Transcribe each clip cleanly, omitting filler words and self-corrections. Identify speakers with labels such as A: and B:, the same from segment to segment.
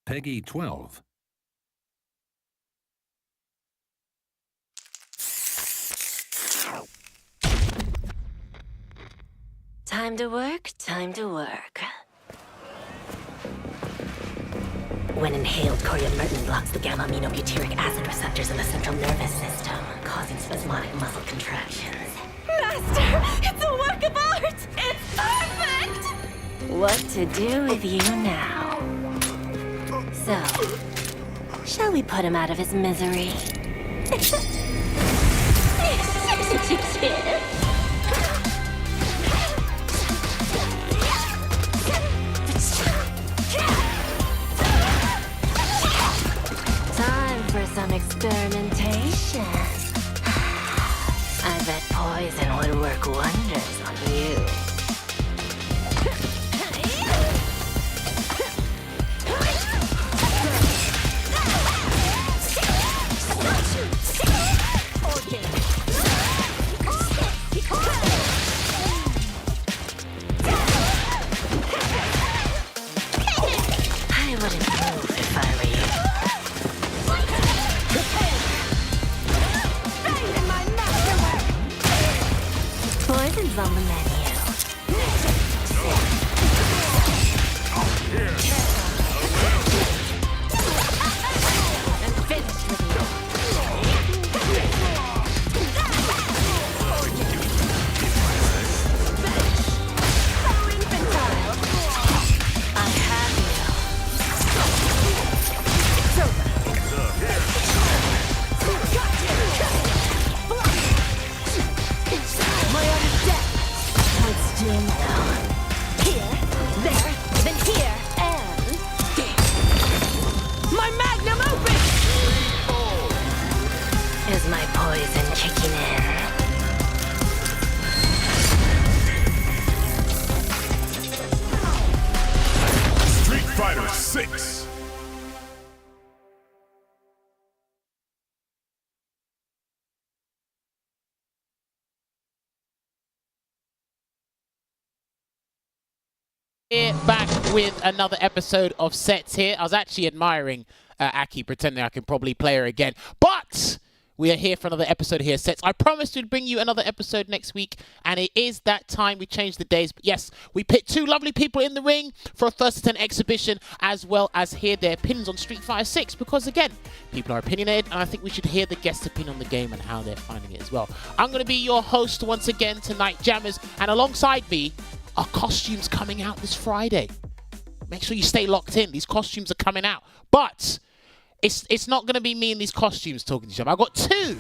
A: FT12.
B: Time to work, time to work. When inhaled, coriamyrtin blocks the gamma-aminobutyric acid receptors in the central nervous system, causing spasmodic muscle contractions. Master, it's a work of art! It's perfect! What to do with you now? So, shall we put him out of his misery? Time for some experimentation. I bet poison would work wonders on you. I wouldn't move if I were you. Poison's on the menu. I'm finished with you. So infantile. I have you. It's over. My own death. Let's do now. Here, there, then here, and my magnum opus! Is my poison kicking in?
C: Street Fighter 6.
D: Here back with another episode of Sets here. I was actually admiring Aki, pretending I can probably play her again. But we are here for another episode here, Sets. I promised to bring you another episode next week, and it is that time. We changed the days. But yes, we picked two lovely people in the ring for a First 10 exhibition, as well as hear their opinions on Street Fighter 6, because again, people are opinionated, and I think we should hear the guests' opinion on the game and how they're finding it as well. I'm going to be your host once again tonight, Jammerz, and alongside me, our costumes coming out this Friday. Make sure you stay locked in. These costumes are coming out. But it's not going to be me in these costumes talking to each other. I've got two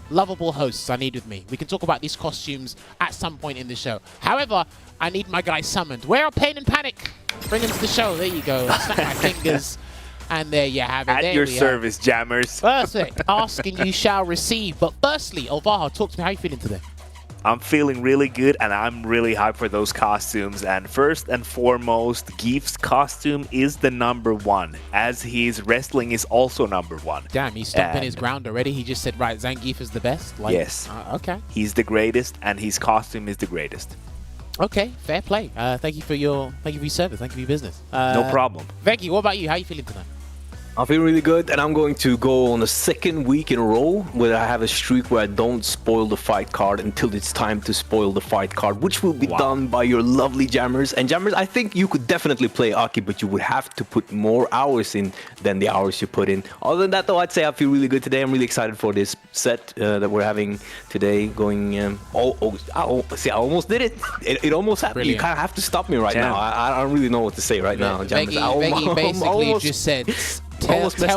D: lovable hosts I need with me. We can talk about these costumes at some point in the show. However, I need my guys summoned. Where are Pain and Panic? Bring them to the show. There you go. Snap my fingers. And there you have it.
E: At your service, Jammerz.
D: Perfect. Ask and you shall receive. But firstly, Olvaha, talk to me. How are you feeling today?
E: I'm feeling really good, and I'm really hyped for those costumes. And first and foremost, Geef's costume is the #1, as his wrestling is also #1.
D: Damn, he's stomping his ground already. He just said, right, Zangief is the best? Like,
E: yes.
D: Okay.
E: He's the greatest, and his costume is the greatest.
D: Okay, fair play. Thank you for your service. Thank you for your business.
E: No problem.
D: Veggey, what about you? How are you feeling tonight?
F: I'm feeling really good, and I'm going to go on the second week in a row where I have a streak where I don't spoil the fight card until it's time to spoil the fight card, which will be done by your lovely Jammerz. And Jammerz, I think you could definitely play Aki, but you would have to put more hours in than the hours you put in. Other than that, though, I'd say I feel really good today. I'm really excited for this set that we're having today. Going, see, I almost did it. It almost happened.
D: Brilliant.
F: You kind of have to stop me right now. I don't really know what to say right now, Jammerz.
D: Veggey basically just said... Tell people,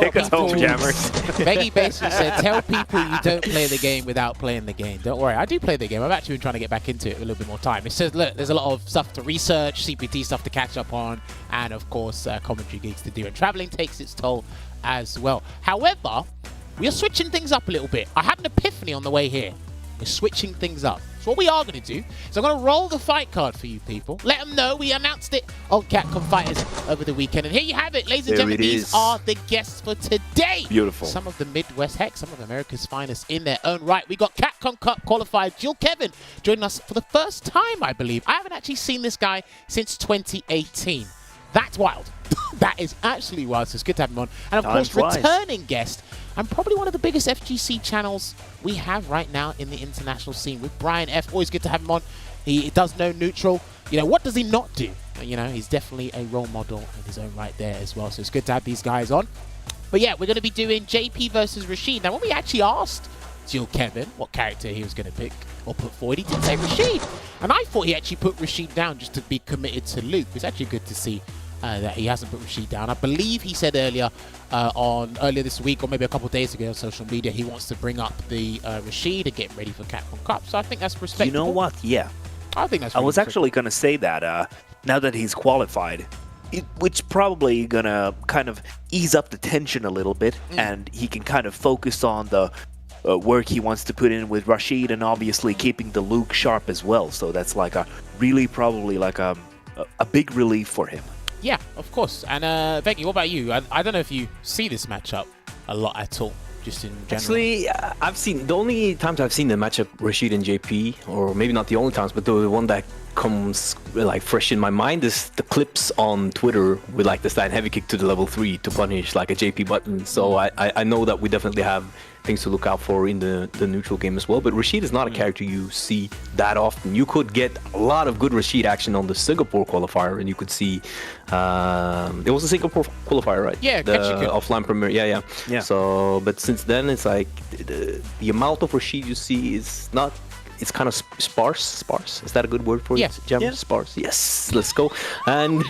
D: Veggey basically said, tell people you don't play the game without playing the game. Don't worry, I do play the game. I've actually been trying to get back into it with a little bit more time. It says, look, there's a lot of stuff to research, CPT stuff to catch up on, and of course, commentary gigs to do. And traveling takes its toll as well. However, we are switching things up a little bit. I had an epiphany on the way here. We're switching things up. So what we are going to do is I'm going to roll the fight card for you people. Let them know we announced it on Capcom Fighters over the weekend. And here you have it, ladies and gentlemen. These are the guests for today.
E: Beautiful.
D: Some of the Midwest, heck, some of America's finest in their own right. We got Capcom Cup qualified Jill Kevin joining us for the first time, I believe. I haven't actually seen this guy since 2018. That's wild. That is absolutely wild. So it's good to have him on. And of course,
E: Flies.
D: returning guest, and probably one of the biggest FGC channels we have right now in the international scene with Brian F. Always good to have him on. He does know neutral. You know, what does he not do? You know, he's definitely a role model in his own right there as well. So it's good to have these guys on. But yeah, we're going to be doing JP versus Rashid. Now, when we actually asked Jill Kevin what character he was going to pick or put forward, he did say Rashid. And I thought he actually put Rashid down just to be committed to Luke. It's actually good to see that he hasn't put Rashid down. I believe he said earlier this week or maybe a couple of days ago on social media, he wants to bring up the Rashid and get ready for Capcom Cup. So I think that's respectable.
E: You know what? Yeah.
D: I think that's
E: I was actually going to say that now that he's qualified, it's probably going to kind of ease up the tension a little bit, and he can kind of focus on the work he wants to put in with Rashid and obviously keeping the Luke sharp as well. So that's like probably like a big relief for him.
D: Yeah, of course. And Veggey, what about you? I don't know if you see this matchup a lot at all, just in general.
F: Actually, I've seen the only times I've seen the matchup Rashid and JP, or maybe not the only times, but the one that comes like fresh in my mind is the clips on Twitter with like the slide heavy kick to the level 3 to punish like a JP button. So I know that we definitely have things to look out for in the neutral game as well. But Rashid is not a character you see that often. You could get a lot of good Rashid action on the Singapore qualifier, and you could see it was a Singapore qualifier, right?
D: Yeah,
F: the offline premiere. Yeah. So, but since then, it's like the amount of Rashid you see is not. It's kind of sparse. Is that a good word for it?
D: Yes.
F: Yeah. Sparse. Yes. Let's go. And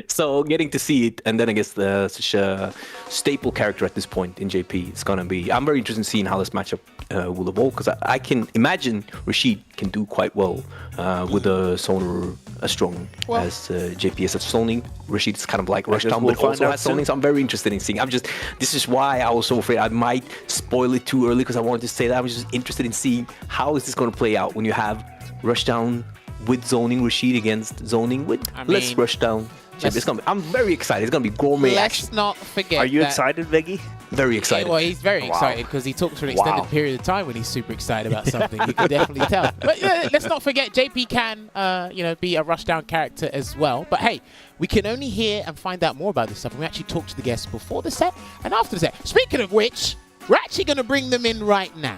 F: so getting to see it, and then I guess such a staple character at this point in JP, it's gonna be. I'm very interested in seeing how this matchup will evolve, because I can imagine Rashid can do quite well with a Sonar as strong as JP is at zoning. Rashid is kind of like Rushdown, but also has zoning. So I'm very interested in seeing. This is why I was so afraid I might spoil it too early, because I wanted to say that. I was just interested in seeing how is this going to play out when you have Rushdown with zoning, Rashid against zoning with less Rushdown. I'm very excited. It's going to be gourmet action.
D: Let's not forget.
E: Are you excited, Veggey?
F: Very excited.
D: Well, he's very excited because he talks for an extended period of time when he's super excited about something. You can definitely tell. But let's not forget, JP can, be a Rushdown character as well. But hey, we can only hear and find out more about this stuff. And we actually talked to the guests before the set and after the set. Speaking of which, we're actually going to bring them in right now.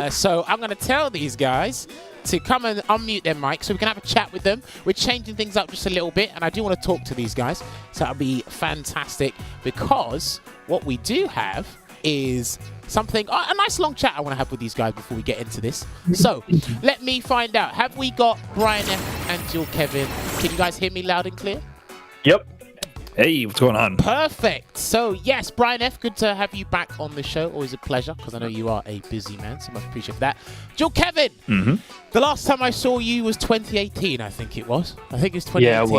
D: So I'm going to tell these guys to come and unmute their mic so we can have a chat with them. We're changing things up just a little bit, and I do want to talk to these guys. So that'll be fantastic, because what we do have is something, a nice long chat I want to have with these guys before we get into this. So let me find out. Have we got Brian F. and Jill Kevin? Can you guys hear me loud and clear?
A: Yep. Hey, what's going on?
D: Perfect. So, yes, Brian F., good to have you back on the show. Always a pleasure, because I know you are a busy man, so much appreciate that. Jill Kevin, the last time I saw you was 2018, I think it was. I think it was 2018.
A: Yeah, it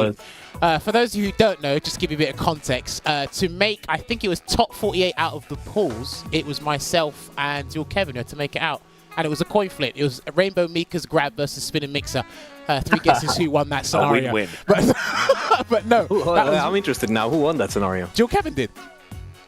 A: was.
D: For those of you who don't know, just to give you a bit of context, to make, I think it was top 48 out of the pools, it was myself and Jill Kevin who had to make it out. And it was a coin flip. It was Rainbow Mika's grab versus Spinning Mixer. 3 guesses who won that scenario.
E: Win-win.
D: But no.
F: I'm interested now. Who won that scenario?
D: Jill Kevin did.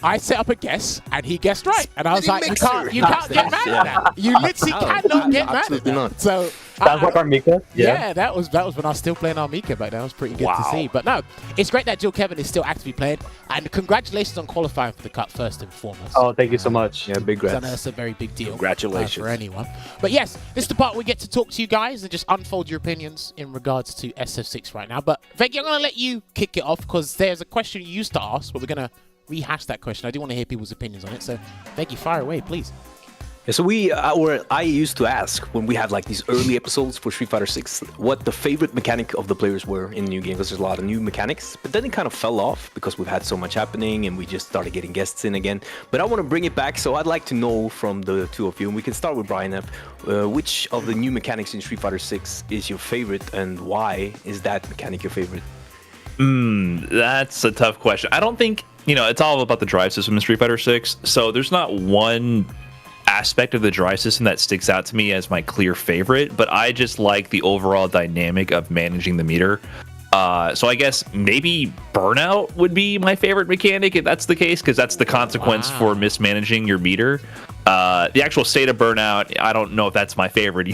D: I set up a guess, and he guessed right. And I was like, you can't get mad at that. You literally cannot get mad at that.
F: Not.
D: So,
A: Sounds like Armika.
D: Yeah, that was when I was still playing Armika back then. That was pretty good to see. But no, it's great that Jill Kevin is still actively playing. And congratulations on qualifying for the Cup, first and foremost.
A: Oh, thank you so much.
F: Yeah, big
D: I know
F: congrats.
D: that's a very big deal.
E: Congratulations.
D: For anyone. But yes, this is the part where we get to talk to you guys and just unfold your opinions in regards to SF6 right now. But Veggey, I'm going to let you kick it off, because there's a question you used to ask, but we're going to rehash that question. I do want to hear people's opinions on it. So, Veggey, fire away, please.
F: Yeah, so I used to ask when we have like these early episodes for Street Fighter 6 what the favorite mechanic of the players were in the new game, because there's a lot of new mechanics, but then it kind of fell off because we've had so much happening and we just started getting guests in again. But I want to bring it back, so I'd like to know from the two of you, and we can start with Brian F. Which of the new mechanics in Street Fighter 6 is your favorite, and why is that mechanic your favorite?
A: That's a tough question. I don't think, it's all about the drive system in Street Fighter 6, so there's not one aspect of the drive system that sticks out to me as my clear favorite, but I just like the overall dynamic of managing the meter. So I guess maybe Burnout would be my favorite mechanic if that's the case, because that's the consequence for mismanaging your meter. The actual state of burnout, I don't know if that's my favorite.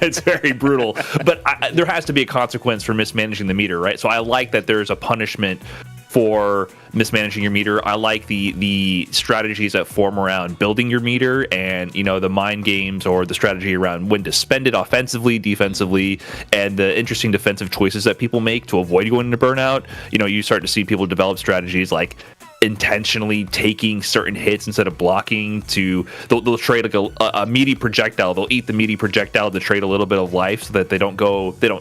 A: It's very brutal, but there has to be a consequence for mismanaging the meter, right? So I like that there's a punishment for mismanaging your meter. I like the strategies that form around building your meter, and the mind games or the strategy around when to spend it offensively, defensively, and the interesting defensive choices that people make to avoid going into burnout. You start to see people develop strategies like intentionally taking certain hits instead of blocking. They'll trade like a meaty projectile. They'll eat the meaty projectile to trade a little bit of life so that they don't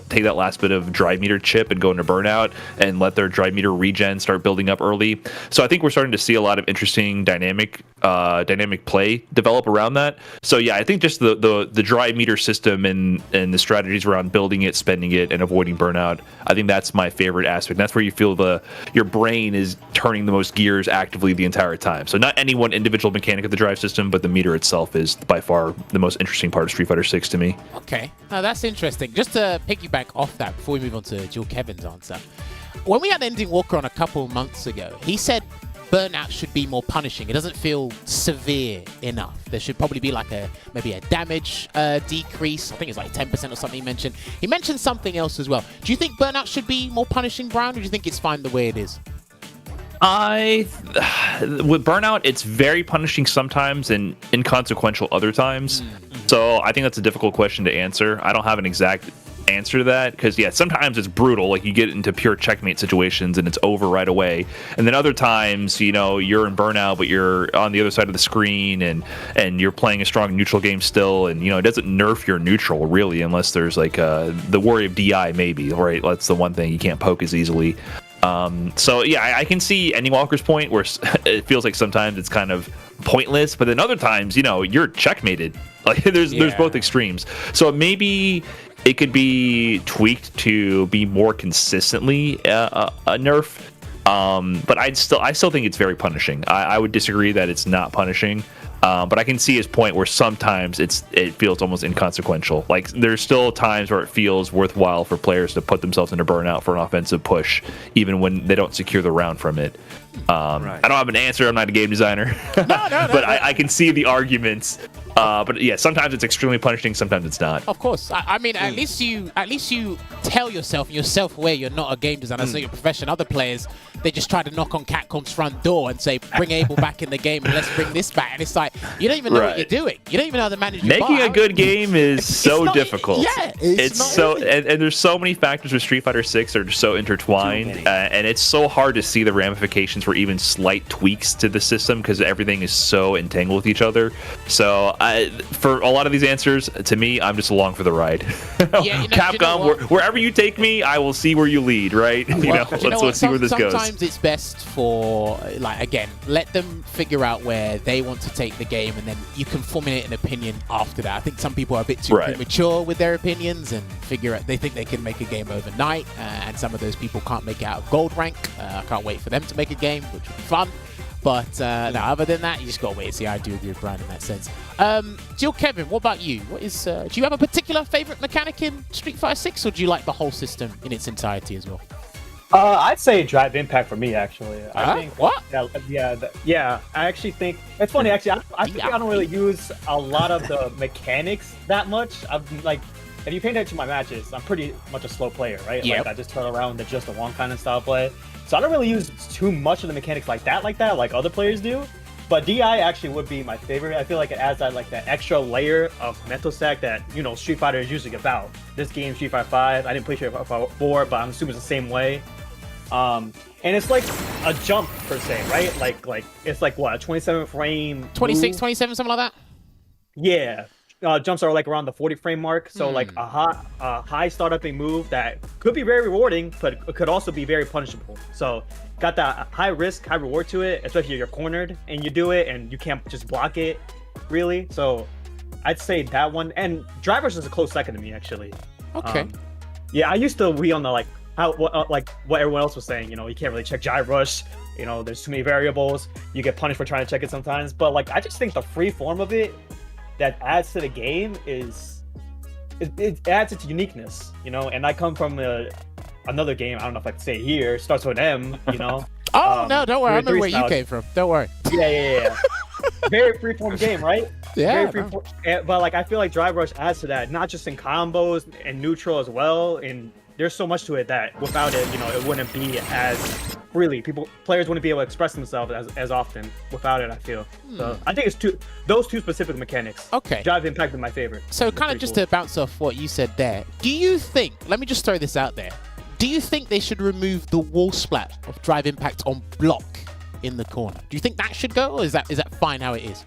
A: take that last bit of dry meter chip and go into burnout and let their dry meter regen start building up early. So I think we're starting to see a lot of interesting dynamic play develop around that. So yeah, I think just the dry meter system and the strategies around building it, spending it, and avoiding burnout, I think that's my favorite aspect. That's where you feel your brain is turning the most gears actively the entire time. So not any one individual mechanic of the drive system, but the meter itself is by far the most interesting part of Street Fighter 6 to me.
D: Okay, now that's interesting. Just to piggyback off that before we move on to Jill Kevin's answer, when we had Ending Walker on a couple months ago, he said burnout should be more punishing. It doesn't feel severe enough. There should probably be like maybe a damage decrease. I think it's like 10% or something he mentioned. He mentioned something else as well. Do you think burnout should be more punishing, Brown, or do you think it's fine the way it is?
A: With burnout, it's very punishing sometimes and inconsequential other times. So I think that's a difficult question to answer. I don't have an exact answer to that because sometimes it's brutal, like you get into pure checkmate situations and it's over right away, and then other times you're in burnout but you're on the other side of the screen and you're playing a strong neutral game still, and it doesn't nerf your neutral really unless there's like the worry of DI maybe, right? That's the one thing you can't poke as easily. So yeah, I can see Ending Walker's point where it feels like sometimes it's kind of pointless, but then other times you're checkmated. Like there's both extremes. So maybe it could be tweaked to be more consistently a nerf. But I still think it's very punishing. I would disagree that it's not punishing. But I can see his point where sometimes it feels almost inconsequential. Like there's still times where it feels worthwhile for players to put themselves into burnout for an offensive push, even when they don't secure the round from it. Right. I don't have an answer. I'm not a game designer. No, but I can see the arguments. But yeah, sometimes it's extremely punishing. Sometimes it's not.
D: Of course. I mean, at least you tell yourself and you're self-aware you're not a game designer, so you're a professional. Other players, they just try to knock on Capcom's front door and say, bring Abel back in the game and let's bring this back. And it's like, you don't even know what you're doing. You don't even know how to manage your
A: Making a good game is so difficult.
D: Yeah,
A: it's so and there's so many factors with Street Fighter 6 that are just so intertwined, and it's so hard to see the ramifications for even slight tweaks to the system because everything is so entangled with each other. So for a lot of these answers, to me, I'm just along for the ride. Capcom, wherever you take me, I will see where you lead, right? Let's see where this goes.
D: Sometimes it's best for, again, let them figure out where they want to take the game, and then you can formulate an opinion after that. I think some people are a bit too premature with their opinions and they think they can make a game overnight, and some of those people can't make it out of gold rank. I can't wait for them to make a game, which would be fun. But other than that, you just got to wait and see. I do agree with Brian in that sense. Jill Kevin, what about you? What is? Do you have a particular favorite mechanic in Street Fighter 6, or do you like the whole system in its entirety as well?
G: I'd say Drive Impact for me, actually. I think
D: what?
G: Yeah. I actually think it's funny. Actually, I think I don't really use a lot of the mechanics that much. I'm like, if you pay attention to my matches, I'm pretty much a slow player, right?
D: Yep.
G: Like I just turn around to just a one kind of style play. So I don't really use too much of the mechanics like other players do. But DI actually would be my favorite. I feel like it adds that extra layer of mental stack that Street Fighter is usually about. This game, Street Fighter 5, I didn't play Street Fighter 4, but I'm assuming it's the same way. And it's like a jump per se, right? Like it's like what, a 27 frame
D: 26,
G: move?
D: 27, something like that?
G: Yeah. Jumps are like around the 40 frame mark, so like a high startup move that could be very rewarding, but it could also be very punishable. So got that high risk, high reward to it, especially if you're cornered and you do it and you can't just block it, really. So I'd say that one, and Drivers is a close second to me, actually.
D: Okay.
G: Yeah, I used to be on the what everyone else was saying. You can't really check Jive Rush. There's too many variables. You get punished for trying to check it sometimes. But I just think the free form of it that adds to the game it adds its uniqueness, and I come from another game, I don't know if I can say it here, starts with an M,
D: Oh, no, don't worry, I remember where you came from, don't worry.
G: Yeah. very freeform game, right?
D: Yeah,
G: Very freeform. But like I feel like Drive Rush adds to that, not just in combos and neutral as well. And there's so much to it that without it, it wouldn't be as freely. Players wouldn't be able to express themselves as often without it. I feel. So I think it's those two specific mechanics.
D: Okay.
G: Drive Impact is my favorite.
D: So kind of just to bounce off what you said there, do you think? Let me just throw this out there. Do you think they should remove the wall splat of Drive Impact on block in the corner? Do you think that should go, or is that fine how it is?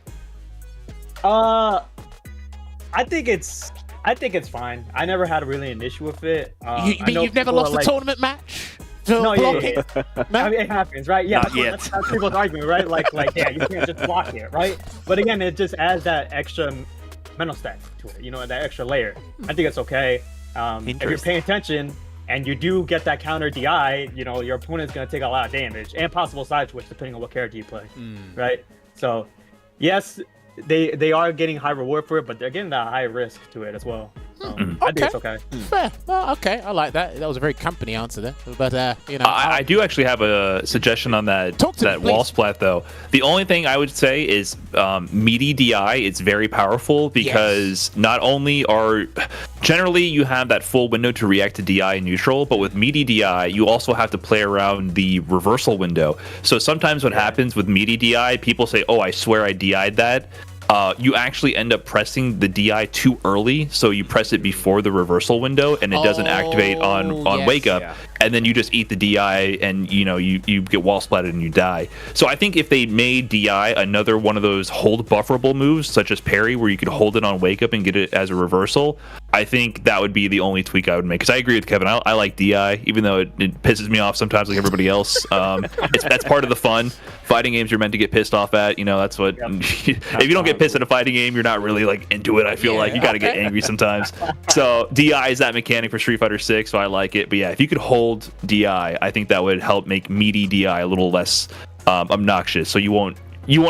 G: I think it's fine. I never had really an issue with it.
D: You've never lost a tournament match?
G: No,
D: yeah.
G: No? I mean, it happens, right? Yeah,
E: Not yet.
G: that's people's argument, right? Like, yeah, you can't just block it, right? But again, it just adds that extra mental stack to it, that extra layer. I think it's okay. If you're paying attention and you do get that counter DI, your opponent's going to take a lot of damage and possible side switch depending on what character you play, right? So, yes, they are getting high reward for it, but they're getting that high risk to it as well. I think it's okay.
D: Fair. Well, okay, I like that. That was a very company answer there. But
A: I do actually have a suggestion on that wall splat though. The only thing I would say is meaty DI. It's very powerful because not only generally you have that full window to react to DI in neutral, but with meaty DI you also have to play around the reversal window. So sometimes what happens with meaty DI, people say, "Oh, I swear I DI'd that." You actually end up pressing the DI too early, so you press it before the reversal window, and it doesn't activate on wake up, and then you just eat the DI, and you get wall splatted and you die. So I think if they made DI another one of those hold bufferable moves, such as parry, where you could hold it on wake up and get it as a reversal, I think that would be the only tweak I would make. Because I agree with Kevin, I like DI, even though it pisses me off sometimes, like everybody else. That's part of the fun. Fighting games you're meant to get pissed off at. That's what. If you don't get pissed at a fighting game, you're not really like into it. I feel like you got to get angry sometimes. So DI is that mechanic for Street Fighter 6, so I like it. But yeah, if you could hold DI, I think that would help make meaty DI a little less obnoxious. So you won't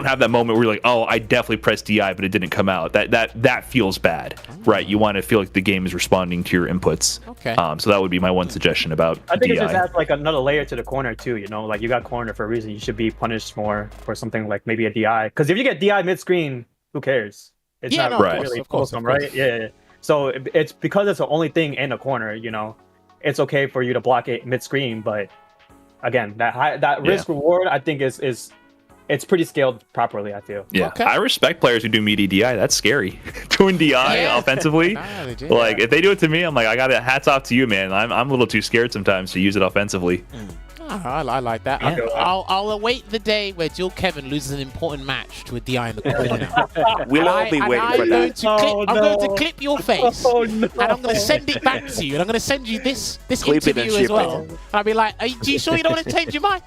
A: have that moment where you're like, oh, I definitely pressed DI, but it didn't come out. That feels bad, right? You want to feel like the game is responding to your inputs.
D: Okay.
A: So that would be my one suggestion about
G: I think
A: DI.
G: it just adds like another layer to the corner too. Like you got corner for a reason. You should be punished more for something like maybe a DI. Because if you get DI mid screen, who cares? It's not really
D: of course,
G: right? Yeah. So it's because it's the only thing in the corner. It's okay for you to block it mid screen, but again, that risk reward I think is it's pretty scaled properly, I feel.
A: Yeah, okay. I respect players who do meaty DI. That's scary. Doing DI offensively, like if they do it to me, I'm like, I got it. Hats off to you, man. I'm a little too scared sometimes to use it offensively.
D: I like that. Yeah. I'll await the day where Jill Kevin loses an important match to a DI in the corner.
E: We'll all be waiting for that.
D: I'm going to clip your face, and I'm going to send it back to you, and I'm going to send you this interview as well. And I'll be like, are you sure you don't want to change your mind?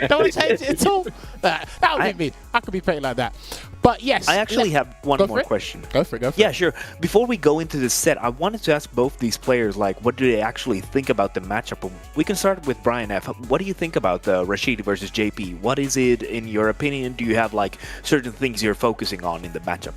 D: Don't want to change it at all? That would be me. I could be playing like that. But yes,
E: I actually have one more question.
D: Go for it.
E: Yeah, sure. Before we go into this set, I wanted to ask both these players, like, what do they actually think about the matchup? We can start with Brian F. What do you think about Rashid versus JP? What is it, in your opinion? Do you have like certain things you're focusing on in the matchup?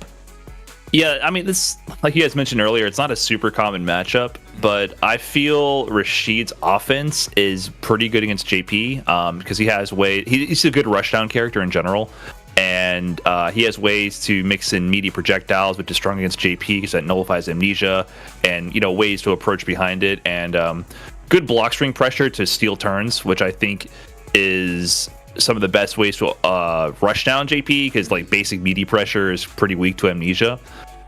A: Yeah, I mean, this, like you guys mentioned earlier, it's not a super common matchup, but I feel Rashid's offense is pretty good against JP because he has he's a good rushdown character in general. And he has ways to mix in meaty projectiles, which is strong against JP because that nullifies amnesia, and ways to approach behind it, and good block string pressure to steal turns, which I think is some of the best ways to rush down JP because like basic meaty pressure is pretty weak to amnesia.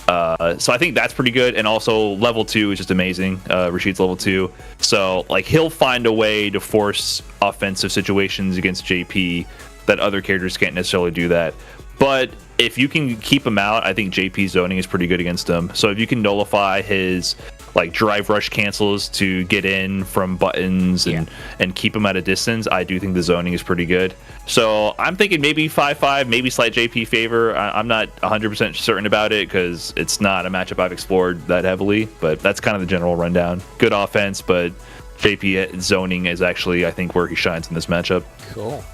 A: So I think that's pretty good, and also level 2 is just amazing. Rashid's level 2, so like he'll find a way to force offensive situations against JP that other characters can't necessarily do that. But if you can keep him out, I think JP's zoning is pretty good against him. So if you can nullify his like drive rush cancels to get in from buttons and keep him at a distance, I do think the zoning is pretty good. So I'm thinking maybe 5-5, maybe slight JP favor. I'm not 100% certain about it because it's not a matchup I've explored that heavily, but that's kind of the general rundown. Good offense, but JP zoning is actually, I think, where he shines in this matchup.
D: Cool.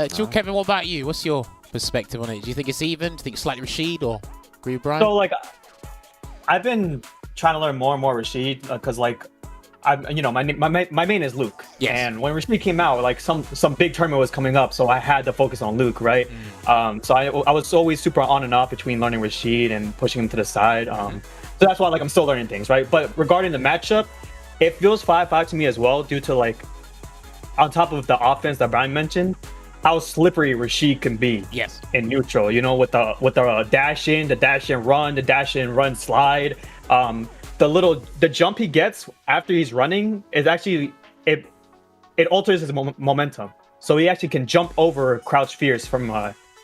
D: Jill Kevin, what about you? What's your perspective on it? Do you think it's even? Do you think it's slightly Rashid, or agree with Brian?
G: So, like, I've been trying to learn more and more Rashid because, like, my main is Luke.
D: Yes.
G: And when Rashid came out, like some big tournament was coming up, so I had to focus on Luke, right? So I was always super on and off between learning Rashid and pushing him to the side. So that's why like I'm still learning things, right? But regarding the matchup, it feels 5-5 to me as well, due to like on top of the offense that Brian mentioned, how slippery Rashid can be.
D: Yes.
G: In neutral, you know, with the dash in, the dash in run, the dash in run slide. The jump he gets after he's running is actually it alters his momentum. So he actually can jump over crouch fierce from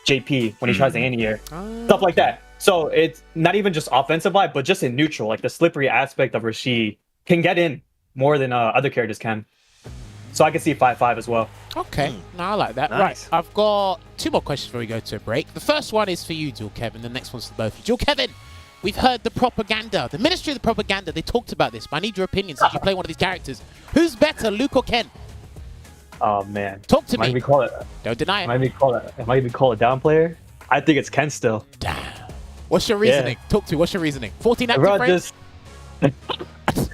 G: JP when he tries to anti-air. Stuff like that. So it's not even just offensive vibe, but just in neutral, like the slippery aspect of Rashid can get in more than other characters can. So I can see 5-5 as well.
D: Okay, no, I like that.
E: Nice.
D: Right, I've got 2 more questions before we go to a break. The first one is for you, Dual Kevin. The next one's for both of you. Dual Kevin, we've heard the propaganda, the Ministry of the Propaganda. They talked about this, but I need your opinion since you play one of these characters. Who's better, Luke or Ken?
G: Oh man,
D: Talk to me. Don't deny it.
G: Am I be called a down player? I think it's Ken still.
D: Damn. What's your reasoning? Talk to me. What's your reasoning? 14 active
G: Bro,
D: frames?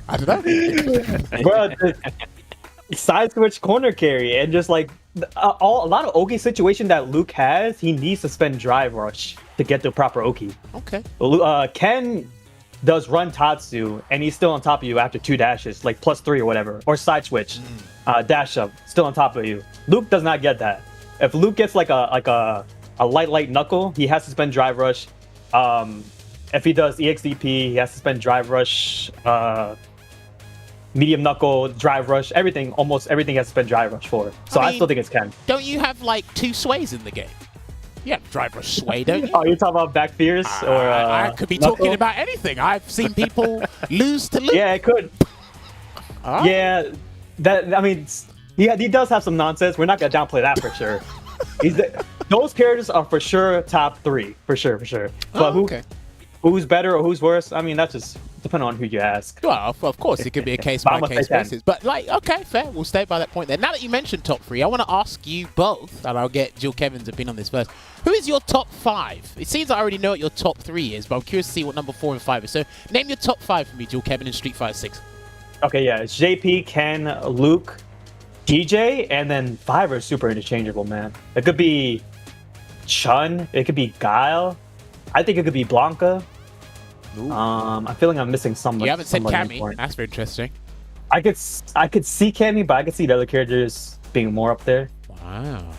D: I don't know.
G: Bro, just side switch corner carry and just like a lot of Oki situation that Luke has, he needs to spend drive rush to get the proper Oki.
D: Okay.
G: Ken does run Tatsu and he's still on top of you after 2 dashes, like +3 or whatever, or side switch, dash up, still on top of you. Luke does not get that. If Luke gets like a light knuckle, he has to spend drive rush. If he does EXDP, he has to spend drive rush, medium knuckle, drive rush, almost everything has to spend drive rush for. So I still think it's Ken.
D: Don't you have like 2 sways in the game? You have drive rush sway, don't you?
G: Oh, you're talking about back fierce or
D: I could be
G: knuckle?
D: talking about anything. I've seen people lose to Luke.
G: Yeah, it could. Yeah, he does have some nonsense. We're not gonna downplay that for sure. Those characters are for sure top 3, for sure. But who's better or who's worse? I mean, that's just depending on who you ask.
D: Well, of course, it could be a case by case basis. But like, okay, fair. We'll stay by that point there. Now that you mentioned top 3, I want to ask you both, and I'll get Jill Kevin's opinion on this first. Who is your top 5? It seems I already know what your top 3 is, but I'm curious to see what number 4 and 5 is. So name your top 5 for me, Jill Kevin, in Street Fighter 6.
G: Okay, yeah, it's JP, Ken, Luke, DJ, and then 5 are super interchangeable, man. It could be Chun, it could be Guile. I think it could be Blanca. I'm feeling I'm missing somebody.
D: You haven't said Cammy. That's very interesting.
G: I could see Cammy, but I could see the other characters being more up there.
D: Wow.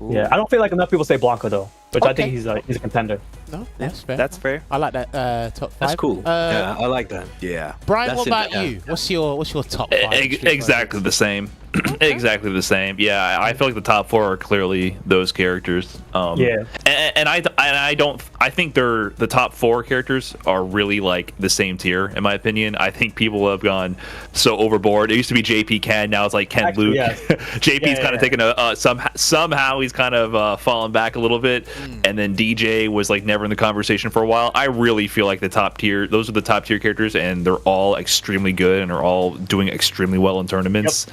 G: Yeah, I don't feel like enough people say Blanca though, which I think he's a contender.
D: No, that's fair.
E: That's fair.
D: I like that top 5.
F: That's cool. Yeah, I like that.
E: Yeah.
D: Brian, what about you? What's your top 5?
A: Exactly the same. Exactly the same. Yeah, I feel like the top 4 are clearly those characters. And I think the top 4 characters are really like the same tier in my opinion. I think people have gone so overboard. It used to be JP Ken, now it's like Ken Luke. Yes. JP's kind of taken a somehow he's kind of fallen back a little bit, and then DJ was like never in the conversation for a while. I really feel like those are the top tier characters, and they're all extremely good and are all doing extremely well in tournaments.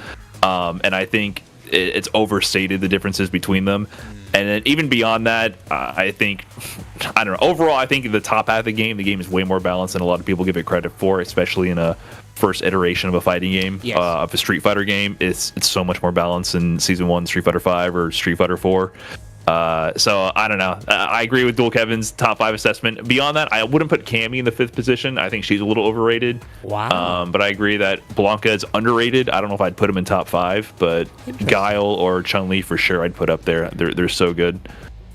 A: And I think it's overstated the differences between them. And then even beyond that, I don't know. Overall, I think the top half of the game is way more balanced than a lot of people give it credit for, especially in a first iteration of a fighting game, of a Street Fighter game. It's so much more balanced in Season 1 Street Fighter 5 or Street Fighter 4. So I don't know. I agree with Dual Kevin's top 5 assessment. Beyond that, I wouldn't put Cammy in the 5th position. I think she's a little overrated.
D: Wow.
A: But I agree that Blanca is underrated. I don't know if I'd put him in top 5, but Guile or Chun-Li for sure I'd put up there. They're so good.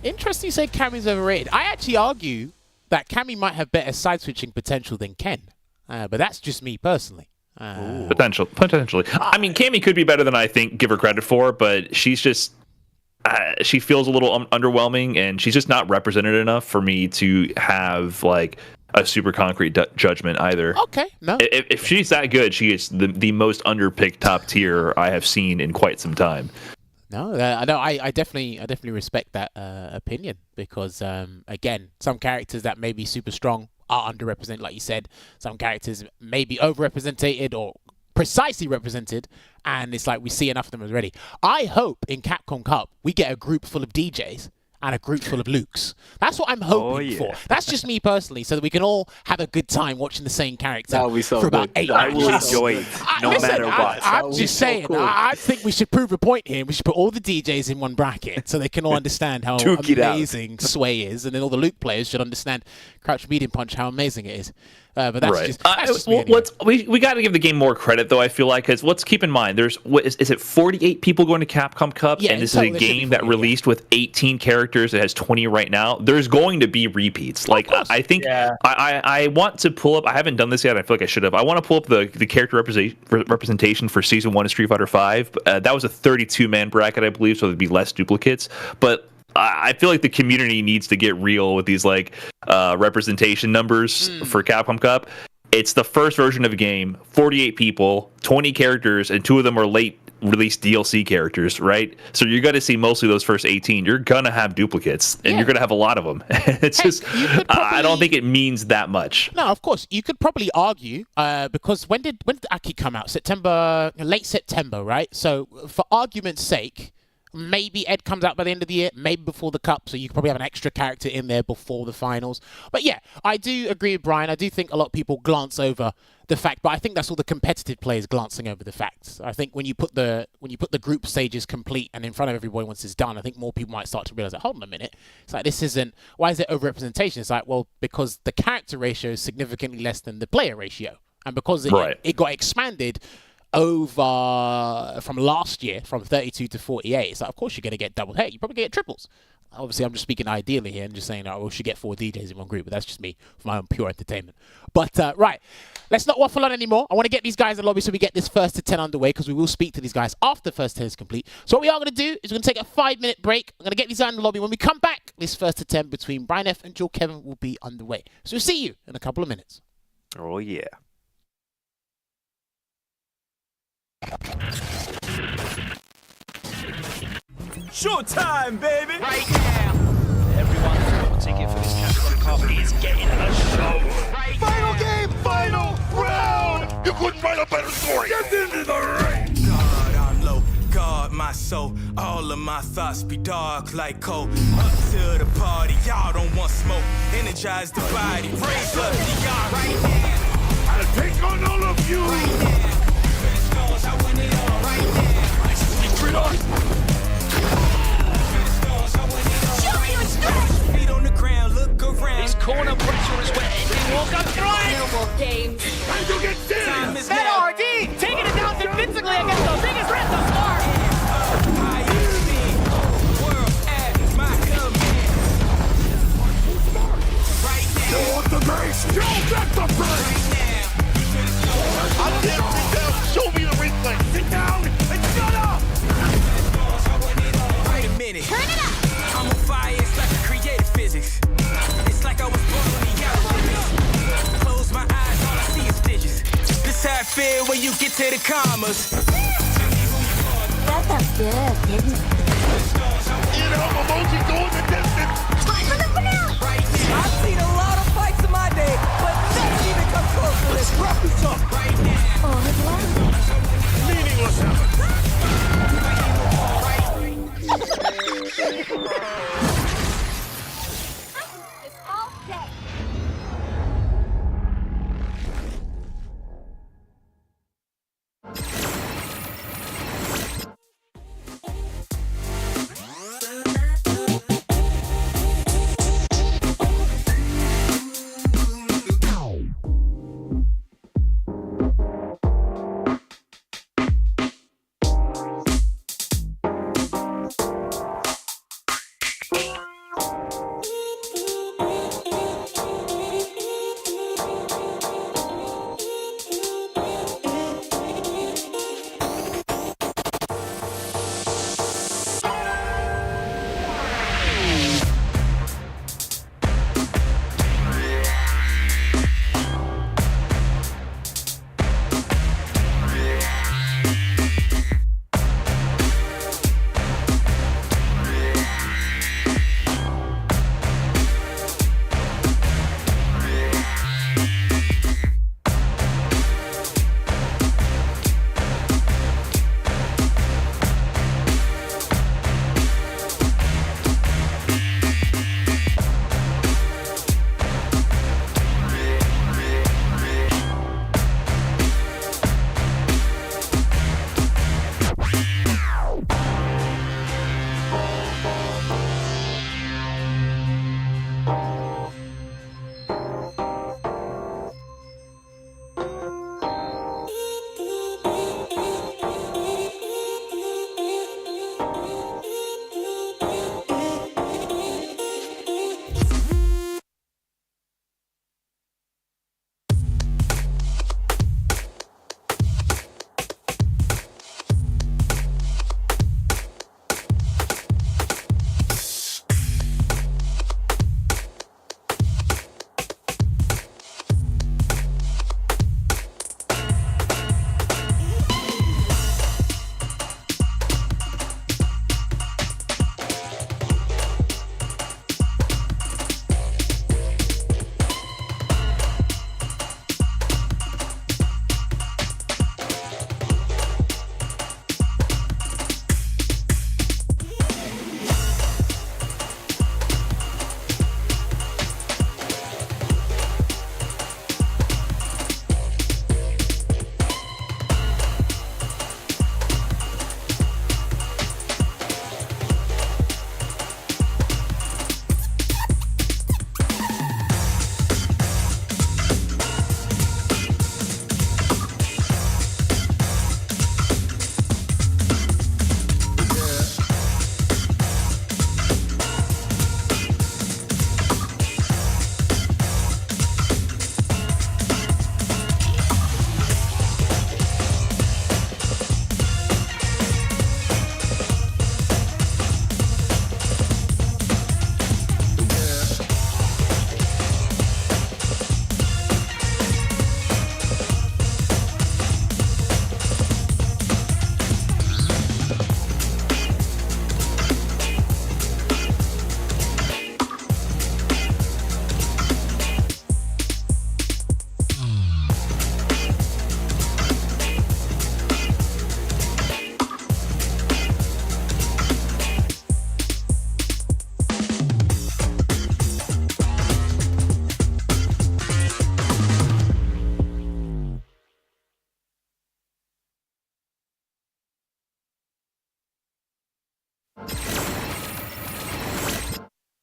D: Interesting you say Cammy's overrated. I actually argue that Cammy might have better side switching potential than Ken. But that's just me personally.
A: Potentially. I mean, Cammy could be better than I give her credit for, but she's just... she feels a little underwhelming, and she's just not represented enough for me to have like a super concrete judgment either.
D: Okay, no.
A: If she's that good, she is the most underpicked top tier I have seen in quite some time.
D: No, I definitely respect that opinion because again, some characters that may be super strong are underrepresented, like you said. Some characters may be overrepresented or precisely represented, and it's like we see enough of them already. I hope in Capcom Cup we get a group full of DJs and a group full of Lukes. That's what I'm hoping for. That's just me personally, so that we can all have a good time watching the same character for about 8
E: I
D: matches.
E: will enjoy it, no matter what.
D: I'm just saying, I think we should prove a point here. We should put all the DJs in one bracket so they can all understand how amazing Sway is, and then all the Luke players should understand Crouch Medium Punch, how amazing it is. But that's just me anyway.
A: We got to give the game more credit, though. I feel like, because let's keep in mind, there's is it 48 people going to Capcom Cup, and this is a game that released with 18 characters. It has 20 right now. There's going to be repeats. Like I think I want to pull up. I haven't done this yet. I feel like I should have. I want to pull up the character representation for Season 1 of Street Fighter V. That was a 32-man bracket, I believe, so there'd be less duplicates. But I feel like the community needs to get real with these representation numbers for Capcom Cup. It's the first version of a game, 48 people, 20 characters, and 2 of them are late release DLC characters, right? So you're going to see mostly those first 18. You're going to have duplicates, and you're going to have a lot of them. It's just, I don't think it means that much.
D: No, of course. You could probably argue, because when did Aki come out? Late September, right? So for argument's sake, maybe Ed comes out by the end of the year, maybe before the Cup, so you could probably have an extra character in there before the finals. But yeah, I do agree with Brian. I do think a lot of people glance over the fact, but I think that's all the competitive players glancing over the facts. I think when you put the group stages complete and in front of everybody once it's done, I think more people might start to realize that, hold on a minute, it's like this isn't, why is there overrepresentation? It's like, well, because the character ratio is significantly less than the player ratio. And because it got expanded over from last year from 32 to 48, it's like, of course you're going to get double. Hey, you probably get triples. Obviously, I'm just speaking ideally here and just saying, we should get 4 DJs in one group, but that's just me for my own pure entertainment. But right, let's not waffle on anymore. I want to get these guys in the lobby so we get this first to 10 underway, because we will speak to these guys after the first 10 is complete. So what we are going to do is we're going to take a 5-minute break. I'm going to get these guys in the lobby. When we come back, this first to 10 between Brian F and Joel Kevin will be underway. So we'll see you in a couple of minutes.
E: Oh, yeah.
C: Showtime, baby!
H: Right now, everyone's got a ticket for this Capcom Cup is getting a show. Right
C: Final game, final round! You couldn't write a better story! Get into the ring!
I: God, I'm low, guard my soul. All of my thoughts be dark like coal. Up to the party, y'all don't want smoke. Energize the body, raise up the arm. Right now,
C: I'll take on all of you!
I: right now. I want it all right now.
C: Straight on!
I: Show me your strength! Feet on the ground, look around.
H: This corner pressure is where Eddie walk up through.
B: Noble game.
C: Time to get
I: Time
C: serious!
I: is now.
H: RD taking it down convincingly against the biggest red thus far.
I: World at my command. Right now.
C: You want the base? You get the base! I'm here, sit down, show me the replay! Sit down and shut up!
I: Wait a minute.
B: Turn it up.
I: I'm on fire, it's like a creative physics. It's like I was born on the outer limits. Close my eyes, all I see is stitches. This how I feel when you get to the commas.
B: That felt good, didn't it?
C: You know, emoji going the distance!
B: Time for the finale.
I: Right now.
J: I've seen a lot of fights in my day, but nothing even comes close to this.
C: Wrap this up!
I: Right now.
B: All is well.
C: Meaningless effort!
B: It's all day.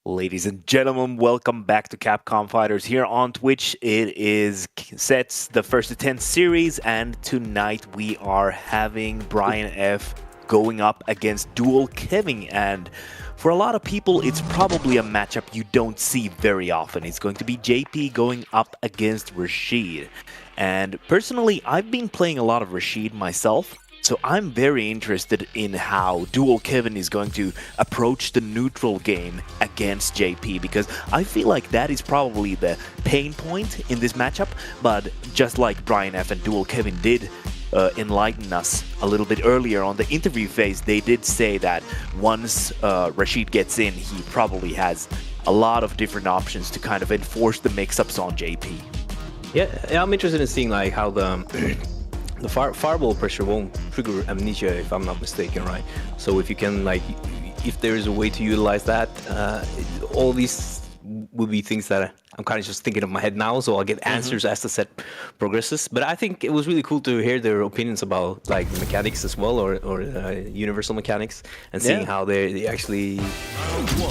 E: Ladies and gentlemen, welcome back to Capcom Fighters here on Twitch. It is Sets, the First to 10 series, and tonight we are having Brian F going up against Dual Kevin. And for a lot of people, it's probably a matchup you don't see very often. It's going to be JP going up against Rashid. And personally, I've been playing a lot of Rashid myself. So I'm very interested in how Dual Kevin is going to approach the neutral game against JP, because I feel like that is probably the pain point in this matchup. But just like Brian F and Dual Kevin did enlighten us a little bit earlier on the interview phase, they did say that once Rashid gets in, he probably has a lot of different options to kind of enforce the mix-ups on JP.
F: Yeah, I'm interested in seeing like how the fireball pressure won't trigger amnesia, if I'm not mistaken, right? So if you can, like, if there is a way to utilize that, all these would be things that I'm kind of just thinking of my head now, so I'll get answers as the set progresses. But I think it was really cool to hear their opinions about like the mechanics as well, or universal mechanics, and seeing how they actually,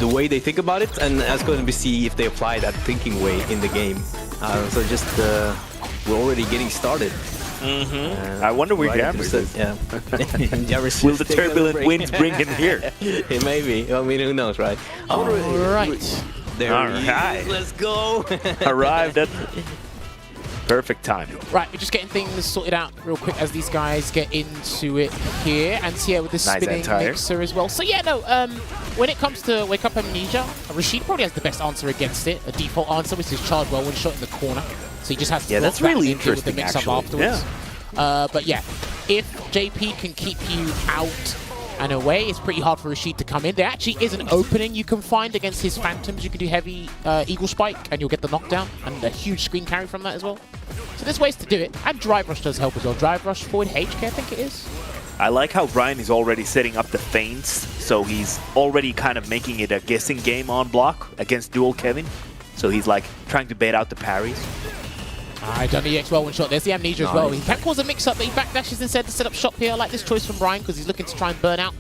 F: the way they think about it, and that's going to be see if they apply that thinking way in the game. So just we're already getting started.
E: I wonder where Jammerz is.
F: Yeah.
E: Will the turbulent winds bring him here?
F: It may be. I mean, who knows, right?
D: All right.
F: There he is. Let's go.
E: Arrived at perfect time.
D: Right, we're just getting things sorted out real quick as these guys get into it here. And so, yeah, with the spinning mixer as well. So, yeah, no, when it comes to Wake Up Amnesia, Rashid probably has the best answer against it. A default answer, which is charge well one shot in the corner. So he just has to
E: that's really interesting,
D: with the mix-up afterwards. But yeah, if JP can keep you out and away, it's pretty hard for Rashid to come in. There actually is an opening you can find against his Phantoms. You can do heavy Eagle Spike and you'll get the knockdown and a huge screen carry from that as well. So there's ways to do it. And Drive Rush does help as well. Drive Rush forward HK, I think it is.
E: I like how Brian is already setting up the feints, so he's already kind of making it a guessing game on block against Dual Kevin. So he's like trying to bait out the parries.
D: Alright, done the EX well one shot. There's the Amnesia as well. He can cause a mix-up, but he backdashes instead to set up shop here. I like this choice from Brian because he's looking to try and burn out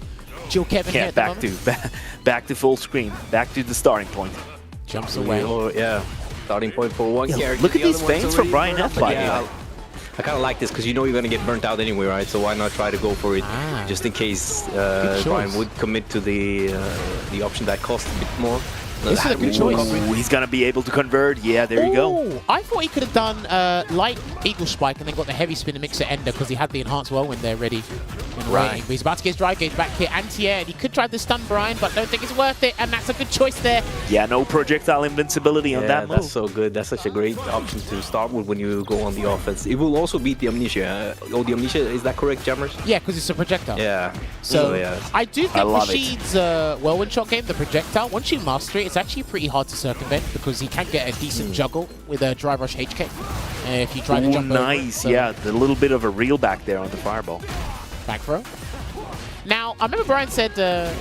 D: Dual Kevin here at the moment.
E: Back to full screen. Back to the starting point.
D: Jumps away.
F: Yeah, starting point for one character.
E: Look at these feints from Brian F.
F: I kind of like this because you know you're going to get burnt out anyway, right? So why not try to go for it just in case Brian would commit to the option that costs a bit more.
D: This is a good choice.
E: He's going to be able to convert. Yeah, there you go.
D: I thought he could have done light Eagle Spike and then got the heavy spin and mixer ender because he had the enhanced whirlwind there ready and waiting. But he's about to get his drive gauge back here. Anti-air, and he could try to stun Brian, but don't think it's worth it. And that's a good choice there.
E: Yeah, no projectile invincibility on that move.
F: That's so good. That's such a great option to start with when you go on the offense. It will also beat the Amnesia. The Amnesia, is that correct, Jammerz?
D: Yeah, because it's a projectile.
F: Yeah.
D: So I do think Rashid's whirlwind shot game, the projectile, once you master it, it's actually pretty hard to circumvent because he can get a decent juggle with a Drive Rush HK if you try to jump over.
E: Nice, yeah, the little bit of a reel back there on the fireball.
D: Back throw. Now, I remember Brian said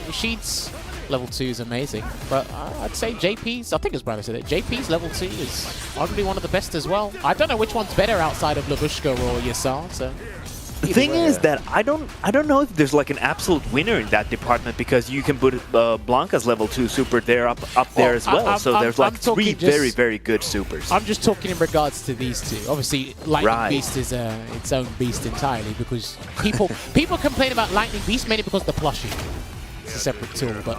D: Rashid's level 2 is amazing, but I'd say JP's, I think it was Brian that said it, JP's level 2 is arguably one of the best as well. I don't know which one's better outside of Labushka or Yasar, so...
E: The thing is that I don't know if there's like an absolute winner in that department, because you can put Blanca's level 2 super there up there as well. So there's like three very, very good supers.
D: I'm just talking in regards to these two. Obviously, Lightning Beast is its own beast entirely because people complain about Lightning Beast mainly because of the plushie. It's a separate tool, but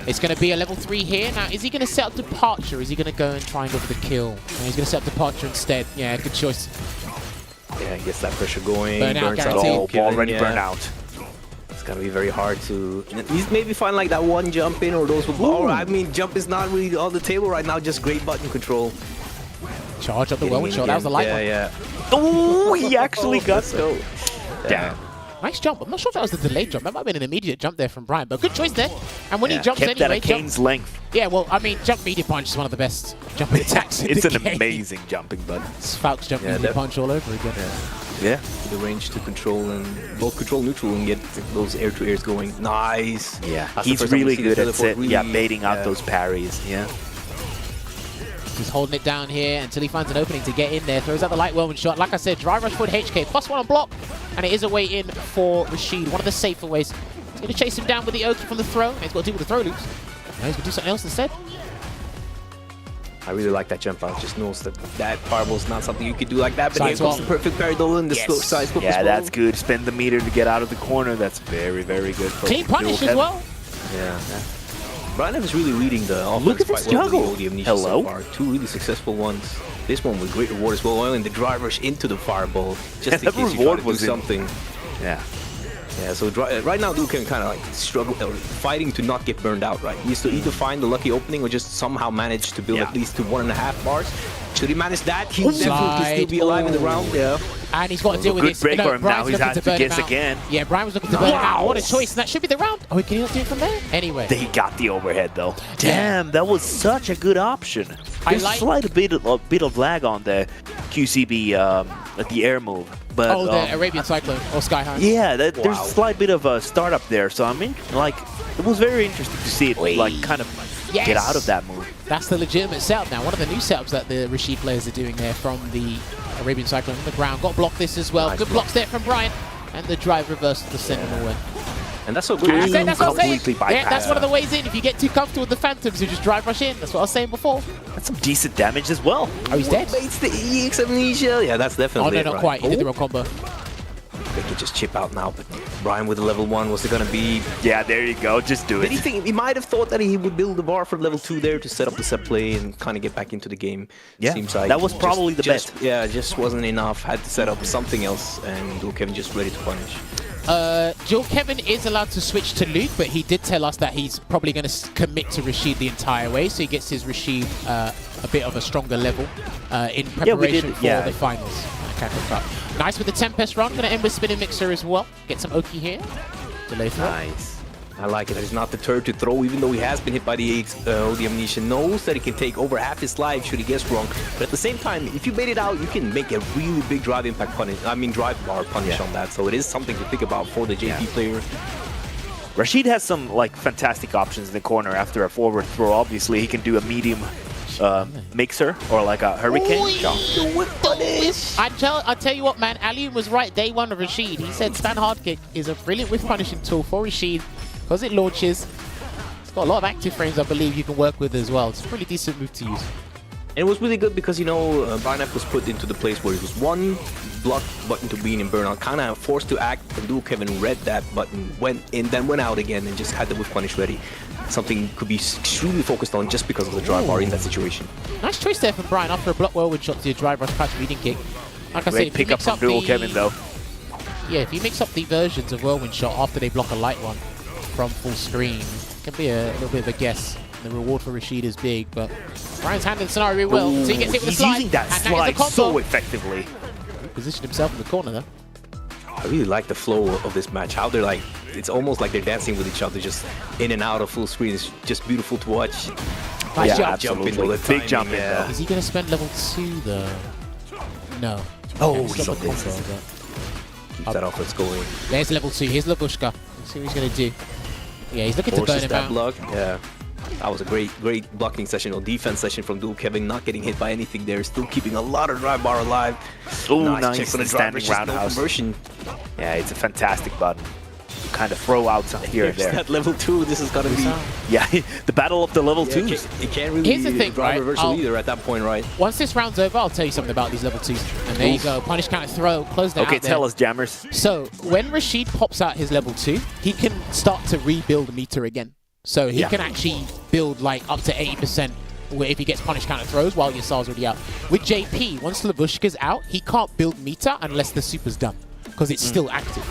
D: it's going to be a level 3 here. Now, is he going to set up Departure? Is he going to go and try and go for the kill? And he's going to set up Departure instead. Yeah, good choice.
F: Yeah, gets that pressure going.
D: Burnout guaranteed.
E: Already burnt out.
F: It's gonna be very hard to. He's maybe find like that one jump in or those. I mean, jump is not really on the table right now. Just great button control.
D: Charge up the whirlwind shot. That was the light one.
E: Yeah. Oh, he actually got
F: so.
E: Damn.
D: Nice jump. I'm not sure if that was the delayed jump. That might have been an immediate jump there from Brian, but good choice there. And when he jumps
E: kept
D: anyway,
E: that at Kane's length.
D: Yeah, well, I mean, jump media punch is one of the best jumping attacks.
E: It's an amazing jumping button.
D: It's Falc's jump media punch all over again.
E: Yeah.
F: The range to control and both control neutral and get those air-to-airs going. Nice.
E: Yeah. He's really good at baiting out those parries. Yeah.
D: He's holding it down here until he finds an opening to get in there. Throws out the light whirlwind shot. Like I said, Drive Rush forward HK. +1 on block. And it is a way in for Rashid. One of the safer ways. He's going to chase him down with the Oki from the throw. He's got to deal with the throw loops. Now he's going to do something else instead.
F: I really like that jump out. Just knows that that fireball is not something you could do like that. But
D: Side
F: here comes the
D: swap.
F: perfect parry though, and the side swap as
E: Yeah,
F: well.
E: that's good. Spend the meter to get out of the corner. That's very, very good. For
D: Clean punish
E: Dual
D: as well.
F: Yeah. Brian is really reading the offense
E: Look at this
F: quite well
E: juggle.
F: with the Amnesia
E: Hello?
F: so far. 2 really successful ones. This one with great reward as well, oiling the drive rush into the fireball. Just in
E: that
F: case you
E: reward
F: try to
E: was
F: do
E: in-
F: something.
E: Yeah.
F: Yeah, so right now Duke can kind of like struggle, fighting to not get burned out, right? He needs to either find the lucky opening or just somehow manage to build at least to 1.5 bars. Should he manage that, he definitely can still be alive in the round. Yeah.
D: And he's got to deal with
E: good
D: this.
E: break for him.
D: Brian's
E: Now he's
D: looking
E: had to
D: burn him
E: guess
D: out.
E: again.
D: Yeah, Brian was looking to burn him out. What a choice. And that should be the round. Oh, can he not do it from there? Anyway.
E: He got the overhead though. Damn, that was such a good option.
D: I
E: There's
D: like-
E: a slight bit of lag on the QCB at the air move. But,
D: Oh, the Arabian Cyclone or Sky High.
E: yeah, there's a slight bit of a startup there. So I mean, like, it was very interesting to see it like kind of get out of that move.
D: That's the legitimate setup now. One of the new setups that the Rashid players are doing there from the Arabian Cyclone on the ground. Got to block this as well.
F: Nice
D: Good blocks there from Brian. And the drive reversed the Sentinel win.
F: And that's so
D: I
F: good.
D: said, that's what I was saying.
E: Completely
D: Yeah, that's one of the ways in. If you get too comfortable with the Phantoms, you just drive rush in. That's what I was saying before.
E: That's some decent damage as well.
D: Oh, he's dead?
F: Bates the EX Amnesia. Yeah, that's
D: Oh,
F: definitely
D: no,
F: it,
D: not
F: right?
D: quite. He did the
F: Oh,
D: wrong combo.
F: they could just chip out now, but Brian with the level 1, what's it gonna be?
E: Yeah, there you go. Just do
F: Did he
E: it.
F: think he might have thought that he would build the bar for level 2 there to set up the set play and kind of get back into the game?
E: Yeah,
F: Seems like
E: that was probably the
F: just,
E: bet.
F: Yeah, just wasn't enough. Had to set up something else, and Dual Kevin just ready to punish.
D: Joel Kevin is allowed to switch to Luke, but he did tell us that he's probably going to commit to Rashid the entire way, so he gets his Rashid a bit of a stronger level in preparation for the finals. Nice with the Tempest run. Going to end with Spinning Mixer as well. Get some Oki here. Delay throw.
F: Nice. I like it. He's not deterred to throw, even though he has been hit by the Amnesia. Knows that he can take over half his life should he guess wrong. But at the same time, if you bait it out, you can make a really big drive impact punish. I mean, drive bar punish on that. So it is something to think about for the JP player.
E: Rashid has some like fantastic options in the corner after a forward throw. Obviously, he can do a medium mixer or like a hurricane.
D: I tell you what, man, Alium was right day one of Rashid. He said stand hard kick is a brilliant whiff punishing tool for Rashid because it launches. It's got a lot of active frames, I believe, you can work with as well. It's a pretty decent move to use.
F: And it was really good because, you know, Brian F was put into the place where it was one block button to be in burnout, kind of forced to act, and Dual Kevin read that button, went in, then went out again, and just had the whiff punish ready. Something could be extremely focused on just because of the drive bar in that situation.
D: Nice choice there from Brian after a block whirlwind shot to a drive rush patch leading kick. Like I say,
E: Great pickup from Dual Kevin though.
D: Yeah, if you mix up the versions of whirlwind shot after they block a light one from full screen, it can be a little bit of a guess. The reward for Rashid is big, but Brian's handling the scenario really well. So he gets hit with a
E: He's
D: slide.
E: using that
D: and
E: slide
D: is a
E: so
D: combo.
E: effectively.
D: Positioned himself in the corner though.
F: I really like the flow of this match. How they're like, it's almost like they're dancing with each other, just in and out of full screen. It's just beautiful to watch.
D: Nice jump.
E: Absolutely. Big jump in though.
D: Is he going to spend level 2 though? No.
E: Oh,
D: He's got the
E: this
D: combo,
E: is-
D: but-
F: Keep that offense going.
D: There's level 2. Here's Labushka. Let's see what he's going to do. Yeah, he's looking to burn
F: Forces
D: him
F: that
D: out.
F: block. Yeah. That was a great blocking session or defense session from Dual Kevin, not getting hit by anything there, still keeping a lot of drive bar alive.
E: Oh,
F: check
E: nice.
F: for the
E: The
F: drive,
E: standing
F: just no
E: roundhouse.
F: conversion.
E: Yeah, it's a fantastic button. Kind of throw out here and
F: There's
E: there.
F: that level 2, this is gonna be...
E: Yeah, the battle of the level
F: Yeah,
E: twos.
F: it can't really
D: Here's the thing,
F: drive
D: right?
F: reversal either at that point, right?
D: Once this round's over, I'll tell you something about these level 2s. And there you go. Punish counter throw. Close that
E: Okay,
D: out there.
E: tell us, Jammerz.
D: So when Rashid pops out his level 2, he can start to rebuild meter again. So he can actually build like up to 80% if he gets punish counter throws while your Sar's already out. With JP, once Labushka's out, he can't build meter unless the super's done because it's still active.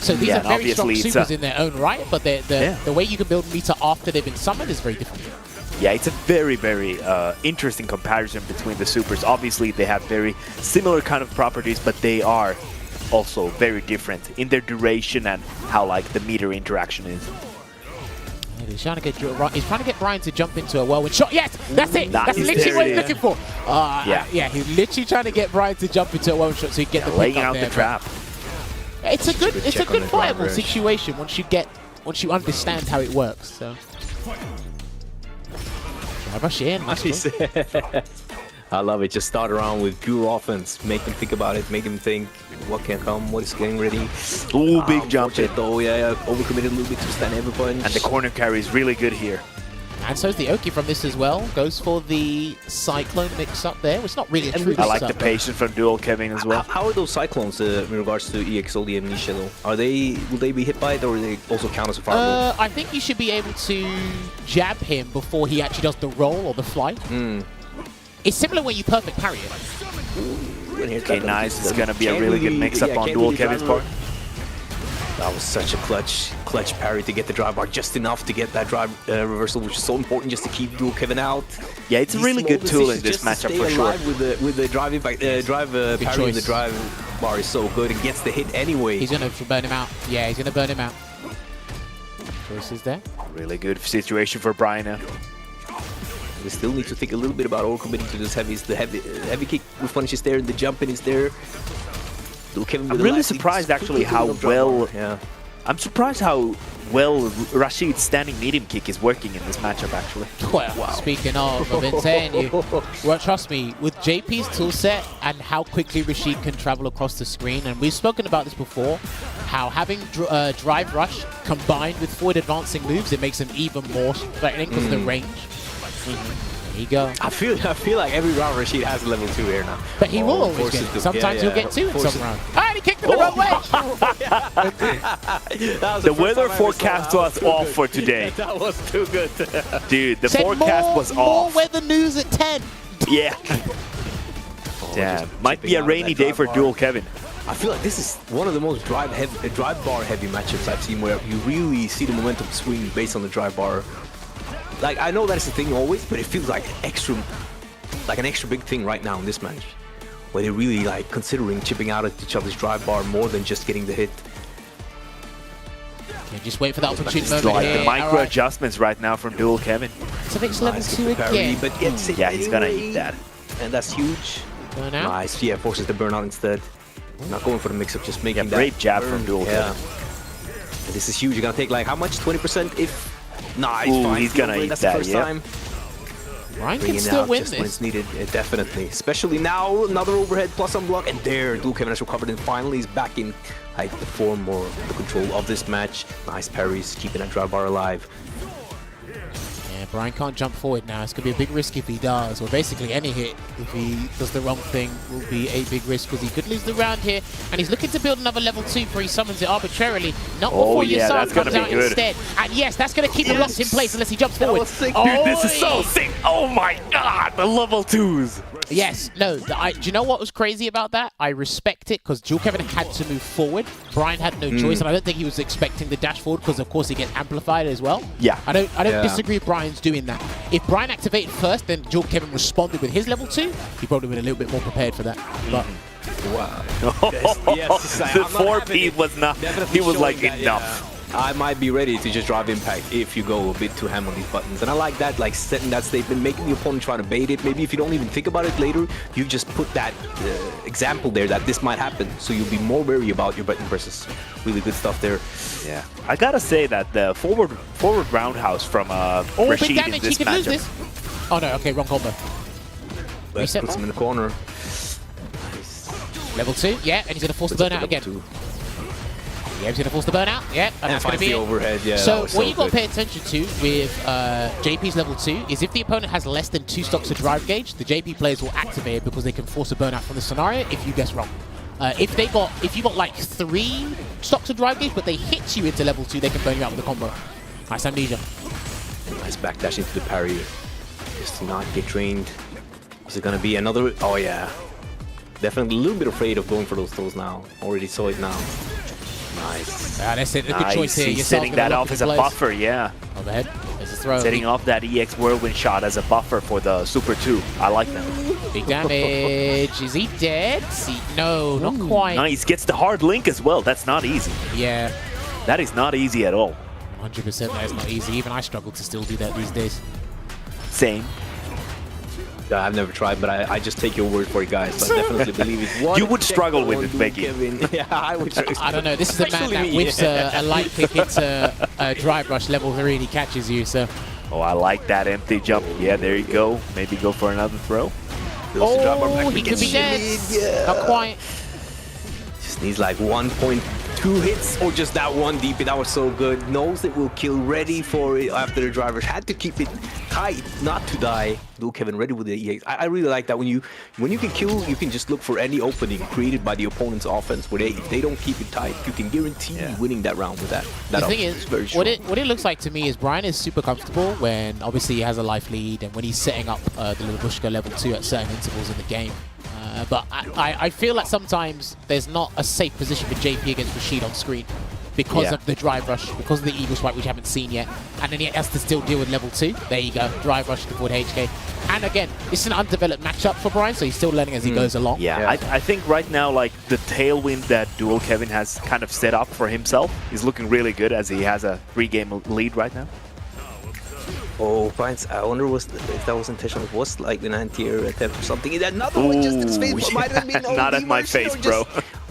D: So these
E: Yeah,
D: are very strong
E: obviously it's
D: supers in their own right, but the way you can build meter after they've been summoned is very different.
E: Yeah, it's a very, very interesting comparison between the supers. Obviously, they have very similar kind of properties, but they are also very different in their duration and how like the meter interaction is.
D: He's trying to get Brian to jump into a whirlwind shot. Yes, that's it.
E: Nice.
D: That's literally
E: There
D: what
E: it
D: he's
E: is.
D: looking for. Yeah, he's literally trying to get Brian to jump into a whirlwind shot so he can get the pick
E: Laying
D: up
E: out
D: there,
E: the
D: but
E: trap.
D: It's a good
F: check on the drive
D: viable
F: rush.
D: situation once you understand how it works. So. Drive rush in. Nice one.
F: I love it. Just start around with pure offense. Make them think about it. Make them think what can come, what is getting ready.
E: Ooh, big jump in.
F: Though, yeah, overcommitted a little bit to stand every punch.
E: And the corner carry is really good here.
D: And so's the Oki from this as well. Goes for the Cyclone mix-up there. It's not really a true
E: I like
D: mix-up,
E: the patience from Dual Kevin as well.
F: How are those Cyclones in regards to EXO and Nisha though? Will they be hit by it, or will they also count as a fireball?
D: I think you should be able to jab him before he actually does the roll or the flight. It's similar when you perfect parry it.
E: Okay, nice. It's going to be a really good mix-up on Dual Kevin's part.
F: That was such a clutch parry to get the drive bar just enough to get that drive reversal, which is so important just to keep Dual Kevin out.
E: Yeah, it's a really good tool in this matchup for sure.
F: With the drive impact, parry, the drive bar is so good and gets the hit anyway.
D: He's going to burn him out. Yeah, he's going to burn him out. Choices there.
E: Really good situation for Brian now.
F: We still need to think a little bit about overcommitting to this heavies. The heavy kick with punish is there, and the jumping is there.
E: I'm really surprised actually how well. I'm surprised how well Rashid's standing medium kick is working in this matchup actually.
D: Well, speaking of, I've been saying you. Well, trust me, with JP's toolset and how quickly Rashid can travel across the screen, and we've spoken about this before, how having drive rush combined with forward advancing moves, it makes him even more threatening because of the range. There you go.
F: I feel like every round Rashid has a level 2 here now.
D: But he will always get it. Sometimes he'll get 2 in some round. Ah, he kicked it the wrong way!
E: The weather forecast was off for today.
F: That was too good.
E: Dude, the forecast was off.
D: More weather news at 10.
E: Yeah. Damn. Might be a rainy day for Dual Kevin.
F: I feel like this is one of the most drive bar heavy matchups I've seen, where you really see the momentum swing based on the drive bar. Like, I know that's the thing always, but it feels like an extra big thing right now in this match, where they're really like considering chipping out at each other's drive bar more than just getting the hit.
D: Okay, just wait for that opportunity moment
E: like
D: here.
E: The micro adjustments right now from Dual Kevin.
D: So it's level 2 again.
F: But
E: yeah, he's gonna eat that.
F: And that's huge.
D: Burnout.
F: Nice. Yeah, forces the burnout instead. Not going for the mix-up, just making that
E: great jab
F: burn.
E: from Dual Kevin.
F: And this is huge. You're gonna take like how much? 20% if. Nice.
E: Ooh, he's gonna eat
F: that's
E: that,
F: the first time.
D: Ryan can still win
F: just when it's
D: this.
F: needed, definitely. Especially now, another overhead plus unblock, and there, Dual Kevin has recovered, and finally he's back in like the form or the control of this match. Nice parries, keeping that drive bar alive.
D: Yeah, Brian can't jump forward now. It's going to be a big risk if he does, or basically any hit if he does the wrong thing will be a big risk, because he could lose the round here, and he's looking to build another level 2 before he summons it arbitrarily. Not before Yasar comes out instead. And yes, that's going to keep him locked in place unless he jumps forward.
E: Dude, this is so sick. Oh my god, the level 2s.
D: Yes, no, do you know what was crazy about that? I respect it, because Dual Kevin had to move forward. Brian had no choice, and I don't think he was expecting the dash forward, because of course he gets amplified as well.
E: Yeah.
D: I don't disagree with Brian's doing that. If Brian activated first, then Dual Kevin responded with his level 2, he probably been a little bit more prepared for that. But
F: wow.
E: The 4P was not, he was like, enough.
F: I might be ready to just drive impact if you go a bit too ham on these buttons. And I like that, like setting that statement, making the opponent try to bait it. Maybe if you don't even think about it later, you just put that example there that this might happen. So you'll be more wary about your button presses. Really good stuff there.
E: Yeah. I gotta say that the forward roundhouse from Rashid
D: big damage,
E: in this
D: he could lose
E: matchup.
D: this. Oh no, okay, wrong combo.
F: Reset puts him in the corner.
D: Level 2, yeah, and he's going to force the burnout again. Yeah, he's going to force the burnout, yeah, and that's going to be
F: the overhead, yeah.
D: So what you got to pay attention to with JP's level 2 is if the opponent has less than 2 stocks of drive gauge, the JP players will activate it because they can force a burnout from the scenario if you guess wrong. If you got like 3 stocks of drive gauge, but they hit you into level 2, they can burn you out with a combo. Nice amnesia.
F: Nice backdash into the parry. Just to not get drained. Is it going to be another? Oh yeah. Definitely a little bit afraid of going for those throws now. Already saw it now. Nice.
D: That's it. A good choice here.
E: He's setting that off as a buffer, yeah.
D: Overhead. There's a throw.
E: Setting off that EX Whirlwind shot as a buffer for the Super 2. I like that.
D: Big damage. Is he dead? No, not quite.
E: Nice. Gets the hard link as well. That's not easy.
D: Yeah.
E: That is not easy at all.
D: 100% that is not easy. Even I struggle to still do that these days.
E: Same.
F: I've never tried, but I just take your word for it, guys. So I definitely believe it.
E: You would struggle with it, Veggey.
F: Yeah, I would.
D: I don't know. This is a man that whips a light kick into a drive rush level 3 and he catches you, so.
E: Oh, I like that empty jump. Yeah, there you go. Maybe go for another throw.
D: Oh, he could be dead.
F: Yeah.
D: Not quite.
F: Just needs like 1.2 hits or just that one DP. That was so good. Knows it will kill. Ready for it after the drivers. Had to keep it tight not to die. Dual Kevin ready with the EX. I really like that when you can kill, you can just look for any opening created by the opponent's offense. Where if they don't keep it tight, you can guarantee winning that round with that.
D: The thing is, what it looks like to me is Brian is super comfortable when obviously he has a life lead and when he's setting up the Labushka level 2 at certain intervals in the game. But I feel like sometimes there's not a safe position for JP against Rashid on screen because of the drive rush, because of the Eagle Swipe, which I haven't seen yet. And then he has to still deal with level 2. There you go, drive rush to forward HK. And again, it's an undeveloped matchup for Brian, so he's still learning as he goes along.
E: Yeah, I think right now, like, the tailwind that Dual Kevin has kind of set up for himself is looking really good as he has a 3-game lead right now.
F: Oh, Brian's, I wonder if that was intentional. It was like an anti-air attempt or something. Another one just in his face. Might have been
E: not at my face, bro.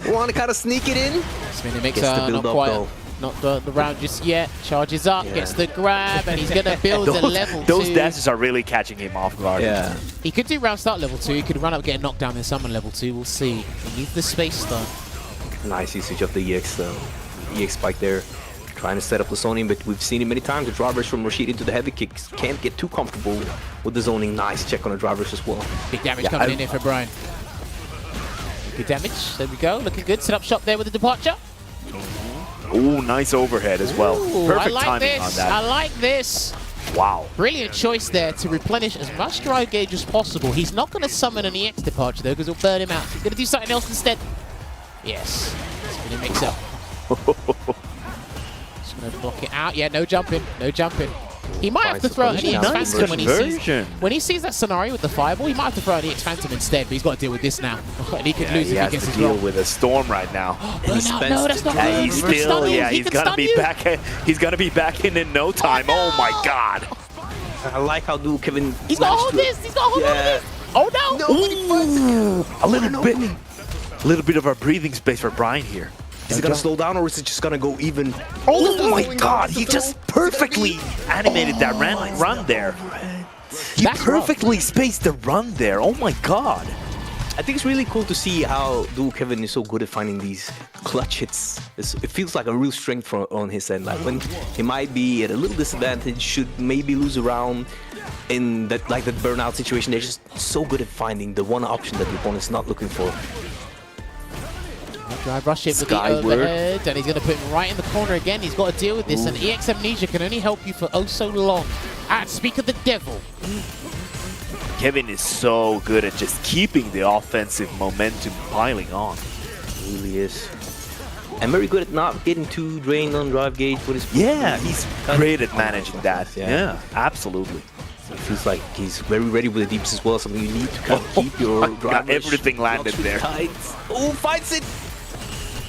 F: Want to kind of sneak it in?
D: Spinning mixer, not quite. Not the round just yet. Charges up, gets the grab, and he's going to build a level 2.
E: Those dashes are really catching him off guard.
F: Yeah.
D: He could do round start level 2. He could run up, get a knockdown, then summon level 2. We'll see. He needs the space though.
F: Nice usage of the EX spike there. Trying to set up the zoning, but we've seen it many times. The drivers from Rashid into the heavy kicks can't get too comfortable with the zoning. Nice check on the drivers as well.
D: Big damage coming in here for Brian. Good damage. There we go. Looking good. Set up shop there with the departure.
E: Ooh, nice overhead as well. Perfect timing on that.
D: I like this.
E: Wow.
D: Brilliant choice there to replenish as much drive gauge as possible. He's not going to summon an EX departure though, because it'll burn him out. He's going to do something else instead. Yes. It's going to mix up. Block it out. Yeah, no jumping. No jumping. He might have to throw an EX Phantom when he sees that scenario with the fireball. He might have to throw an EX Phantom instead, but he's got to deal with this now. And he could lose if he gets his
E: deal with a storm right now.
D: No, that's not good.
E: He's still, he's gonna be back. He's gonna be back in no time. Oh my God!
F: I like how Dual Kevin.
D: He's got to hold this. He's got to hold on to this. Oh no!
E: A little bit of a breathing space for Brian here.
F: Is it gonna slow down or is it just gonna go even?
E: Oh my God! He just perfectly animated that run there. He perfectly spaced the run there. Oh my God!
F: I think it's really cool to see how Dual Kevin is so good at finding these clutch hits. It feels like a real strength on his end. Like when he might be at a little disadvantage, should maybe lose a round in that burnout situation. They're just so good at finding the one option that the opponent's not looking for.
D: Drive rush it with the overhead, and he's going to put him right in the corner again. He's got to deal with this, and EX Amnesia can only help you for oh so long. Speak of the devil.
E: Kevin is so good at just keeping the offensive momentum piling on.
F: He really is. And very good at not getting too drained on drive gauge with his...
E: Yeah, he's great at managing that. Yeah, absolutely.
F: It feels like he's very ready with the deeps as well, something you need to kind of keep your drive.
E: Everything landed there.
F: Tight. Oh, fights it!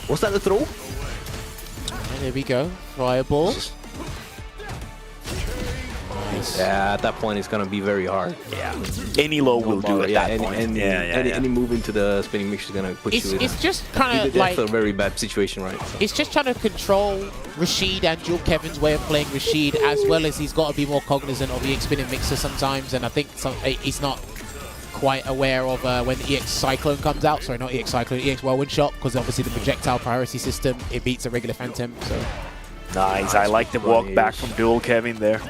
F: Was that the throw?
D: And there we go. Fireball. Nice.
F: Yeah, at that point it's gonna be very hard.
E: Yeah. Any low will do at that point.
F: Any move into the spinning mixer is gonna put you in.
D: It's just kind of like
F: a very bad situation, right? So.
D: It's just trying to control Rashid and Dual Kevin's way of playing Rashid, as well as he's got to be more cognizant of the EX spinning mixer sometimes, and I think he's not quite aware of when the EX Cyclone comes out. Sorry, not EX Cyclone, EX Whirlwind Shot, because obviously the projectile priority system, it beats a regular Phantom. So
E: nice. I like the walk back from Dual Kevin there.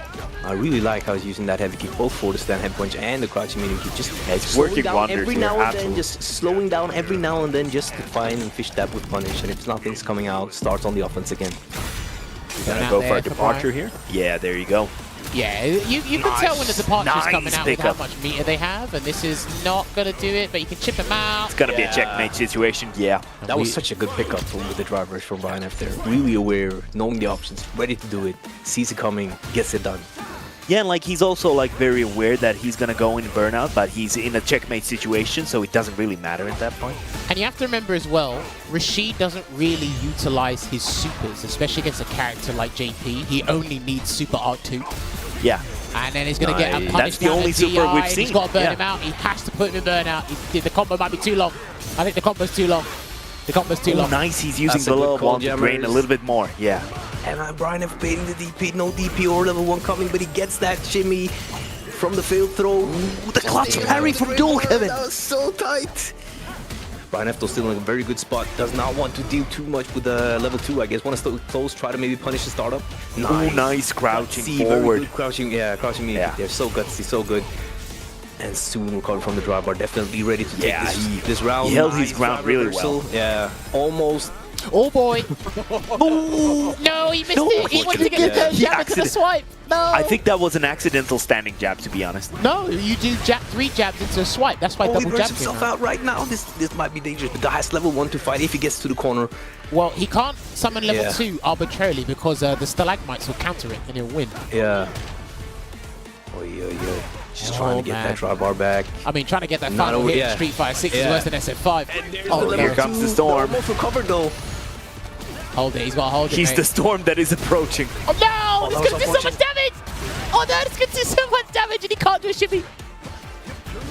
F: I really like how he's using that heavy kick, both for the stand head punch and the crouching medium kick. Just
E: it's working wonders
F: every now and then, just slowing down every now and then, just to find and fish that with punish. And if nothing's coming out, starts on the offense again.
E: Gonna go for a departure here? Yeah, there you go.
D: Yeah, you can tell when the departure's coming out with how much meter they have, and this is not going to do it, but you can chip him out.
E: It's going to be a checkmate situation, yeah.
F: That was such a good pickup with the drivers from Brian F there. Really aware, knowing the options, ready to do it, sees it coming, gets it done.
E: Yeah, and like he's also like very aware that he's going to go in burnout, but he's in a checkmate situation, so it doesn't really matter at that point.
D: And you have to remember as well, Rashid doesn't really utilize his supers, especially against a character like JP. He only needs super R2.
E: Yeah.
D: And then he's going to get a punish.
E: That's the only super we've seen.
D: He's got to burn him out. He has to put him in burnout. The combo might be too long. I think the combo's too long. The combo's too long.
E: Nice. He's using the low one to drain a little bit more. Yeah.
F: And Brian F baiting the DP. No DP or level 1 coming, but he gets that shimmy from the failed throw.
E: Ooh, the clutch parry from Dual Kevin.
F: That was so tight. Brian Efto still in a very good spot. Does not want to deal too much with the level 2, I guess. Want to stay close, try to maybe punish the startup.
E: Nice, nice crouching
F: Gutsy,
E: forward.
F: Good crouching, crouching me.
E: Yeah.
F: They're so gutsy, so good. And soon recover from the drive bar. Definitely ready to take this round.
E: He held his
F: Nice
E: ground
F: drive
E: really
F: reversal.
E: well.
F: Yeah, almost.
D: Oh boy. No, he missed it. He wanted to get the jab into the swipe. No.
E: I think that was an accidental standing jab, to be honest.
D: No, you do 3 jabs into a swipe. That's why
F: He
D: double
F: burns
D: jab
F: himself
D: came out.
F: out right now. This might be dangerous. The guy has level 1 to fight if he gets to the corner.
D: Well, he can't summon level 2 arbitrarily because the stalagmites will counter it and he'll win.
F: Yeah. Just trying to get that drive bar back.
D: I mean, trying to get that
F: Not
D: final
F: over-
D: hit
F: yeah.
D: in Street Fighter 6 is
F: Yeah.
D: worse than SF5. Oh,
E: Here
D: no.
E: comes the storm.
F: Almost recovered though.
D: Hold it, he's got to hold it,
E: He's
D: mate.
E: the storm that is approaching.
D: Oh no!
F: that
D: It's
F: was
D: gonna do so much damage! Oh no, it's gonna do so much damage and he can't do a shimmy!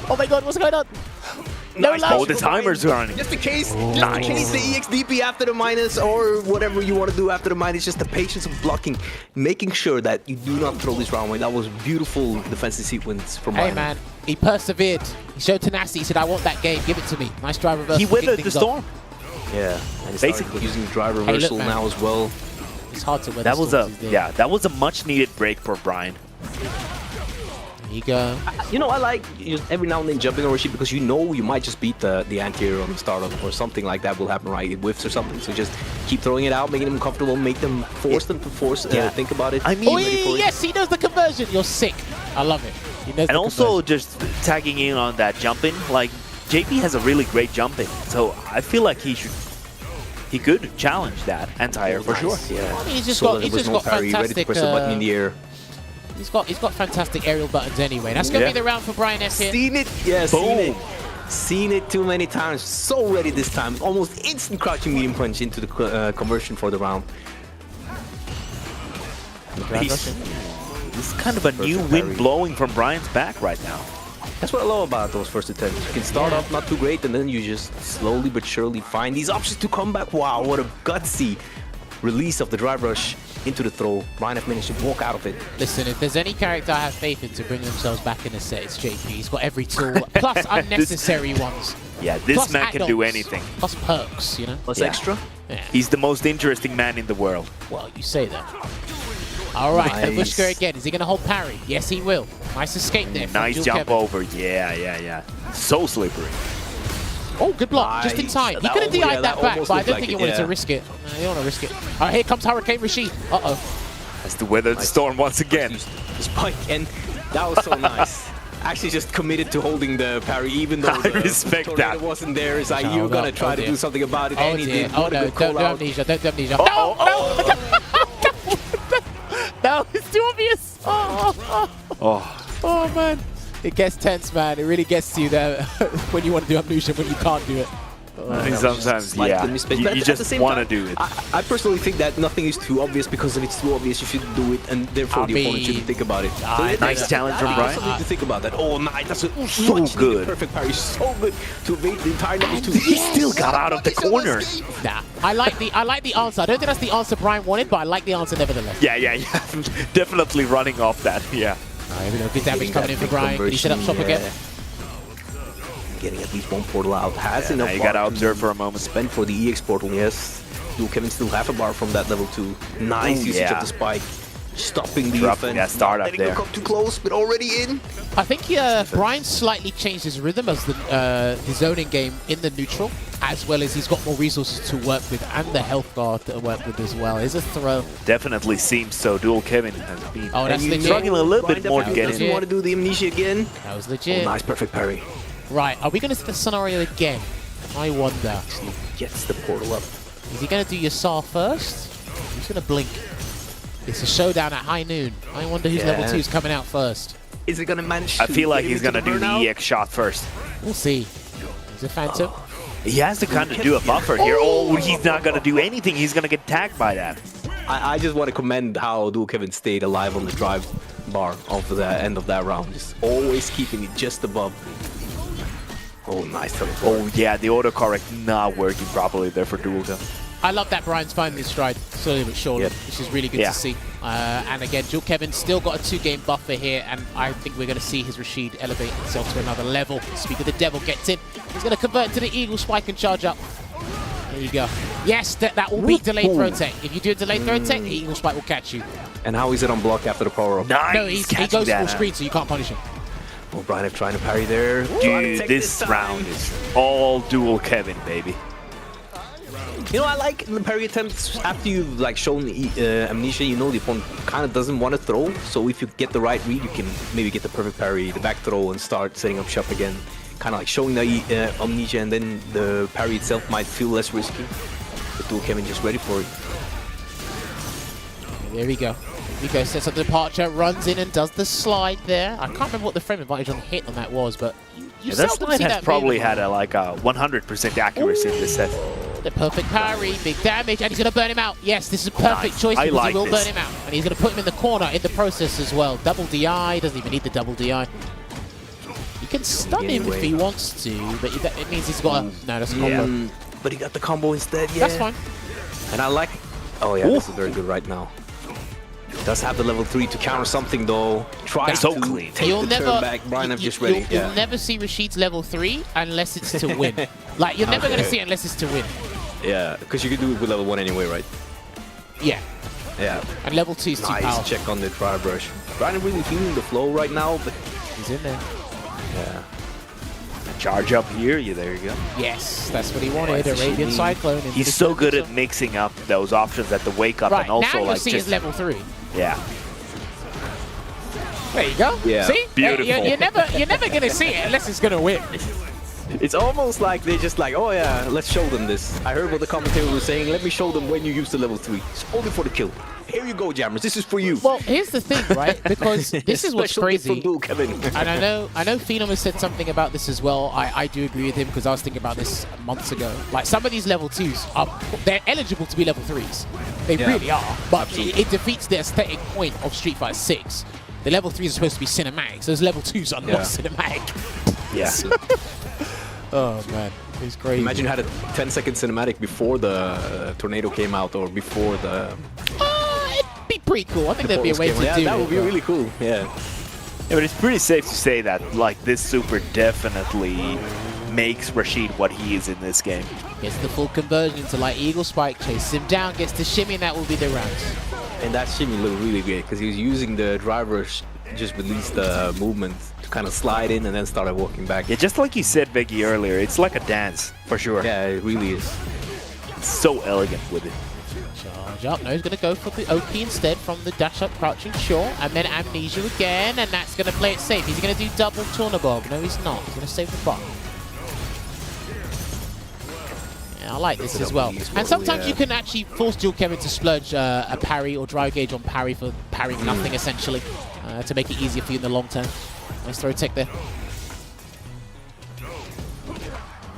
D: Oh my god, what's going on? No
F: Nice.
D: life!
E: Oh, the timer's running.
F: Just in case, the EXDP after the minus or whatever you want to do after the minus, just the patience of blocking, making sure that you do not throw this round away. That was beautiful defensive sequence from
D: Hey
F: Ryan.
D: man, he persevered. He showed tenacity. He said, I want that game. Give it to me. Nice drive reversal.
E: He
D: to kick
E: weathered the
D: things
E: storm.
D: off.
F: Yeah, and he's
E: Basically.
F: using drive
D: look,
F: reversal
D: man.
F: now as well.
D: It's hard to weather
E: That was
D: storms these days.
E: that was a much needed break for Brian.
D: There you go.
F: You know, I like just every now and then jumping over sheet because you know you might just beat the anti-air on the startup or something like that will happen, right? It whiffs or something. So just keep throwing it out, making them comfortable, make them force them to think about it.
E: I mean,
D: Oh, yes, he knows the conversion. You're sick. I love it. He knows
E: and
D: the
E: also
D: conversion.
E: just tagging in on that jumping, like JP has a really great jumping, so I feel like he could challenge that anti-air for sure.
F: Yeah.
D: I mean, he's just
F: So
D: got,
F: that
D: he's
F: there was
D: just
F: no
D: got
F: parry, ready to
D: fantastic.
F: press the button in the air.
D: He's got fantastic aerial buttons anyway. That's gonna
E: Yeah.
D: be the round for Brian F here.
F: Seen it, yeah,
E: Boom.
F: seen it. Seen it too many times. So ready this time. Almost instant crouching medium punch into the conversion for the round.
E: This is kind of a new
F: Perfect
E: wind
F: parry.
E: blowing from Brian's back right now.
F: That's what I love about those first attempts. You can start off not too great, and then you just slowly but surely find these options to come back. Wow, what a gutsy release of the drive rush into the throw. Brian F managed to walk out of it.
D: Listen, if there's any character I have faith in to bring themselves back in the set, it's JP. He's got every tool, plus unnecessary ones.
E: Yeah, this
D: Plus
E: man can do
D: add-ons,
E: anything.
D: Plus perks, you know?
F: Plus
E: Yeah.
F: extra.
D: Yeah.
E: He's the most interesting man in the world.
D: Well, you say that. All right,
F: Nice.
D: Bushka again. Is he going to hold parry? Yes, he will. Nice escape there. from
E: Nice
D: Dual
E: jump
D: Kevin.
E: over. Yeah. So slippery.
D: Oh, good block. Just in
F: Nice.
D: time. He
F: That
D: could have
F: almost-
D: DI'd
F: yeah,
D: that
F: that
D: back,
F: almost
D: but I
F: looked
D: don't
F: like
D: think he
F: it,
D: wanted to
F: yeah.
D: risk it. No, he don't want to risk it. All right, here comes Hurricane Rashid. Uh-oh.
E: Has to weather the storm once again.
F: The spike, and that was so nice. Actually just committed to holding the parry even though
E: I
F: the
E: respect
F: tornado
E: that.
F: wasn't there. It's like,
D: Oh,
F: you're gonna
D: no.
F: try
D: Oh,
F: to
D: dear.
F: do something about it,
D: Oh,
F: and he
D: dear.
F: did.
D: Oh,
F: What a
D: no.
F: good call
D: Don't
F: out.
D: amnesia. Don't amnesia.
E: Oh,
D: No, it's too obvious. Oh, man. It gets tense, man. It really gets to you there when you want to do amnesia, when you can't do it.
E: Sometimes,
F: Slight
E: yeah.
F: mistake.
E: You
F: But at the
E: just
F: same
E: want to
F: time,
E: do it.
F: I personally think that nothing is too obvious, because if it's too obvious, you shouldn't do it, and therefore
D: I
F: the opponent
D: mean,
F: shouldn't think about it.
E: Nice challenge from
F: I
E: Brian.
F: also need to think about that. Oh, nice. That's a
E: So
F: much needed
E: good.
F: perfect parry. So good to evade the entire level 2.
E: He still got out of the corner.
D: Nah, I like the answer. I don't think that's the answer Brian wanted, but I like the answer nevertheless.
E: Yeah. Definitely running off that. Yeah.
D: All right, here we go. Good damage
F: Getting
D: coming
F: that
D: in for
F: big
D: Brian. Did he set up shop
F: conversion,
D: again?
F: Getting at least one portal out. Has enough
E: Now you
F: bar
E: gotta
F: to
E: observe for a moment.
F: spend for the EX portal, yes. Dual Kevin still half a bar from that level 2. Nice usage
E: yeah.
F: of the spike. Stopping the
E: Dropping
F: offense.
E: that start
F: Not
E: up
F: letting them
E: there.
F: come too close, but already in.
D: I think Brian slightly changed his rhythm as the zoning game in the neutral, as well as he's got more resources to work with and the health bar to work with as well. Is a throw.
E: Definitely seems so. Dual Kevin has been
D: Oh, that's legit.
E: struggling a little bit
F: Brian
E: more to
F: definitely
E: get
F: doesn't
E: in.
F: want to do the amnesia again.
D: That was
F: Oh,
D: legit.
F: nice, perfect parry.
D: Right, are we going to see the scenario again? I wonder.
F: Gets the portal up.
D: Is he going to do Yasar first? He's going to blink. It's a showdown at high noon. I wonder who's level 2 is coming out first.
F: Is it gonna manage?
E: I
F: to
E: feel like
F: get
E: he's
F: into
E: gonna do the
F: burnout?
E: EX shot first.
D: We'll see. Is it Phantom?
E: He has to kind of do a buffer here. Oh, he's not gonna do anything. He's gonna get tagged by that.
F: I just want to commend how Dual Kevin stayed alive on the drive bar of the end of that round. Just always keeping it just above. Oh, nice.
E: Oh yeah, the autocorrect not working properly there for Dual.
D: I love that Brian's finding his stride slowly but surely, which is really good to see. And again, Dual Kevin still got a 2-game buffer here, and I think we're going to see his Rashid elevate himself to another level. Speak of the Devil gets in. He's going to convert to the Eagle Spike and charge up. There you go. Yes, that will be delayed throw tech. If you do a delayed throw tech, the Eagle Spike will catch you.
F: And how is it on block after the power up?
E: Nice.
D: No, he goes full screen, so you can't punish him.
F: Oh, Brian trying to parry there.
E: Dude, this round is all Dual Kevin, baby.
F: You know, I like the parry attempts after you've like shown amnesia. You know the opponent kind of doesn't want to throw, so if you get the right read, you can maybe get the perfect parry, the back throw, and start setting up shop again. Kind of like showing the amnesia, and then the parry itself might feel less risky. But Dual Kevin just ready for it.
D: There we go. Here we go, sets up the departure, runs in and does the slide there. I can't remember what the frame advantage on hit on that was, but you
E: that
D: seldom
E: slide
D: see
E: has
D: that
E: probably
D: made.
E: had a 100% accuracy in this set.
D: The perfect parry, big damage, and he's going to burn him out. Yes, this is a perfect choice because
E: like
D: he will
E: this.
D: burn him out. And he's going to put him in the corner in the process as well. Double DI, doesn't even need the double DI. You can stun him if he wants to, but it means he's got a... No, that's a combo.
F: But he got the combo instead,
D: That's fine.
F: And I like... Oh yeah, this is very good right now. Does have the level 3 to counter something though. Tries to
E: clean.
F: take the turn back. Brian, I'm just ready.
D: You'll never see Rashid's level 3 unless it's to win. Like, you're never going to see it unless it's to win.
F: Yeah, because you can do it with level 1 anyway, right?
D: Yeah.
F: Yeah.
D: And level 2 is too
F: Nice
D: powerful.
F: check on the dry brush. Brian really feeling the flow right now, but...
D: He's in there.
F: Yeah.
E: Charge up here, there you go.
D: Yes, that's what he wanted. Arabian Cyclone.
E: He's so good at mixing up those options at the wake up
D: right,
E: and also
D: now you'll
E: like
D: see his level 3.
E: Yeah.
D: There you go.
F: Yeah.
D: See?
E: Beautiful.
D: You're never going to see it unless it's going to win.
F: It's almost like they're just like, oh yeah, let's show them this. I heard what the commentator was saying. Let me show them when you use the level 3. It's only for the kill. Here you go, Jammerz. This is for you.
D: Well, here's the thing, right? Because this is what's crazy.
F: Dual Kevin.
D: And I know Phenom has said something about this as well. I do agree with him because I was thinking about this months ago. Like, some of these level 2s, they're eligible to be level 3s. They really are. But it defeats the aesthetic point of Street Fighter 6. The level 3s are supposed to be cinematics. Those level 2s are not cinematic.
E: Yeah.
D: Oh, man. It's crazy.
F: Imagine you had a 10-second cinematic before the tornado came out or before the...
D: It'd be pretty cool. I think there'd be a way to do it.
F: That would be really cool. Yeah.
E: Yeah, but it's pretty safe to say that like this super definitely makes Rashid what he is in this game.
D: Gets the full conversion to like Eagle Spike, chases him down, gets the shimmy, and that will be the round.
F: And that shimmy looked really great because he was using the driver just released the movement to kind of slide in and then started walking back.
E: Yeah, just like you said, Veggey, earlier, it's like a dance, for sure.
F: Yeah, it really is.
E: It's so elegant with it.
D: Charge up. No, he's going to go for the Oki instead from the dash up crouching short, and then Amnesia again, and that's going to play it safe. He's going to do double Tornabog. No, he's not. He's going to save the buck. Yeah, I like this as well. And sometimes you can actually force Dual Kevin to splurge a parry or drive gauge on parry for parrying nothing, essentially, to make it easier for you in the long term. Nice throw tech there.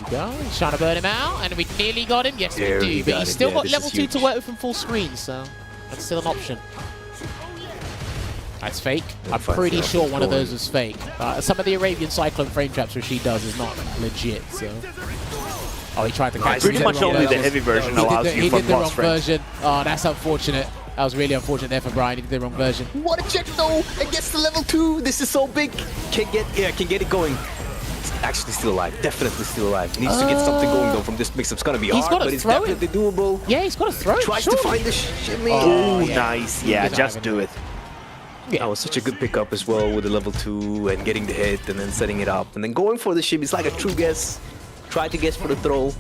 D: Go. He's trying to burn him out, and we nearly got him. Yes, we do. But he's still got level 2 to work with from full screen, so that's still an option. That's fake. I'm pretty sure one of those is fake. Some of the Arabian Cyclone frame traps Rashid does is not legit, so... Oh, he tried to catch
E: Pretty much only the heavy version allows you for
D: the wrong
E: plus frames.
D: version. Oh, that's unfortunate. That was really unfortunate there for Brian. He did the wrong version.
F: What a check though! And gets to level 2. This is so big. Can get it going. It's actually still alive. Definitely still alive. Needs to get something going though from this mix. It's gonna be hard, but it's definitely doable.
D: Yeah, he's got to throw it.
F: Tries to find the shimmy.
E: Oh, nice. Yeah, just do it.
F: Yeah. That was such a good pickup as well with the level 2 and getting the hit and then setting it up and then going for the shimmy. It's like a true guess. Try to guess for the throw.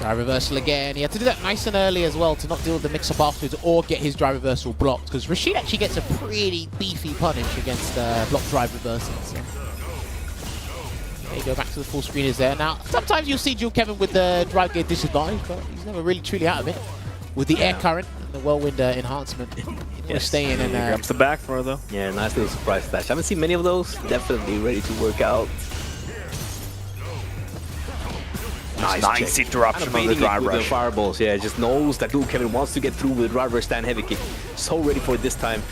D: Drive reversal again. He had to do that nice and early as well to not deal with the mix-up afterwards or get his drive reversal blocked, because Rashid actually gets a pretty beefy punish against block drive reversal. So. There you go, back to the full screeners there. Now, sometimes you'll see Dual Kevin with the drive gear disadvantage, but he's never really truly out of it. With the air current and the whirlwind enhancement. He'll stay in and...
E: grabs the back throw though.
F: Yeah, nice little surprise flash. I haven't seen many of those. Definitely ready to work out.
E: Nice interruption on the drive rush.
F: The fireballs, yeah, just knows that Dual Kevin wants to get through with the driver stand heavy kick. So ready for it this time.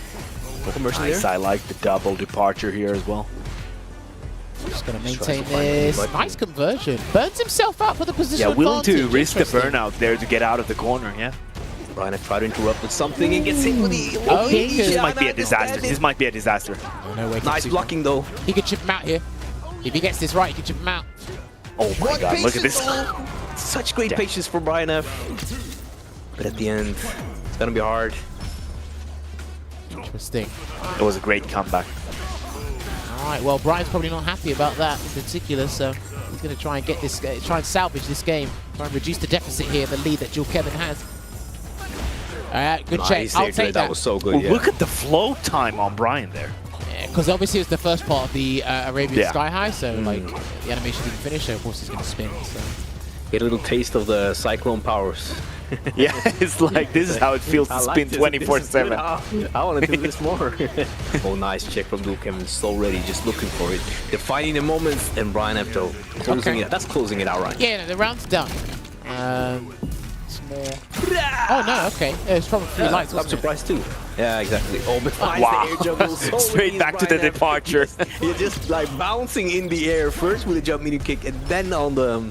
E: Nice, I like the double departure here as well.
D: Just gonna maintain
F: tries to find the
D: this.
F: button.
D: Nice conversion. Burns himself out for the position.
E: Yeah, willing to
D: advantage.
E: risk the
D: Interesting.
E: burnout there to get out of the corner, yeah.
F: Brian tried to interrupt with something and gets hit with the...
D: Oh, he
E: This
D: could.
E: might be a disaster. This might be a disaster.
D: Oh, no way.
F: Nice blocking, though.
D: He could chip him out here. If he gets this right, he could chip him out.
E: Oh my god, look at this.
F: Such great patience for Brian F. But at the end, it's gonna be hard.
D: Interesting.
E: It was a great comeback.
D: All right, well, Brian's probably not happy about that in particular, so he's going to try and get this, try and salvage this game, try and reduce the deficit here, the lead that Jewel Kevin has. All right, good check.
F: Nice,
D: I'll
F: Adrian,
D: take that.
F: That was so good,
E: Well,
F: yeah.
E: look at the flow time on Brian there.
D: Because obviously it was the first part of the Arabian
E: Yeah.
D: Sky High, so like the animation didn't finish, so of course he's going to spin. So.
F: Get a little taste of the Cyclone powers.
E: Yeah, it's like, this is how it feels to
F: I like
E: spin
F: this.
E: 24/7.
F: I want to do this more. Oh, nice check from Duke Kevin. So ready, just looking for it. They're fighting the moments, and Brian F. though closing it. That's closing it out, right?
D: Yeah, no, the round's done. It's more. Oh no, okay. It's probably 3 lights.
F: I'm
D: Wasn't it?
F: surprised too. Yeah, exactly. Oh, but
E: Wow.
F: the air juggle. So
E: Straight
F: easy,
E: back to the
F: Brian F.
E: departure.
F: You're just like bouncing in the air first with a jump medium kick, and then on the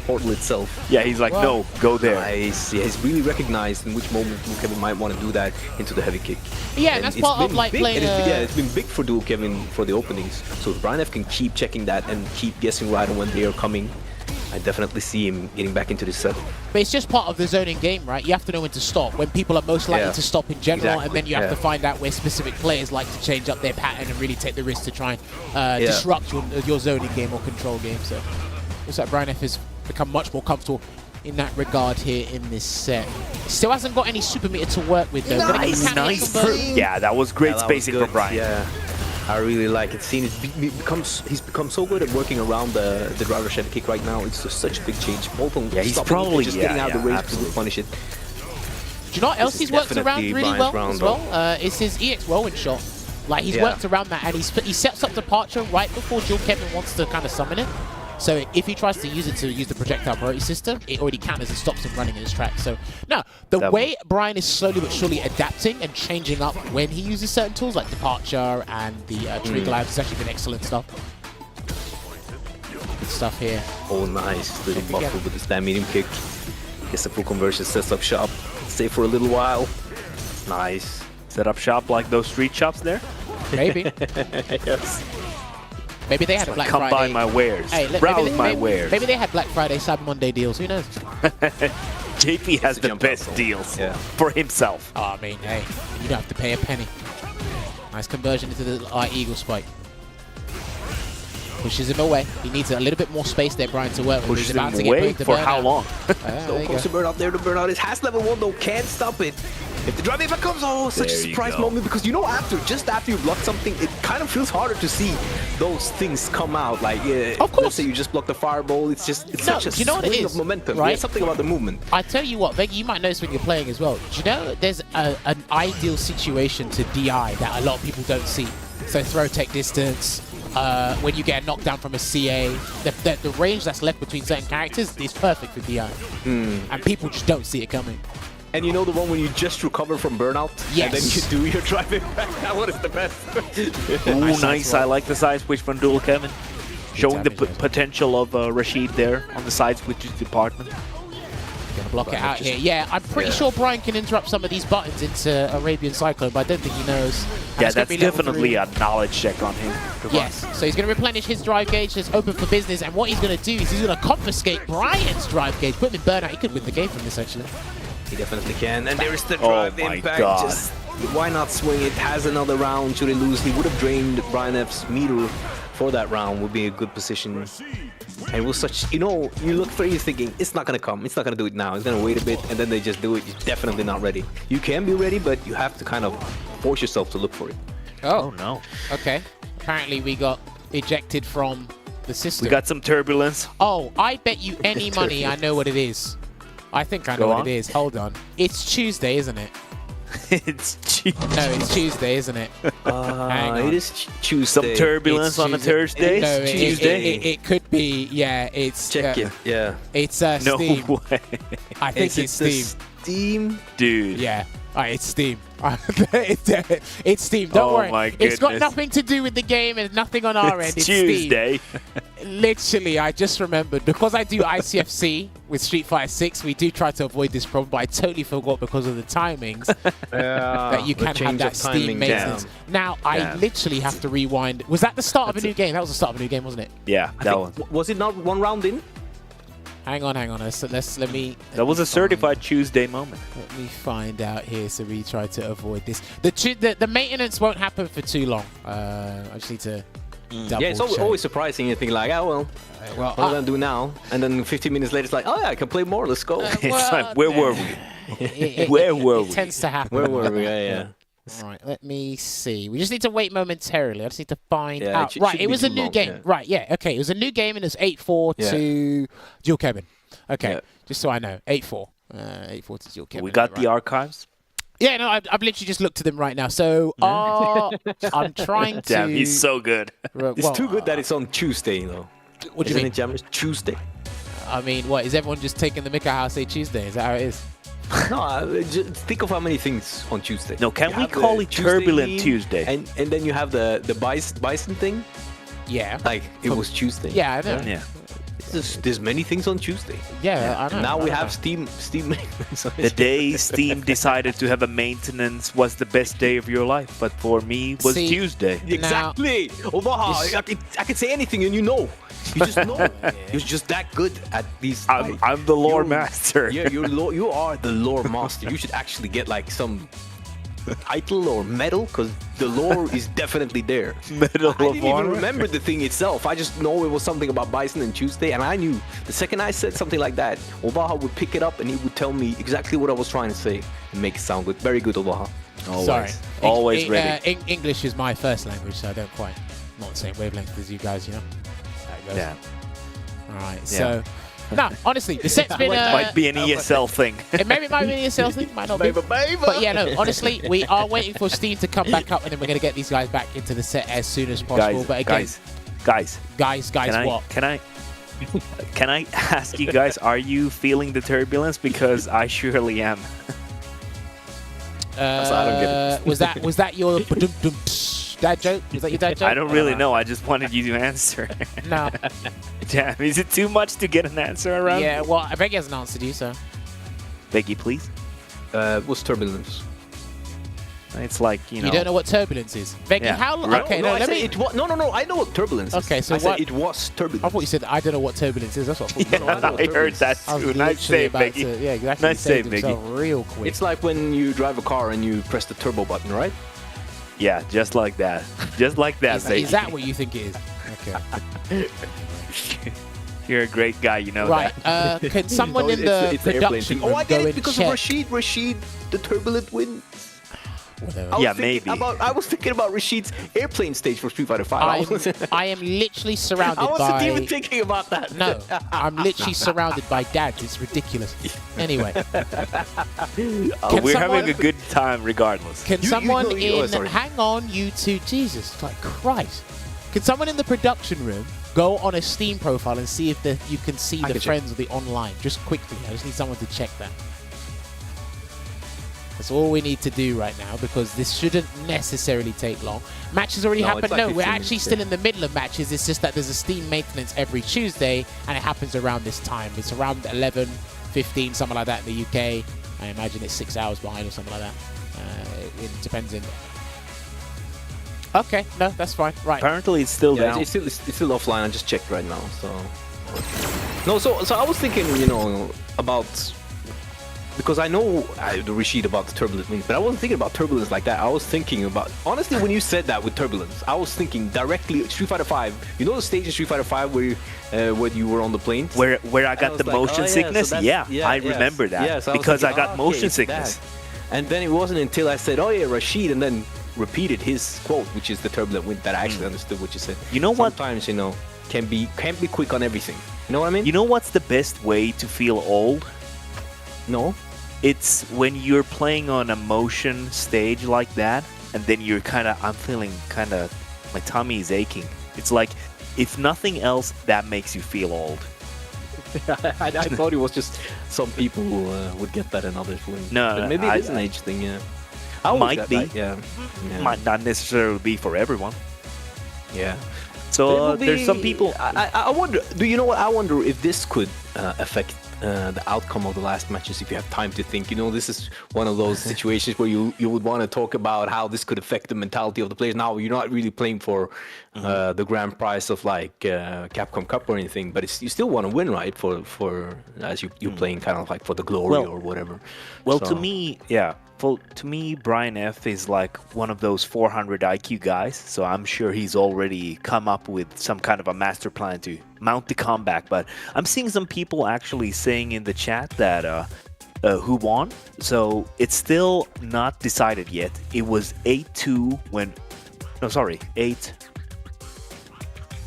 F: portal itself.
E: Yeah, he's like, no, go there.
F: Nice. Yeah, he's really recognized in which moment Dual Kevin might want to do that into the heavy kick.
D: Yeah, and that's
F: it's
D: part of
F: been
D: like
F: big,
D: playing.
F: and it's been big for Dual Kevin for the openings. So if Brian F can keep checking that and keep guessing right on when they are coming, I definitely see him getting back into this set.
D: But it's just part of the zoning game, right? You have to know when to stop, when people are most likely
F: Yeah.
D: to stop in general,
F: Exactly,
D: and then you have
F: yeah.
D: to find out where specific players like to change up their pattern and really take the risk to try and disrupt your zoning game or control game. So looks like Brian F has become much more comfortable in that regard here in this set. Still hasn't got any super meter to work with though. Gonna get the
E: Nice.
D: conversion.
E: Yeah, that was great
F: Yeah, that
E: spacing
F: was
E: for
F: good.
E: Brian.
F: Yeah, I really like it. Seeing he's become so good at working around the driver heavy kick right now. It's just such a big change. Both on
E: Yeah, he's
F: stopping
E: probably-
F: just getting out of the
E: yeah,
F: range to punish it.
D: Do you know what else
F: This
D: he's
F: is
D: worked around
F: definitely
D: really
F: Brian's
D: well
F: round,
D: as well? It's his EX whirlwind shot. Like he's
F: Yeah.
D: worked around that, and he sets up departure right before Jewel Kevin wants to kind of summon it. So if he tries to use it to use the projectile priority system, it already counters and stops him running in his track. So now the way Brian is slowly but surely adapting and changing up when he uses certain tools like departure and the tree glides has actually been excellent stuff. Good stuff here.
F: Oh, nice. Little
D: Together.
F: buffle with the stand medium kick. Gets the full conversion, sets up shop. Stay for a little while. Nice.
E: Set up shop like those street shops there.
D: Maybe.
F: Yes.
D: Maybe they had a Black
E: Come
D: Friday.
E: buy my wares.
D: Hey, look,
E: Browse
D: maybe,
E: my
D: maybe,
E: wares.
D: maybe they had Black Friday, Cyber Monday deals. Who knows?
E: JP has
F: to
E: the
F: jump
E: best
F: out,
E: deals
F: yeah.
E: for himself.
D: Oh, I mean, hey, you don't have to pay a penny. Nice conversion into the Eagle Spike. Pushes him away. He needs a little bit more space there, Brian, to work with.
E: Pushes
D: He's about
E: him
D: to get
E: away
D: put into
E: for how
D: burnout.
E: long?
D: There
F: So
D: you
F: close
D: go.
F: to burnout there. The burnout is has level 1 though. Can't stop it. If the drive ever comes, oh, such a
E: There you
F: surprise
E: go.
F: moment because you know just after you block something, it kind of feels harder to see those things come out. Like,
D: Of course.
F: let's say you just block the fireball. It's
D: No,
F: such a
D: do you know what it
F: swing
D: is,
F: of momentum.
D: right?
F: There's something about the movement.
D: I tell you what, Veggey, you might notice when you're playing as well. Do you know there's an ideal situation to DI that a lot of people don't see? So throw tech distance, when you get a knockdown from a CA, the range that's left between certain characters is perfect for DI. And people just don't see it coming.
F: And you know the one when you just recover from burnout?
D: Yes.
F: And then you do your driving back? That one is the best.
E: Ooh,
D: Nice
E: nice.
D: side
E: I
D: swap.
E: like the side switch from Dual Kevin. Showing the
D: damage there.
E: potential of Rashid there on the side switches department.
D: Gonna block it out here. Yeah, I'm pretty sure Brian can interrupt some of these buttons into Arabian Cyclone, but I don't think he knows. And
E: Yeah,
D: it's gonna
E: that's
D: be level
E: definitely
D: 3.
E: a knowledge check on him.
D: Yes, so he's going to replenish his drive gauge, just open for business, and what he's going to do is he's going to confiscate Brian's drive gauge, put him in burnout. He could win the game from this, actually.
F: He definitely can. And there is the
E: Oh
F: drive
E: my
F: impact.
E: God.
F: Just why not swing it? Has another round. Should he lose, he would have drained Brian F's meter for that round. Would be a good position. And it was such, you know, you look for it, you're thinking, it's not going to come. It's not going to do it now. It's going to wait a bit, and then they just do it. You're definitely not ready. You can be ready, but you have to kind of force yourself to look for it.
E: Oh no.
D: Okay. Apparently we got ejected from the system.
E: We got some turbulence.
D: Oh, I bet you any money I know what it is. I think I know
E: Go
D: what
E: on.
D: it is. Hold on. It's Tuesday, isn't it?
E: It's cheap.
D: No, it's Tuesday, isn't it? Hang on.
F: It is Tuesday.
E: Some turbulence
D: It's
E: on a
D: Tuesday.
E: Thursday.
D: No,
E: Tuesday.
D: it could be, yeah, it's...
F: Check it. Yeah.
D: It's
E: No
D: Steam.
E: way.
D: I think
F: Is
D: it's
F: it the
D: Steam.
F: Steam?
E: Dude.
D: Yeah. Alright, it's Steam. It's Steam. Don't worry.
A: My
D: It's got
A: goodness.
D: nothing to do with the game. It's nothing on our end. It's
A: Tuesday.
D: Steam. Literally, I just remembered because I do ICFC with Street Fighter 6. We do try to avoid this problem, but I totally forgot because of the timings that you can have that Steam maintenance. Now I literally have to rewind. Was that the start of a new game? That was the start of a new game, wasn't it?
A: Yeah, that one.
F: Was it not one round in?
D: Hang on. Let me.
E: That was a certified Tuesday moment.
D: Let me find out here. So we try to avoid this. The maintenance won't happen for too long. I just need to.
F: Yeah, it's always surprising. You think like, oh well, what am I gonna do now? And then 15 minutes later, it's like, oh yeah, I can play more. Let's go.
E: It's like, where were we? Where were we?
D: It tends to happen.
F: Where were we? Yeah.
D: All right, let me see. We just need to wait momentarily. I just need to find out.
F: It
D: Right, it was a new game.
F: Yeah.
D: Right, yeah, okay. It was a new game and it's 8-4 to Dual Kevin. Okay, just so I know. 8-4. 8-4 to Dual Kevin.
E: We got the archives.
D: Yeah, no, I've literally just looked to them right now. So I'm trying to...
E: Damn, he's so good.
F: It's too good that it's on Tuesday, though.
D: What do you mean?
F: Isn't it, Jammerz? Tuesday.
D: I mean, what, is everyone just taking the mick out how say Tuesday? Is that how it is?
F: No, just think of how many things on Tuesday.
E: No, can
F: You
E: we
F: have
E: call
F: the
E: it
F: Tuesday
E: Turbulent
F: meme,
E: Tuesday?
F: And then you have the bison thing.
D: Yeah.
F: Like, it was Tuesday.
D: Yeah, I know.
E: Yeah.
F: There's many things on Tuesday.
D: Yeah, I know.
F: Now
D: I
F: we
D: know.
F: have Steam maintenance.
E: The day Steam decided to have a maintenance was the best day of your life, but for me was
D: See,
E: Tuesday.
F: Exactly. Olvaha, I can say anything and you know. You just know. You're just that good at these.
E: I'm the lore master.
F: Yeah, you are the lore master. You should actually get like some title or medal because the lore is definitely there.
E: Medal
F: I didn't
E: of
F: even
E: Honor.
F: remember the thing itself. I just know it was something about Bison and Tuesday, and I knew the second I said something like that, Olvaha would pick it up and he would tell me exactly what I was trying to say and make it sound good. Very good, Olvaha.
E: Always.
D: Sorry.
E: Always ready.
D: English is my first language, so I don't quite... Not the same wavelength as you guys, you know? That goes.
E: Yeah.
D: All right, so... No, honestly, the set's been...
E: Might be an ESL thing.
D: Maybe it might be an ESL thing, might not be. But yeah, no, honestly, we are waiting for Steam to come back up and then we're going to get these guys back into the set as soon as possible. But again,
E: guys,
D: what?
E: Can I ask you guys, are you feeling the turbulence? Because I surely am.
F: I don't get it.
D: Was that your dad joke? Was that your dad joke?
E: I don't really know. I just wanted you to answer.
D: No.
E: Damn, is it too much to get an answer around?
D: Yeah, well, Veggey hasn't answered you, so.
E: Veggey, please.
F: What's turbulence?
E: It's like, you know.
D: You don't know what turbulence is. Veggey,
E: Yeah.
D: how long?
E: Right.
D: Okay,
F: No,
D: no,
F: I
D: let
F: said
D: me.
F: it was, no, I know what turbulence is.
D: Okay, so
F: I said
D: what-
F: it was turbulence.
D: I thought you said I don't know what turbulence is. That's what I thought.
F: Yeah, I know what
E: I heard
F: turbulence
E: that
F: is.
D: I was
E: too. Nice
D: literally
E: save,
D: about
E: Veggey.
D: to- yeah, exactly.
E: Nice
D: He saved
E: save, Veggey.
D: himself real quick.
F: It's like when you drive a car and you press the turbo button, right?
E: Yeah, just like that. Just like that, Veggey.
D: Is that what you think it is? Okay.
E: You're a great guy, you know
D: Right.
E: that.
D: Can someone in
F: it's
D: the
F: airplane
D: production
F: thing. Oh,
D: room
F: I get
D: go
F: it
D: and
F: because
D: check?
F: of Rashid, the turbulent wind.
D: Whatever.
F: I was
E: Yeah,
F: thinking
E: maybe.
F: I was thinking about Rashid's airplane stage for Street Fighter 5.
D: I am literally surrounded
F: I wasn't
D: by...
F: even thinking about that.
D: No, I'm literally surrounded by dads. It's ridiculous. Anyway,
E: We're
D: someone-
E: having a good time regardless.
D: can
F: You
D: someone
F: know you- oh,
D: in...
F: sorry.
D: Hang on, you two. Jesus, like Christ. Can someone in the production room go on a Steam profile and see if you can see
F: I
D: the
F: can check.
D: friends of the online? Just quickly. I just need someone to check that. That's all we need to do right now because this shouldn't necessarily take long. Matches already
F: No,
D: happened.
F: it's like
D: No, we're
F: 15
D: actually
F: minutes,
D: still
F: yeah.
D: in the middle of matches. It's just that there's a Steam maintenance every Tuesday and it happens around this time. It's around 11, 15, something like that in the UK. I imagine it's 6 hours behind or something like that. It depends in... Okay, no, that's fine. Right.
E: Apparently it's still
F: Yeah,
E: down.
F: it's still offline. I just checked right now. So no, so I was thinking, about because I know the Rashid about the turbulence wings, but I wasn't thinking about turbulence like that. I was thinking about honestly when you said that with turbulence, I was thinking directly Street Fighter 5. You know the stage in Street Fighter 5 where when you were on the plane?
E: Where I
F: And
E: got
F: was
E: the
F: like,
E: motion
F: oh,
E: sickness?
F: so
E: Yeah,
F: that's-
E: I
F: yes.
E: remember that.
F: Yeah, so was
E: because I
F: thinking,
E: got
F: okay,
E: motion
F: it's
E: sickness.
F: that. And then it wasn't until I said, oh yeah, Rashid, and then repeated his quote, which is the turbulent wind, that I actually understood what you said.
E: You know what?
F: Sometimes, can't be quick on everything. You know what I mean?
E: You know what's the best way to feel old?
F: No.
E: It's when you're playing on a motion stage like that, and then you're I'm feeling my tummy is aching. It's like, if nothing else, that makes you feel old.
F: I thought it was just some people would get that and others wouldn't.
E: No,
F: But
E: no,
F: maybe it is an age thing, yeah.
E: might be.
F: Yeah.
E: Might not necessarily be for everyone.
F: Yeah.
E: So there's some people.
F: I wonder. Do you know what? I wonder if this could affect the outcome of the last matches. If you have time to think, this is one of those situations where you would want to talk about how this could affect the mentality of the players. Now you're not really playing for the grand prize of like Capcom Cup or anything, but you still want to win, right? For as you're playing kind of like for the glory or whatever.
E: Well, to me, yeah. Well, to me, Brian F is like one of those 400 IQ guys, so I'm sure he's already come up with some kind of a master plan to mount the comeback. But I'm seeing some people actually saying in the chat that who won, so it's still not decided yet. It was 8-2 when... No, sorry, 8...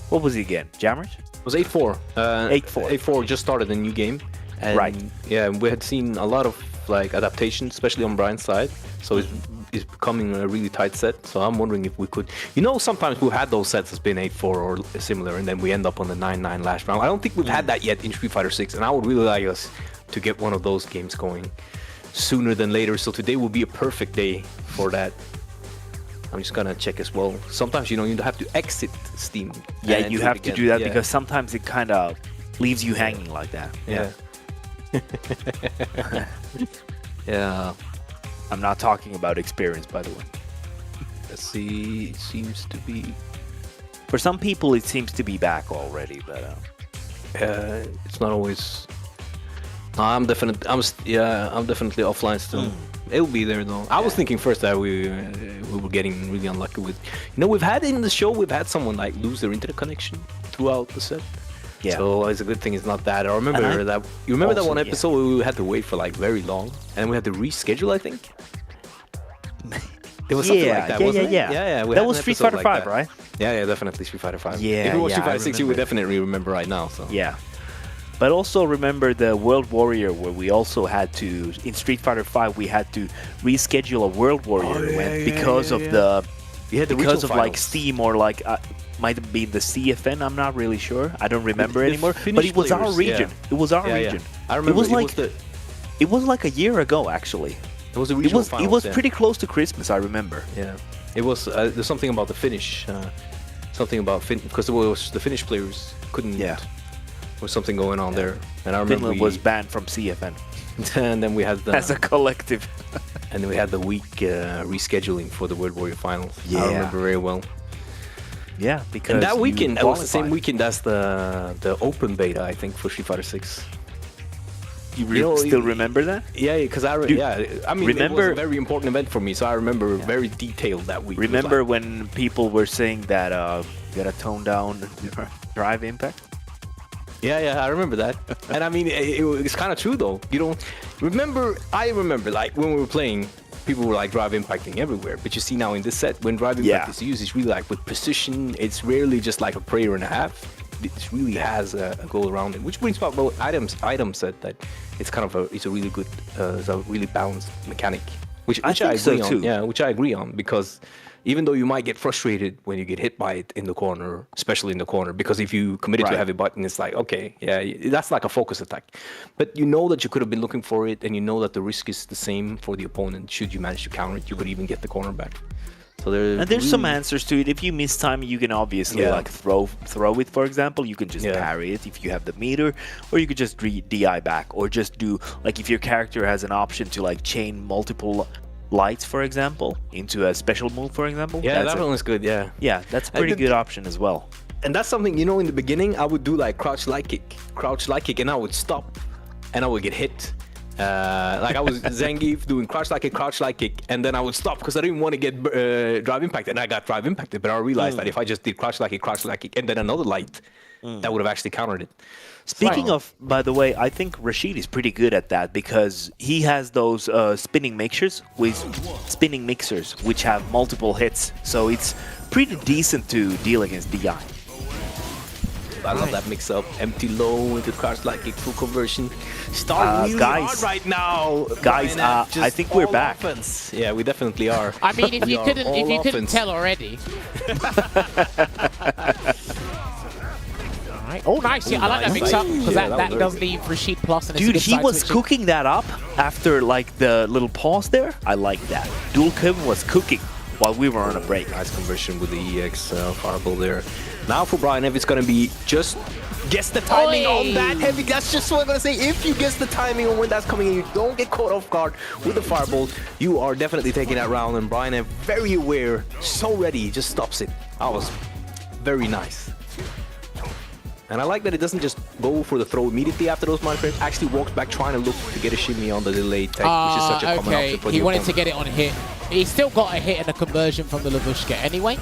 E: What was it again? Jammerz?
F: It was 8-4.
E: 8-4.
F: 8-4 just started a new game. And
E: Right.
F: Yeah, we had seen a lot of like adaptation, especially on Brian's side. So it's becoming a really tight set. So I'm wondering if we could, sometimes we've had those sets that's been 8-4 or similar, and then we end up on the 9-9 last round. I don't think we've had that yet in Street Fighter 6, and I would really like us to get one of those games going sooner than later. So today will be a perfect day for that. I'm just gonna check as well. Sometimes you have to exit Steam.
E: Yeah, you have to do that because sometimes it kind of leaves you hanging like that.
F: Yeah. Yeah.
E: I'm not talking about experience, by the way.
F: Let's see. It seems to be.
E: For some people, it seems to be back already, but
F: it's not always. I'm definitely offline still. It'll be there though. I was thinking first that we were getting really unlucky with. We've had in the show, we've had someone like lose their internet connection throughout the set.
E: Yeah.
F: So it's a good thing it's not that. I remember that. You remember that one episode where we had to wait for like very long, and we had to reschedule. I think. There was something like that, wasn't it? Yeah.
E: That was Street Fighter 5, right?
F: Yeah, definitely Street Fighter 5.
E: Yeah.
F: If it was Street Fighter 6, you would definitely remember right now. So.
E: Yeah. But also remember the World Warrior, where we also had to, in Street Fighter 5, we had to reschedule a World Warrior event because of like Steam or like might have been the CFN. I'm not really sure. I don't remember anymore. But it was our region. It was our region.
F: I remember.
E: It was like a year ago, actually.
F: It was the regional finals.
E: It was pretty close to Christmas. I remember.
F: Yeah. It was. There's something about the Finnish. Something about because it was the Finnish players couldn't. Yeah. There was something going on there, and I remember
E: Finland was banned from CFN.
F: And then we had
E: as a collective.
F: And then we had the week rescheduling for the World Warrior Finals.
E: Yeah.
F: I remember very well.
E: Yeah, because
F: and that weekend, that was the same weekend as the open beta, I think, for Street Fighter 6.
E: You still remember that?
F: Yeah, because I mean, it was a very important event for me, so I remember very detailed that week.
E: Remember when people were saying that you gotta tone down drive impact?
F: Yeah, I remember that. And I mean, it's kind of true though. I remember like when we were playing, people were like drive impacting everywhere. But you see now in this set, when drive impact is used, it's really like with precision. It's rarely just like a prayer and a half. It really has a goal around it. Which brings up what Item said, that it's kind of it's a really good, it's a really balanced mechanic. Which I agree on. Yeah, which I agree on, because even though you might get frustrated when you get hit by it in the corner, especially in the corner, because if you commit it to a heavy button, it's like, okay, yeah, that's like a focus attack. But you know that you could have been looking for it, and you know that the risk is the same for the opponent. Should you manage to counter it, you could even get the corner back. So
E: there's some answers to it. If you miss time, you can obviously like throw it, for example. You can just parry it if you have the meter, or you could just DI back, or just do, like, if your character has an option to like chain multiple lights, for example, into a special move, for example.
F: Yeah, that one was good, yeah.
E: Yeah, that's a pretty good option as well.
F: And that's something, in the beginning, I would do like crouch light kick, and I would stop, and I would get hit. Like I was Zangief doing crouch light kick, and then I would stop because I didn't want to get drive impacted, and I got drive impacted, but I realized that if I just did crouch light kick, and then another light, that would have actually countered it.
E: Speaking of, by the way, I think Rashid is pretty good at that, because he has those spinning mixers which have multiple hits, so it's pretty decent to deal against DI.
F: I love that mix-up. Empty low into crouch light kick, full conversion. Start really hard right now,
E: guys. I think we're back.
F: Offense. Yeah, we definitely are.
D: I mean, if you couldn't tell already. Alright, Nice. Oh, nice. Yeah, I like that mix-up because that does leave Rashid plus. And
E: Dude,
D: it's a good
E: he
D: side
E: was
D: switching.
E: cooking that up after like the little pause there. I like that. Dual Kevin was cooking while we were on a break.
F: Nice conversion with the EX fireball there. Now for Brian F, it's going to be just guess the timing on that heavy. That's just what I'm going to say. If you guess the timing on when that's coming in, you don't get caught off guard with the fireball, you are definitely taking that round. And Brian F, very aware, so ready, just stops it. That was very nice. And I like that it doesn't just go for the throw immediately after those mind frames, actually walks back trying to look to get a shimmy on the delayed tech, which is such a common option for the
D: He wanted to
F: opponent.
D: get it on hit. He still got a hit and a conversion from the Lavushka anyway,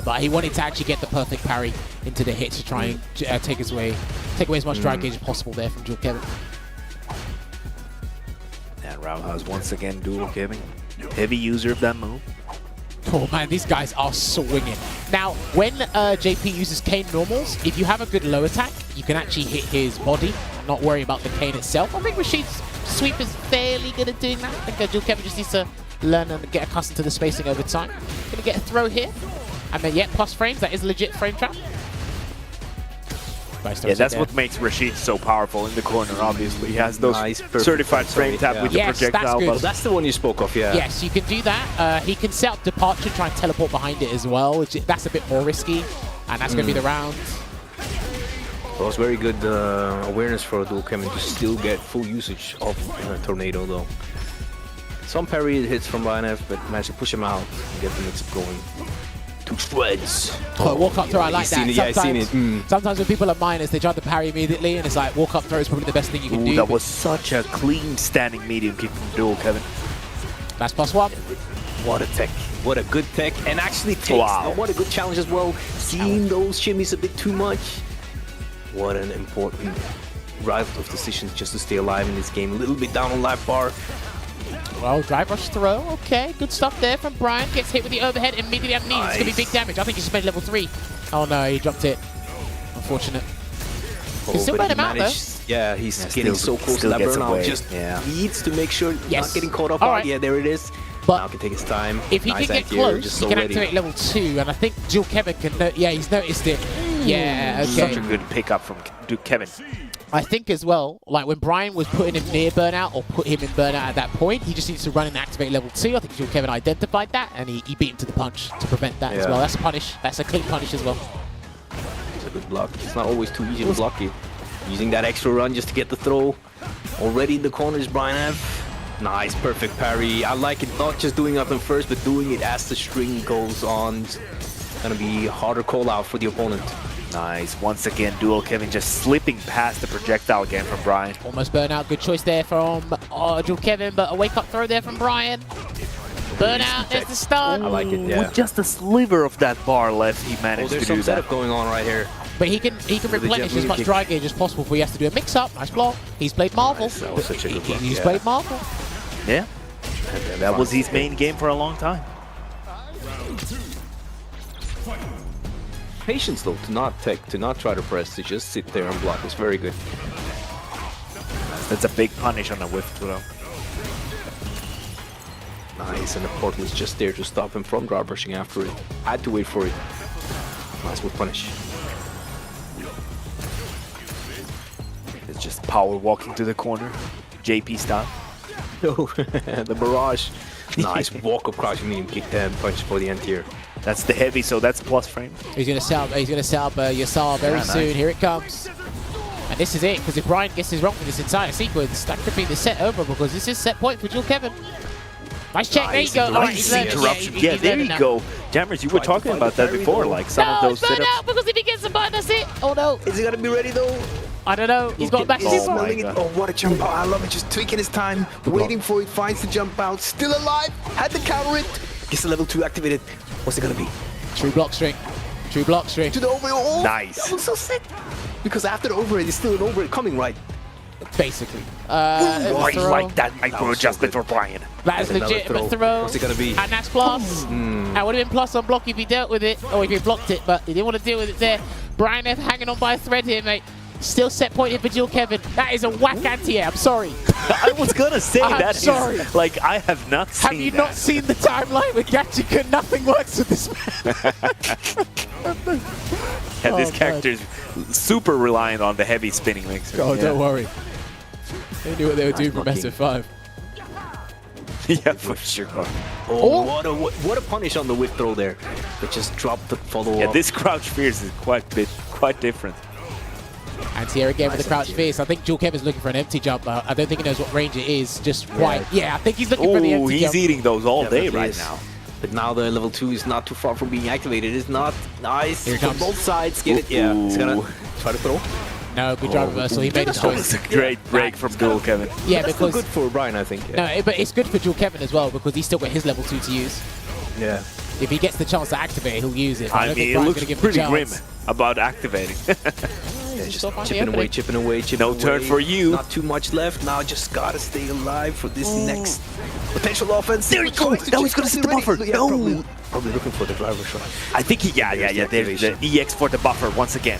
D: but he wanted to actually get the perfect parry into the hit to try and take away as much drive gauge as possible there from Dual Kevin.
E: And Roundhouse once again dual Kevin. Heavy user of that move.
D: Oh man, these guys are swinging. Now, when JP uses Kane normals, if you have a good low attack, you can actually hit his body, not worry about the Kane itself. I think Rashid's sweep is fairly good at doing that. I think Dual Kevin just needs to learn and get accustomed to the spacing over time. Gonna get a throw here. And then, yeah, plus frames. That is a legit frame trap.
E: Yeah, that's what makes Rashid so powerful in the corner, obviously. He has those
F: Nice, perfect
E: certified frame tap with the
D: Yes,
E: projectile.
D: that's good.
E: But
F: That's the one you spoke of, yeah.
D: Yes, you can do that. He can set up departure, try and teleport behind it as well. That's a bit more risky. And that's going to be the round.
F: It was very good awareness for Dual Kevin to still get full usage of Tornado, though. Some parry hits from F, but managed to push him out and get the mix-up going. To shreds.
D: Oh, walk up throw, I like that.
F: Yeah, I've seen it.
D: Sometimes when people are minors, they try to parry immediately, and it's like walk up throw is probably the best thing you can do.
E: that was such a clean standing medium kick from Dual Kevin.
D: That's +1.
F: What a tech. What a good tech. And actually takes what a good challenge as well. Seeing those shimmies a bit too much. What an important rival of decisions just to stay alive in this game. A little bit down on life bar.
D: Well, drive rush throw. Okay, good stuff there from Brian. Gets hit with the overhead immediately underneath. It's going to be big damage. I think he just made level 3. Oh no, he dropped it. Unfortunate. Can still burn him out though.
F: Yeah, he's getting so close to that burnout. Just needs to make sure he's not getting caught off guard. Yeah, there it is.
D: But
F: now can take his time.
D: If he can get close, he can activate level 2. And I think Dual Kevin can... Yeah, he's noticed it. Yeah, okay.
E: Such a good pickup from Dual Kevin.
D: I think as well, like when Brian was putting him near burnout or put him in burnout at that point, he just needs to run and activate level 2. I think Dual Kevin identified that and he beat him to the punch to prevent that as well. That's a punish. That's a clean punish as well.
F: It's a good block. It's not always too easy to block it. Using that extra run just to get the throw. Already in the corners, Brian F. Nice, perfect parry. I like it, not just doing nothing first, but doing it as the string goes on. It's gonna be a harder call out for the opponent.
E: Nice. Once again, Dual Kevin just slipping past the projectile again from Brian.
D: Almost burnout. Good choice there from Dual Kevin, but a wake-up throw there from Brian. Burnout, there's the stun.
F: I like it, yeah.
E: With just a sliver of that bar left, he managed to do that.
F: There's some setup going on right here.
D: But he can replenish as much dry gauge as possible before he has to do a mix-up. Nice block. He's played Marvel.
F: Nice. That was such a good block.
D: He's played Marvel.
E: Yeah. And that was his main game for a long time.
F: Patience though, to not try to press, to just sit there and block is very good.
E: That's a big punish on the whiff throw.
F: Nice, and the port was just there to stop him from drop rushing after it. Had to wait for it. Nice with punish.
E: It's just power walking to the corner, JP style.
F: The barrage. Nice walk up crouch medium kick punch for the end here.
E: That's the heavy, so that's plus frame.
D: He's gonna set up Yasar very soon. Here it comes. And this is it, because if Brian gets his wrong with this entire sequence, that could be the set over, because this is set point for Dual Kevin. Nice check, there you go.
E: Nice interruption. Yeah, there you go. Jammerz, you were talking about that before, like some of those
D: burn
E: setups.
D: out, because if he gets the burn, that's it. Oh no.
F: Is he gonna be ready though?
D: I don't know. He's got back to
F: Oh, what a jump out. I love it. Just tweaking his time, waiting for it, finds the jump out. Still alive. Had to counter it. Gets the level 2 activated. What's it gonna be?
D: True block string. True block string.
F: To the overhead. Oh,
E: nice.
F: That was so sick. Because after the overhead, it's still an overhead coming, right?
D: Basically.
E: Right, like that micro adjustment for Brian.
D: That is legitimate throw.
F: What's it gonna be?
D: And that's plus. That would have been plus on block if he dealt with it, or if he blocked it, but he didn't want to deal with it there. Brian F hanging on by a thread here, mate. Still set point here for Dual Kevin. That is a whack anti-air. I'm sorry.
E: I was gonna say
D: I'm sorry.
E: Is, like, I have not seen
D: Have you not seen the timeline with Gachika? Nothing works with this man.
E: And this character's super reliant on the heavy spinning mixer.
D: Oh, don't worry. They knew what they were doing from SF5.
E: Yeah, for sure.
F: Oh, what a punish on the whip throw there. But just dropped the follow-up.
E: Yeah, this crouch fierce is quite different.
D: Anti-air again with the crouch fierce. I think Jewel Kevin's looking for an empty jump. I don't think he knows what range it is. Just quite. Yeah, I think he's looking for the empty jump.
E: He's eating those all day right
F: is.
E: now.
F: But now the level 2 is not too far from being activated. It's not nice.
D: Here it
F: From
D: comes.
F: both sides. Get it. Yeah, he's gonna try to throw.
D: No, good drive reversal. He made his
E: That was
D: choice.
E: a great break from Jewel Kevin.
D: Yeah,
F: That's still
D: because
F: good for Brian, I think. Yeah.
D: no, but it's good for Jewel Kevin as well because he's still got his level 2 to use.
F: Yeah.
D: If he gets the chance to activate it, he'll use it.
E: I
D: don't
E: mean,
D: think
E: it
D: Brian's
E: looks
D: gonna give him a
E: pretty grim
D: chance.
E: about activating.
F: Yeah, just
D: still finding
F: chipping
D: the
F: away,
D: opening.
F: chipping away, chipping
E: No
F: away.
E: turn for you.
F: Not too much left. Now just gotta stay alive for this next potential offense.
E: There you go. Now he's gonna sit the buffer.
F: Yeah,
E: No.
F: probably looking for the driver shot.
E: I think he, yeah. There's the EX for the buffer once again.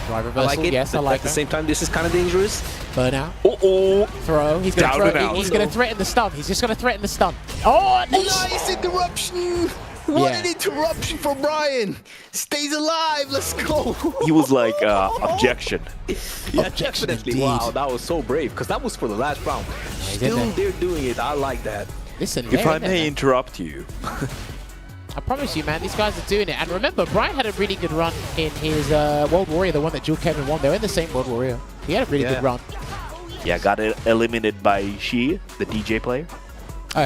D: Drive
F: I
D: reversal,
F: like it.
D: yes, I
F: but
D: like
F: at the
D: that.
F: same time, this is kind of dangerous.
D: Burnout.
E: Oh,
D: Throw. He's gonna
E: Down and
D: throw.
E: out.
D: He's gonna threaten the stun. He's just gonna threaten the stun. Oh,
F: Nice interruption. What an interruption for Brian. Stays alive. Let's go.
E: he was like, objection.
F: Yeah,
D: Objection
F: definitely.
D: indeed.
F: Wow, that was so brave because that was for the last round.
D: he's in
F: Still,
D: there.
F: they're doing it. I like that.
D: Listen,
E: If
D: they're
E: I
D: in there,
E: may
D: man.
E: interrupt you.
D: I promise you, man, these guys are doing it. And remember, Brian had a really good run in his World Warrior, the one that Jewel Kevin won. They were in the same World Warrior. He had a really good run.
E: Yeah, got eliminated by Shi, the DJ player.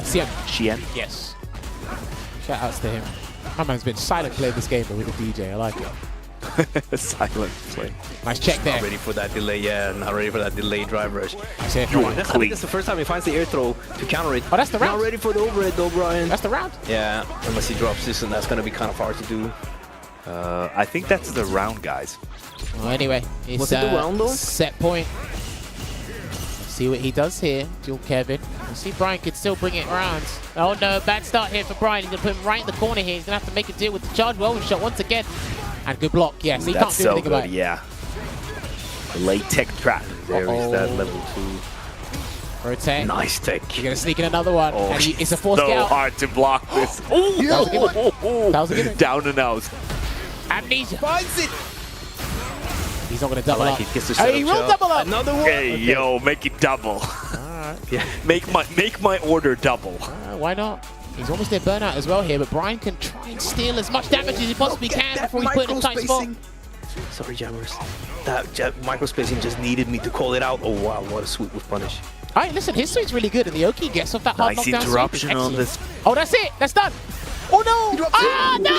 D: Sian.
E: Xian.
D: Yes. Shout outs to him. My man's been silent playing this game, but with the DJ. I like it.
E: Silent play.
D: Nice check there.
F: Not ready for that delay. Yeah, not ready for that delayed drive rush.
D: Nice air
E: You're
D: throw.
F: I think that's the first time he finds the air throw to counter it.
D: Oh, that's the round.
F: Not ready for the overhead though, Brian.
D: That's the round.
F: Yeah, unless he drops this, and that's gonna be kind of hard to do.
E: I think that's the round, guys.
D: Well, anyway, it's
F: Was it the round, though?
D: set point. See what he does here, Jewel Kevin. You see Brian could still bring it around. Oh no, bad start here for Brian. He's going to put him right in the corner here. He's going to have to make a deal with the charge well shot once again. And good block, yes. He can't
E: That's
D: do
E: so
D: anything
E: good,
D: about it.
E: yeah. The late tech trap.
F: There is that level 2.
D: Rotate.
F: Nice tech.
D: You're going to sneak in another one.
E: Oh,
D: and it's a force
E: so
D: get out.
E: hard to block this.
D: That was a good one. That was a good one.
E: Down and out.
D: Amnesia.
J: Finds it.
D: He's not going to double
F: like
D: up.
F: it. Gets the
D: Oh, he
F: setup
D: will
F: shell.
D: double up.
F: Another one.
E: Hey, yo, make it double.
F: Yeah.
E: Make my order double.
D: Why not? He's almost near burnout as well here, but Brian can try and steal as much damage as he possibly can before he put in a tight spot.
F: Sorry, Jammerz. That micro-spacing just needed me to call it out. Oh, wow, what a sweep with punish.
D: All right, listen, his sweep's really good, and the Oki gets off that hard
E: Nice
D: knockdown
E: interruption
D: sweep.
E: on this.
D: Oh, that's it. That's done. Oh, no. Ah, no.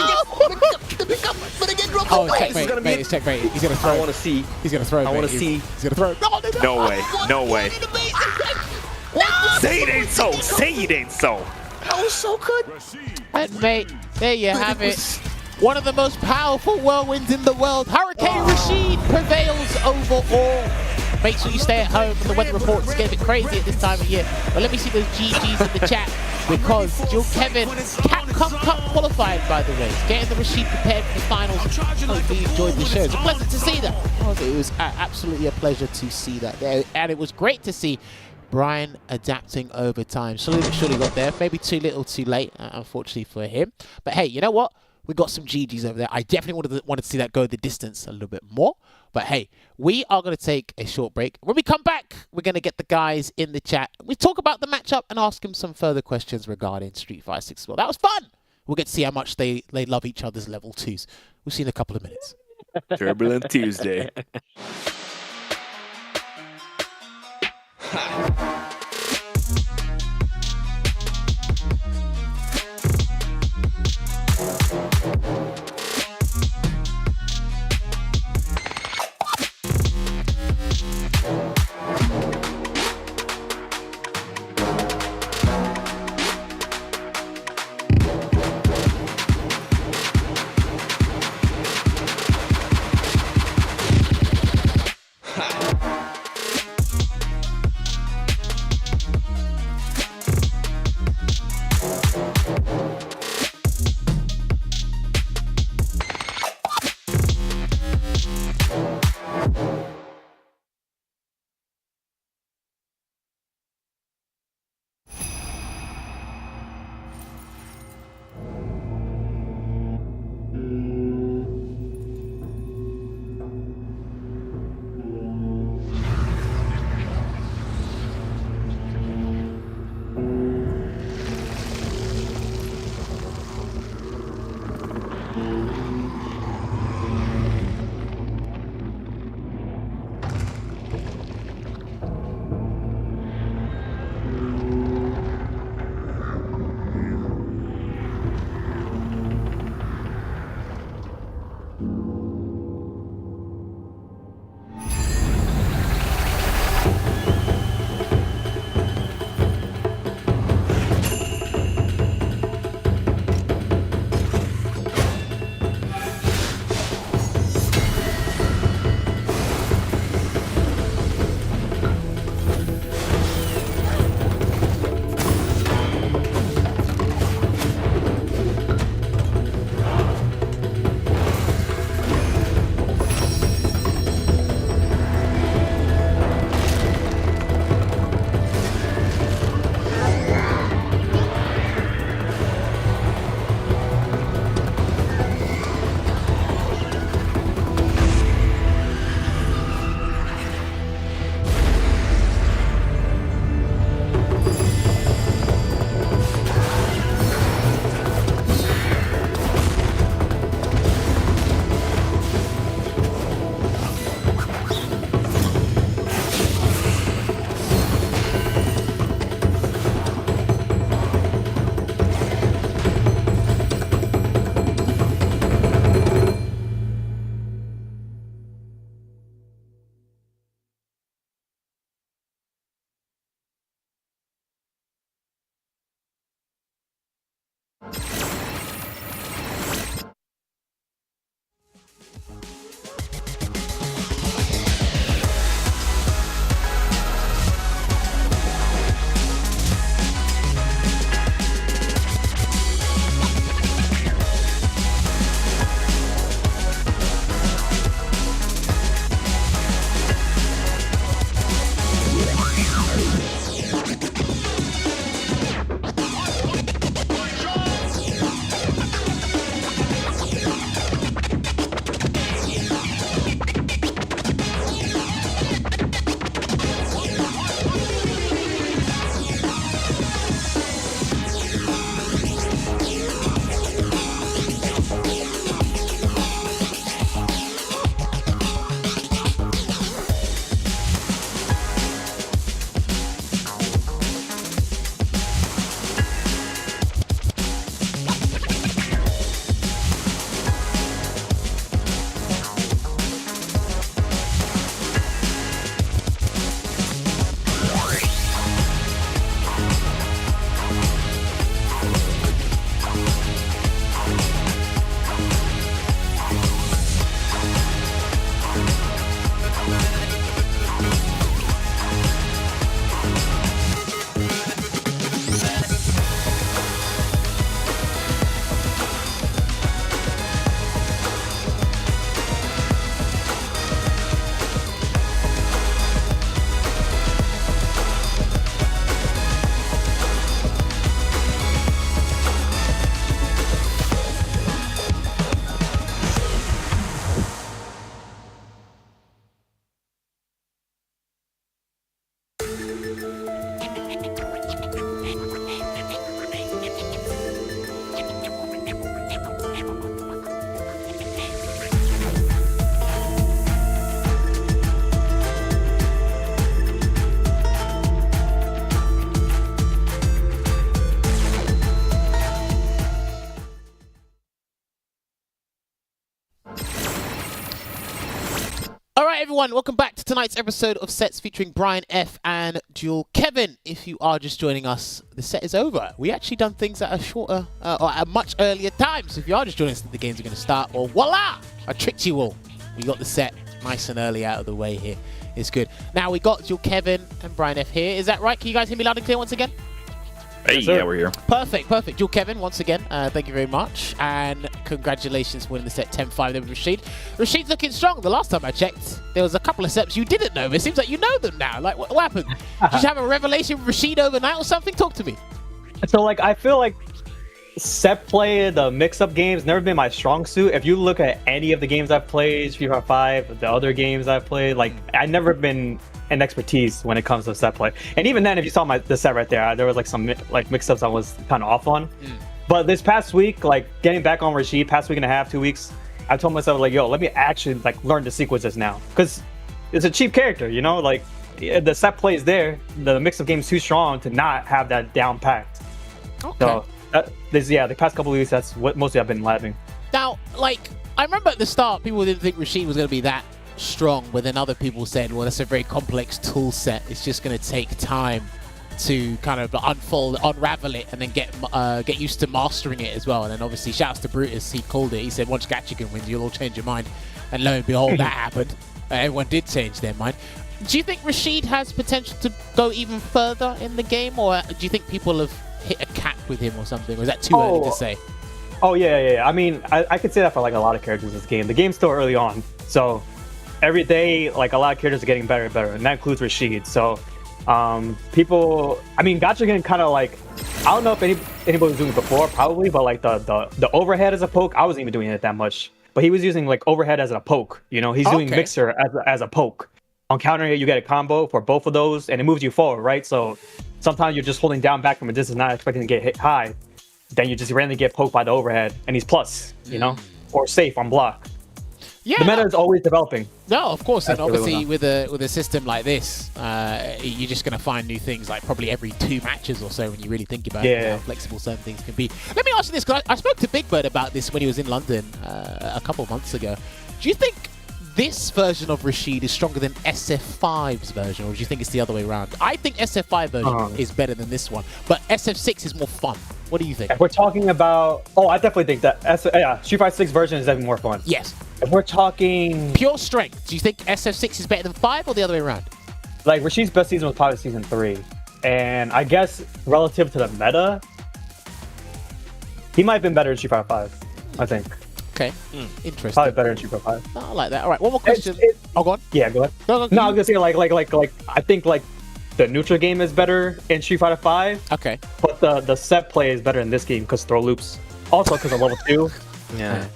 D: Oh, it's checkmate. Mate, it's checkmate. He's going to throw.
F: I want to see.
D: He's going to throw.
F: I want
D: mate.
F: to see.
D: He's going to throw.
E: No way. No way. Say it ain't so. Say it ain't so.
F: That was so good.
D: And, mate, there you have it. One of the most powerful whirlwinds in the world. Hurricane Rashid prevails over all. Make sure you stay at home. The weather reports get a bit crazy at this time of year. But let me see those GGs in the chat because Jewel Kevin Capcom Cup qualified, by the way. Getting the Rashid prepared for the finals. Hopefully you enjoyed the show. It's a pleasure to see that. It was absolutely a pleasure to see that. And it was great to see Brian adapting over time. Slowly but surely got there. Maybe too little, too late, unfortunately for him. But hey, you know what? We got some GGs over there. I definitely wanted to see that go the distance a little bit more. But hey, we are going to take a short break. When we come back, we're going to get the guys in the chat. We talk about the matchup and ask them some further questions regarding Street Fighter 6 as well. That was fun. We'll get to see how much they love each other's level 2s. We'll see you in a couple of minutes.
E: Turbulent Tuesday.
D: everyone, welcome back to tonight's episode of Sets featuring Brian F and Dual Kevin. If you are just joining us, the set is over. We actually done things at a shorter or at a much earlier time. So if you are just joining us, the games are going to start. Well, voila! I tricked you all. We got the set nice and early out of the way here. It's good. Now we got Dual Kevin and Brian F here. Is that right? Can you guys hear me loud and clear once again?
A: Hey, yeah, we're here.
D: Perfect. Dual Kevin, once again, thank you very much. And congratulations for winning the set 10-5 there with Rashid. Rashid's looking strong. The last time I checked, there was a couple of sets you didn't know, but it seems like you know them now. Like, what happened? Did you have a revelation with Rashid overnight or something? Talk to me.
G: So, like, I feel like set play, the mix-up games, never been my strong suit. If you look at any of the games I've played, Street Fighter 5, the other games I've played, like, I've never been an expertise when it comes to set play. And even then, if you saw the set right there, there was like some like mix-ups I was kind of off on. But this past week, like getting back on Rashid, past week and a half, 2 weeks, I told myself like, yo, let me actually like learn the sequences now, because it's a cheap character, you know, like the set play is there, the mix-up game's too strong to not have that down packed.
D: Okay.
G: So the past couple of weeks, that's what mostly I've been labbing.
D: Now, like, I remember at the start, people didn't think Rashid was going to be that strong, but then other people said, well, that's a very complex tool set. It's just going to take time to kind of unravel it, and then get used to mastering it as well. And then obviously, shouts to Brutus, he called it. He said, once Gachigan wins, you'll all change your mind. And lo and behold, that happened. Everyone did change their mind. Do you think Rashid has potential to go even further in the game, or do you think people have hit a cap with him or something? Or is that too early to say?
G: Oh, yeah. I mean, I could say that for like a lot of characters in this game. The game's still early on, so every day, like a lot of characters are getting better and better, and that includes Rashid. So, people, I mean, Gachigan kind of like, I don't know if anybody was doing it before, probably, but like the overhead as a poke, I wasn't even doing it that much. But he was using like overhead as a poke, you know, he's doing mixer as a poke. On counter hit, you get a combo for both of those, and it moves you forward, right? So sometimes you're just holding down back from a distance, not expecting to get hit high. Then you just randomly get poked by the overhead, and he's plus, you know, or safe on block.
D: Yeah,
G: the meta is always developing.
D: No, of course, and
G: That's
D: obviously
G: really
D: with a system like this, you're just going to find new things like probably every 2 matches or so when you really think about it, how flexible certain things can be. Let me ask you this, because I spoke to Big Bird about this when he was in London a couple of months ago. Do you think this version of Rashid is stronger than SF5's version, or do you think it's the other way around? I think SF5 version is better than this one, but SF6 is more fun. What do you think?
G: If we're talking about, I definitely think that Street Fighter 6 version is definitely more fun.
D: Yes.
G: If we're talking
D: pure strength, do you think SF6 is better than 5 or the other way around?
G: Like, Rashid's best season was probably season 3, and I guess relative to the meta, he might have been better in Street Fighter 5, I think.
D: Okay, interesting.
G: Probably better in Street Fighter 5.
D: I like that. All right, one more question. Go on.
G: Yeah, go ahead. No, I was gonna say like I think like the neutral game is better in Street Fighter 5.
D: Okay.
G: But the set play is better in this game because throw loops. Also because of level 2.
F: Yeah.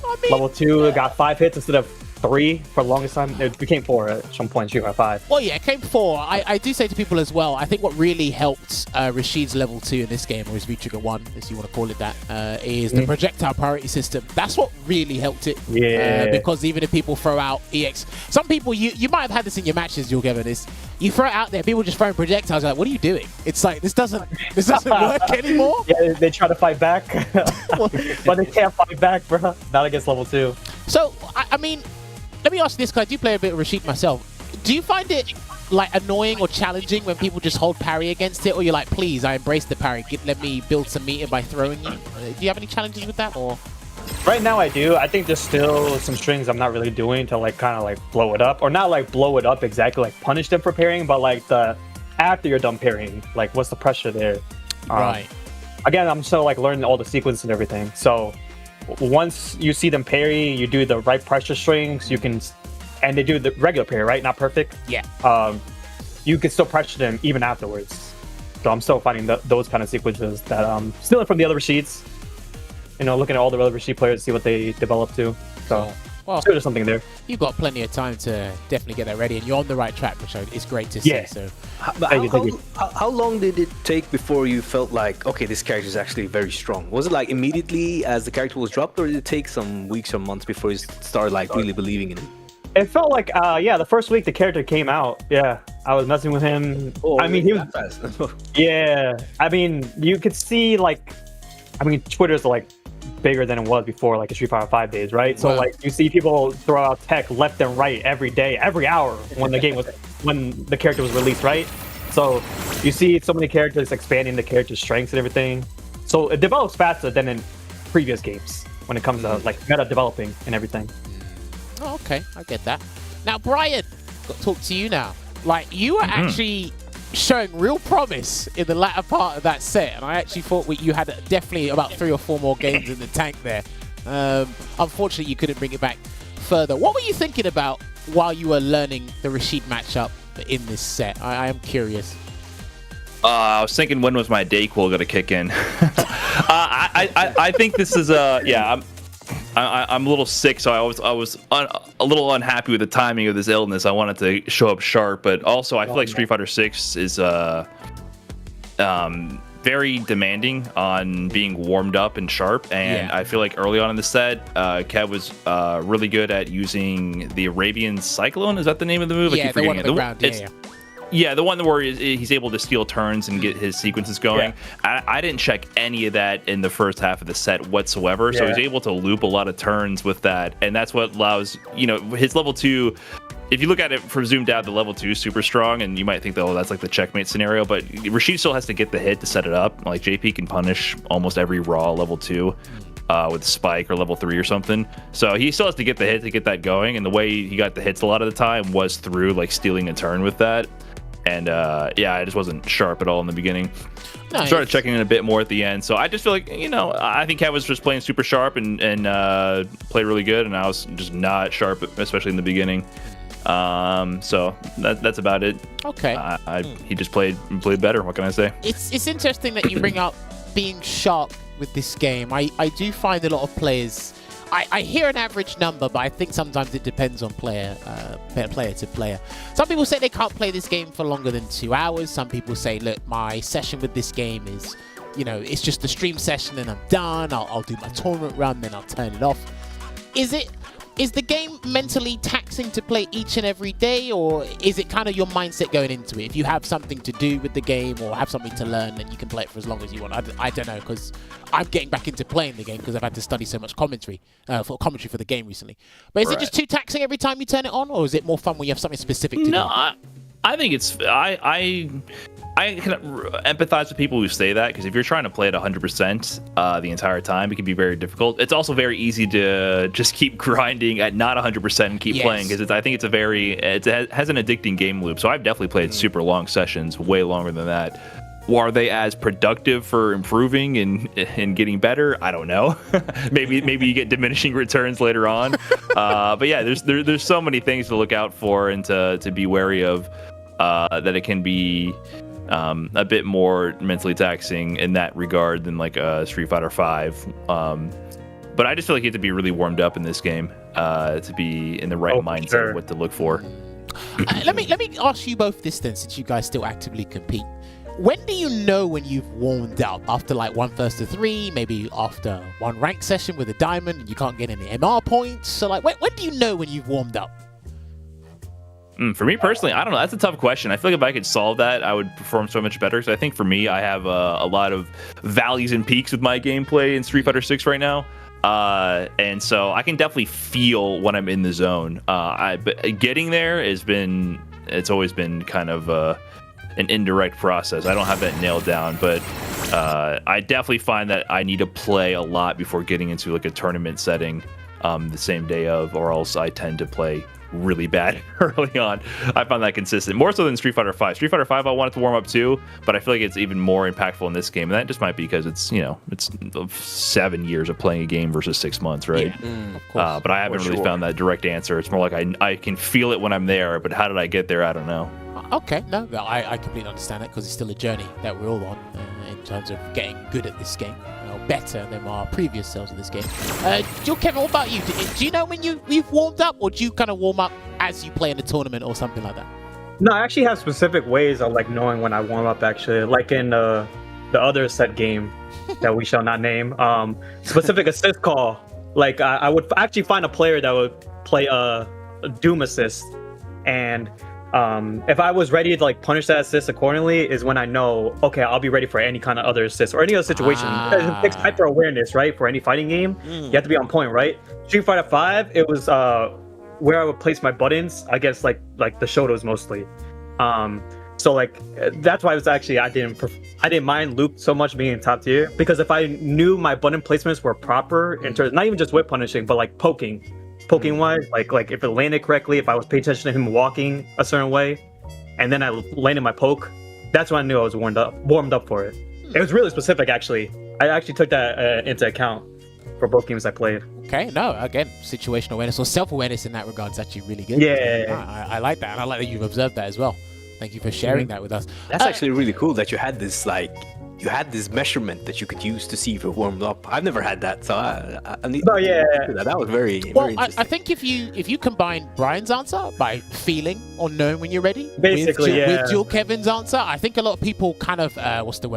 G: I mean, level 2 got 5 hits instead of 3 for the longest time. It became 4 at some point in Street Fighter 5.
D: Well, yeah, it came 4. I do say to people as well, I think what really helped Rashid's level 2 in this game, or his V-Trigger 1, as you want to call it that, is the projectile priority system. That's what really helped it.
G: Yeah.
D: Because even if people throw out EX, some people, you might have had this in your matches, you'll get this. You throw it out there, people just throwing projectiles, like, what are you doing? It's like, this doesn't work anymore.
G: Yeah, they try to fight back, but they can't fight back, bro. Not against level 2.
D: So, I mean, let me ask you this, because I do play a bit of Rashid myself. Do you find it like annoying or challenging when people just hold parry against it, or you're like, please, I embrace the parry, let me build some meter by throwing you? Do you have any challenges with that, or?
G: Right now I do. I think there's still some strings I'm not really doing to like kind of like blow it up, or not like blow it up exactly, like punish them for parrying, but like the after you're done parrying, like what's the pressure there?
D: Right.
G: Again, I'm still like learning all the sequences and everything. So once you see them parry, you do the right pressure strings, you can, and they do the regular parry, right? Not perfect.
D: Yeah.
G: You can still pressure them even afterwards. So I'm still finding those kind of sequences that stealing from the other Rashids. You know, looking at all the other Rashid players to see what they develop to. So,
D: well,
G: there's something there.
D: You've got plenty of time to definitely get that ready, and you're on the right track, which is great to see.
G: Yeah.
D: So,
F: how long did it take before you felt like, okay, this character is actually very strong? Was it like immediately as the character was dropped, or did it take some weeks or months before you started like really believing in him?
G: It felt like, the first week the character came out, I was messing with him. I mean, he was
F: fast.
G: Yeah, I mean, you could see like, Twitter's like bigger than it was before, like the Street Fighter 5 days, right? So
D: Wow.
G: like you see people throw out tech left and right every day, every hour when the character was released, right? So you see so many characters expanding the character strengths and everything. So it develops faster than in previous games when it comes to like meta developing and everything.
D: Oh, okay, I get that. Now, Brian, got to talk to you now. Like, you were actually showing real promise in the latter part of that set, and I actually thought you had definitely about 3 or 4 more games in the tank there. Unfortunately, you couldn't bring it back further. What were you thinking about while you were learning the Rashid matchup in this set? I am curious.
A: I was thinking, when was my Dayquil going to kick in? I think this is I'm a little sick, so I was a little unhappy with the timing of this illness. I wanted to show up sharp, but also I feel like Street Fighter 6 is very demanding on being warmed up and sharp, and I feel like early on in the set, Kev was really good at using the Arabian Cyclone. Is that the name of the move?
D: Yeah, the one on the ground.
A: Yeah, the one where he's able to steal turns and get his sequences going. Yeah. I didn't check any of that in the first half of the set whatsoever, so he's able to loop a lot of turns with that, and that's what allows, his level 2. If you look at it from zoomed out, the level 2 is super strong, and you might think, oh, that's like the checkmate scenario, but Rashid still has to get the hit to set it up. Like, JP can punish almost every raw level 2 with Spike or level 3 or something. So he still has to get the hit to get that going, and the way he got the hits a lot of the time was through, like, stealing a turn with that. And I just wasn't sharp at all in the beginning. Nice. Started checking in a bit more at the end. So I just feel like, I think Kev was just playing super sharp and played really good, and I was just not sharp, especially in the beginning. So that's about it.
D: Okay.
A: He just played better. What can I say?
D: It's interesting that you bring up being sharp with this game. I do find a lot of players. I hear an average number, but I think sometimes it depends on player to player. Some people say they can't play this game for longer than 2 hours. Some people say, look, my session with this game is, it's just a stream session and I'm done. I'll do my tournament run, then I'll turn it off. Is the game mentally taxing to play each and every day, or is it kind of your mindset going into it? If you have something to do with the game or have something to learn, then you can play it for as long as you want. I don't know, because I'm getting back into playing the game because I've had to study so much commentary for the game recently. But is it just too taxing every time you turn it on, or is it more fun when you have something specific to do?
A: No, I think it's... I can empathize with people who say that, because if you're trying to play it 100% the entire time, it can be very difficult. It's also very easy to just keep grinding at not 100% and keep playing, because I think it has an addicting game loop. So I've definitely played super long sessions, way longer than that. Are they as productive for improving and getting better? I don't know. maybe you get diminishing returns later on. But yeah, there's so many things to look out for and to be wary of, that it can be a bit more mentally taxing in that regard than like Street Fighter 5. But I just feel like you have to be really warmed up in this game to be in the right mindset of what to look for.
D: Let me ask you both this then, since you guys still actively compete. When do you know when you've warmed up? After like 1 first to 3, maybe after 1 rank session with a diamond and you can't get any MR points? So like, when do you know when you've warmed up?
A: For me personally, I don't know. That's a tough question. I feel like if I could solve that, I would perform so much better. So I think for me, I have a lot of valleys and peaks with my gameplay in Street Fighter 6 right now. And so I can definitely feel when I'm in the zone. But getting there it's always been kind of an indirect process. I don't have that nailed down, but I definitely find that I need to play a lot before getting into like a tournament setting the same day of, or else I tend to play really bad early on. I found that consistent, more so than Street Fighter 5. Street Fighter 5 I wanted to warm up too, but I feel like it's even more impactful in this game, and that just might be because it's 7 years of playing a game versus 6 months, right?
D: Of course.
A: But I haven't really found that direct answer. It's more like I can feel it when I'm there, but how did I get there? I don't know.
D: Okay, no, I completely understand that, because it's still a journey that we're all on in terms of getting good at this game, better than our previous selves in this game. Kevin, what about you? Do you know when you've warmed up, or do you kind of warm up as you play in a tournament or something like that?
G: No, I actually have specific ways of like knowing when I warm up. Actually, like in the other set game that we shall not name, specific assist call. Like I would actually find a player that would play a Doom assist, and If I was ready to like punish that assist accordingly, is when I know, okay, I'll be ready for any kind of other assist or any other situation. It takes hyper awareness, right? For any fighting game, you have to be on point, right? Street Fighter 5, it was where I would place my buttons. I guess like the shotos mostly. So like that's why it was actually I didn't mind Luke so much being in top tier, because if I knew my button placements were proper in terms, not even just whip punishing, but like poking wise, like if it landed correctly, if I was paying attention to him walking a certain way, and then I landed my poke, that's when I knew I was warmed up for it. It was really specific, actually. I actually took that into account for both games I played.
D: Okay, no, again, situational awareness or self-awareness in that regard is actually really good.
G: Yeah.
D: I like that, and I like that you've observed that as well. Thank you for sharing that with us.
F: That's actually really cool that you had this measurement that you could use to see if you're warmed up. I've never had that, so I need.
G: Oh yeah,
F: that was very
D: well.
F: Very
D: I think if you combine Brian's answer by feeling or knowing when you're ready,
G: basically,
D: with Jill Kevin's answer, I think a lot of people kind of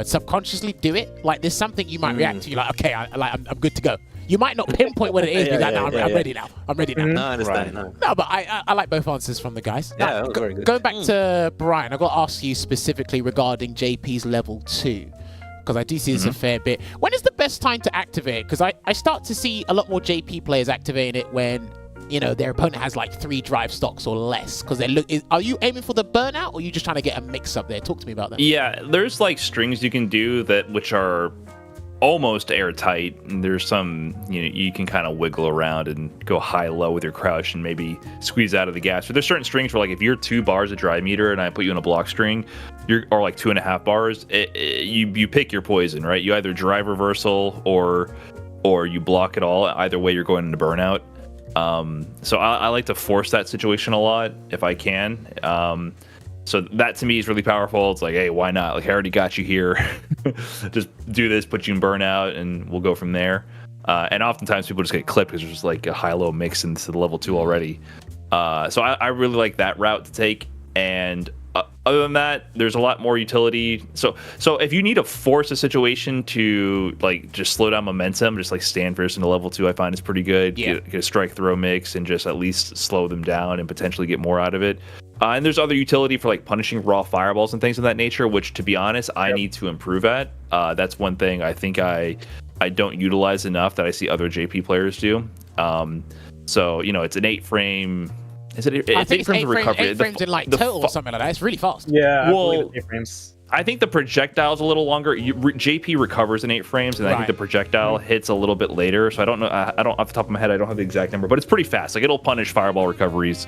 D: subconsciously do it. Like there's something you might react to. You're like, okay, I'm good to go. You might not pinpoint what it is, but no, I'm ready now. I'm ready now.
F: No, I understand.
D: Right. No, but I like both answers from the guys.
F: Yeah, that was very good.
D: Going back to Brian, I've got to ask you specifically regarding JP's level 2. Because I do see this a fair bit. When is the best time to activate? Because I start to see a lot more JP players activating it when, you know, their opponent has like 3 drive stocks or less. Because are you aiming for the burnout, or are you just trying to get a mix up there? Talk to me about that.
A: Yeah, there's like strings you can do which are almost airtight, and there's some you can kind of wiggle around and go high-low with your crouch and maybe squeeze out of the gas. But there's certain strings where, like, if you're 2 bars of dry meter and I put you in a block string, or like 2.5 bars, you pick your poison, right? You either drive reversal or you block it all. Either way, you're going into burnout. So I like to force that situation a lot if I can. So that to me is really powerful. It's like, hey, why not? Like, I already got you here. Just do this, put you in burnout, and we'll go from there. And oftentimes people just get clipped because there's just like a high-low mix into the level 2 already. So I really like that route to take. And other than that, there's a lot more utility. So if you need to force a situation to like just slow down momentum, just like stand first into level 2, I find is pretty good.
D: Yeah.
A: Get a strike throw mix and just at least slow them down and potentially get more out of it. And there's other utility for like punishing raw fireballs and things of that nature, which, to be honest, I need to improve at. That's one thing I think I don't utilize enough that I see other JP players do. So it's an 8 frame. Is it?
D: I think it's 8
A: recovery.
D: 8 frames in like total or something like that. It's really fast.
G: Yeah,
A: well,
G: 8 frames.
A: I think the projectile's a little longer. JP recovers in 8 frames, and I think the projectile hits a little bit later. So I don't know. I don't off the top of my head. I don't have the exact number, but it's pretty fast. Like, it'll punish fireball recoveries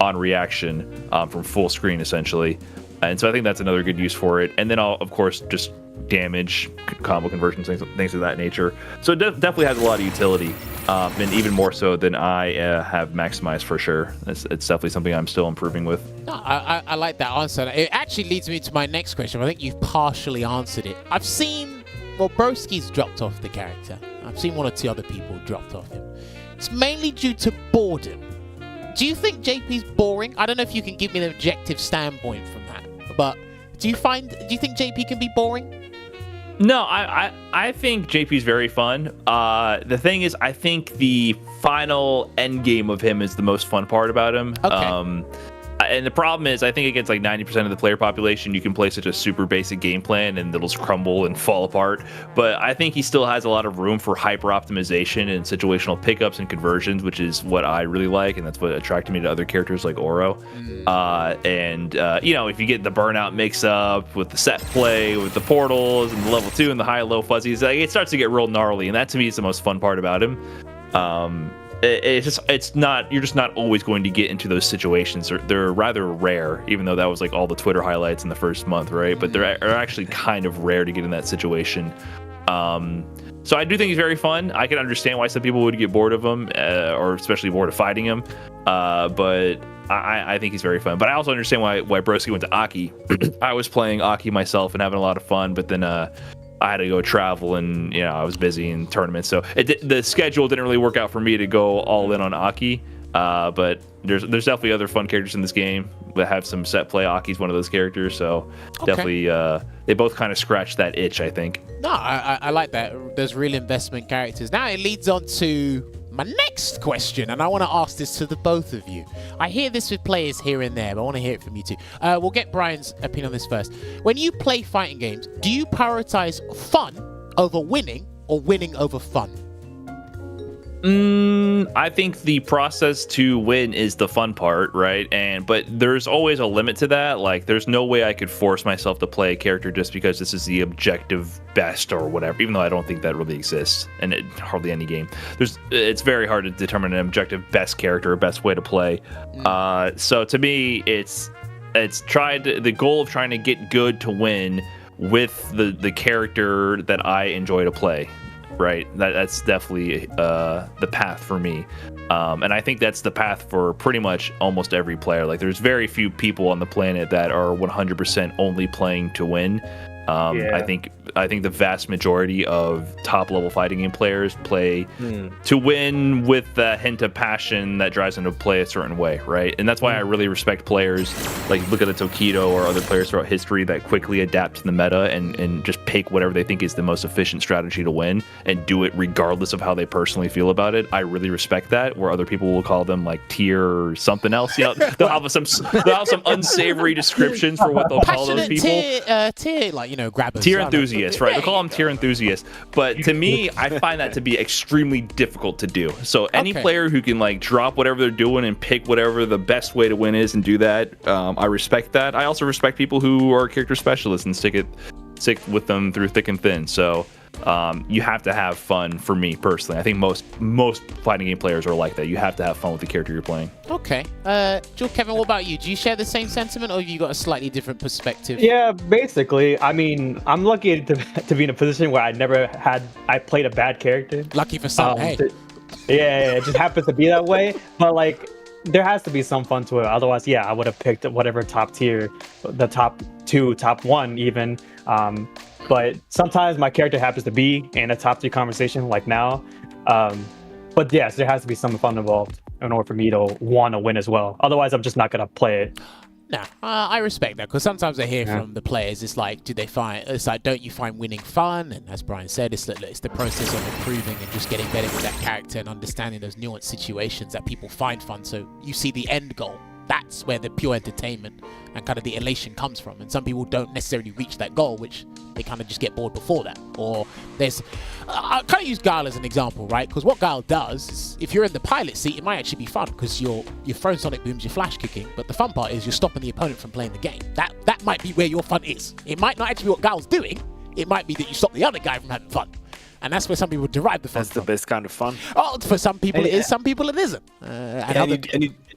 A: on reaction from full screen essentially, and so I think that's another good use for it. And then I'll of course just damage combo conversions, things of that nature. So it definitely has a lot of utility, and even more so than I have maximized for sure. It's definitely something I'm still improving with.
D: No, I like that answer. It actually leads me to my next question. I think you've partially answered it. I've seen, Broski's dropped off the character. I've seen 1 or 2 other people dropped off him. It's mainly due to boredom. Do you think JP's boring? I don't know if you can give me an objective standpoint from that, but do you think JP can be boring?
A: No, I think JP's very fun. The thing is, I think the final end game of him is the most fun part about him.
D: Okay.
A: And the problem is, I think against like 90% of the player population, you can play such a super basic game plan and it'll just crumble and fall apart. But I think he still has a lot of room for hyper optimization and situational pickups and conversions, which is what I really like, and that's what attracted me to other characters like Oro. If you get the burnout mix up with the set play, with the portals and the level 2 and the high-low fuzzies, it starts to get real gnarly, and that to me is the most fun part about him. You're just not always going to get into those situations. They're rather rare, even though that was like all the Twitter highlights in the first month, right? But they're actually kind of rare to get in that situation. So I do think he's very fun. I can understand why some people would get bored of him, or especially bored of fighting him. But I think he's very fun. But I also understand why Broski went to Aki. I was playing Aki myself and having a lot of fun, but then I had to go travel, and I was busy in tournaments, so the schedule didn't really work out for me to go all in on Aki. But there's definitely other fun characters in this game that have some set play. Aki's one of those characters, so definitely they both kind of scratch that itch, I think.
D: No, I like that. There's real investment characters. Now it leads on to my next question, and I want to ask this to the both of you. I hear this with players here and there, but I want to hear it from you too. We'll get Brian's opinion on this first. When you play fighting games, do you prioritize fun over winning or winning over fun?
A: I think the process to win is the fun part, right? But there's always a limit to that. Like, there's no way I could force myself to play a character just because this is the objective best or whatever, even though I don't think that really exists in hardly any game. It's very hard to determine an objective best character or best way to play. So to me, it's the goal of trying to get good to win with the character that I enjoy to play. Right, that's definitely the path for me, and I think that's the path for pretty much almost every player. Like, there's very few people on the planet that are 100% only playing to win. I think the vast majority of top level fighting game players play to win with the hint of passion that drives them to play a certain way, right? And that's why I really respect players like look at the Tokido or other players throughout history that quickly adapt to the meta and just pick whatever they think is the most efficient strategy to win and do it regardless of how they personally feel about it. I really respect that, where other people will call them like tier or something else. You know, they'll have some unsavory descriptions for what they'll call those people.
D: Tier, like, you know, grabbers.
A: Tier enthusiasts, right? They'll call them tier enthusiasts. But to me, I find that to be extremely difficult to do. So any player who can like drop whatever they're doing and pick whatever the best way to win is and do that, I respect that. I also respect people who are character specialists and stick with them through thick and thin. So you have to have fun. For me personally, I think most fighting game players are like that. You have to have fun with the character you're playing.
D: Okay, Joel, Kevin, what about you? Do you share the same sentiment, or have you got a slightly different perspective?
G: Yeah, basically. I mean, I'm lucky to be in a position where I played a bad character.
D: Lucky for some, hey.
G: Yeah, it just happens to be that way. But like, there has to be some fun to it. Otherwise, I would have picked whatever top tier, the top 2, top 1 even. But sometimes my character happens to be in a top 3 conversation, like now. But yes, there has to be some fun involved in order for me to want to win as well. Otherwise, I'm just not going to play it.
D: Nah, I respect that, because sometimes I hear from the players, it's like, don't you find winning fun? And as Brian said, it's the process of improving and just getting better with that character and understanding those nuanced situations that people find fun. So you see the end goal. That's where the pure entertainment and kind of the elation comes from. And some people don't necessarily reach that goal, which they kind of just get bored before that. Or I kind of use Guile as an example, right? Because what Guile does is, if you're in the pilot seat, it might actually be fun because you're throwing sonic booms, you're flash kicking. But the fun part is you're stopping the opponent from playing the game. That might be where your fun is. It might not actually be what Guile's doing. It might be that you stop the other guy from having fun. And that's where some people derive the fun
E: That's the
D: from.
E: best kind of fun.
D: Oh, for some people it is, some people it isn't.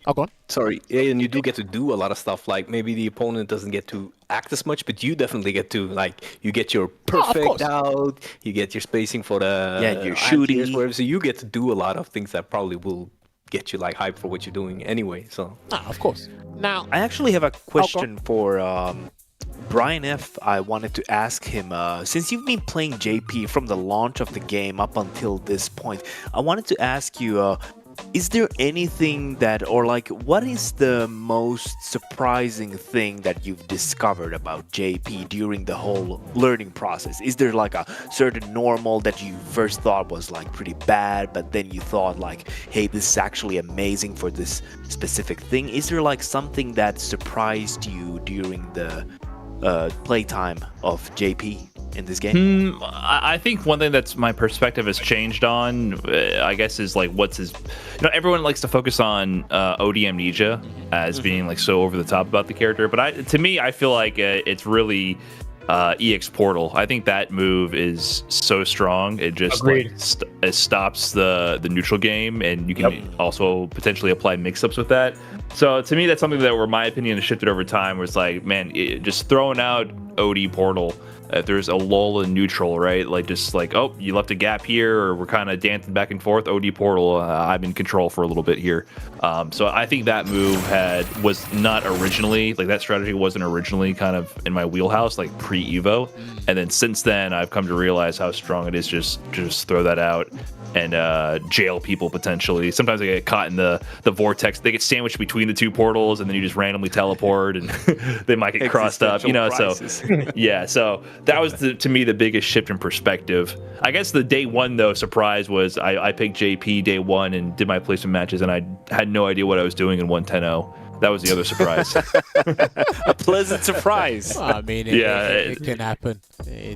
D: Oh, go on.
F: Sorry, and you do get to do a lot of stuff. Like, maybe the opponent doesn't get to act as much, but you definitely get to, like, you get your perfect out, you get your spacing for the
E: your shooting,
F: whatever. So you get to do a lot of things that probably will get you like hyped for what you're doing anyway. So
D: of course. Now,
E: I actually have a question for Brian F. I wanted to ask him, since you've been playing JP from the launch of the game up until this point, I wanted to ask you, is there anything what is the most surprising thing that you've discovered about JP during the whole learning process? Is there like a certain normal that you first thought was like pretty bad, but then you thought like, hey, this is actually amazing for this specific thing? Is there like something that surprised you during the playtime of JP in this game?
A: I think one thing that's my perspective has changed on, I guess, is like everyone likes to focus on OD Amnesia as being like so over the top about the character, but to me I feel like it's really EX Portal. I think that move is so strong. It just it stops the neutral game, and you can also potentially apply mix-ups with that. So to me, that's something that, where my opinion has shifted over time, was like, man, just throwing out OD Portal, if there's a lull in neutral, right? Like, just like, oh, you left a gap here, or we're kind of dancing back and forth. OD Portal, I'm in control for a little bit here. So I think that move was not originally, like, that strategy wasn't originally kind of in my wheelhouse, like pre-Evo. And then since then, I've come to realize how strong it is. Just throw that out and jail people potentially. Sometimes they get caught in the vortex. They get sandwiched between the two portals, and then you just randomly teleport, and they might get crossed up. So Yeah, so that was to me the biggest shift in perspective. I guess the day one though surprise was I picked JP day one and did my placement matches, and I had no idea what I was doing in 110-0. That was the other surprise.
E: A pleasant surprise.
D: Well, I mean, it can happen.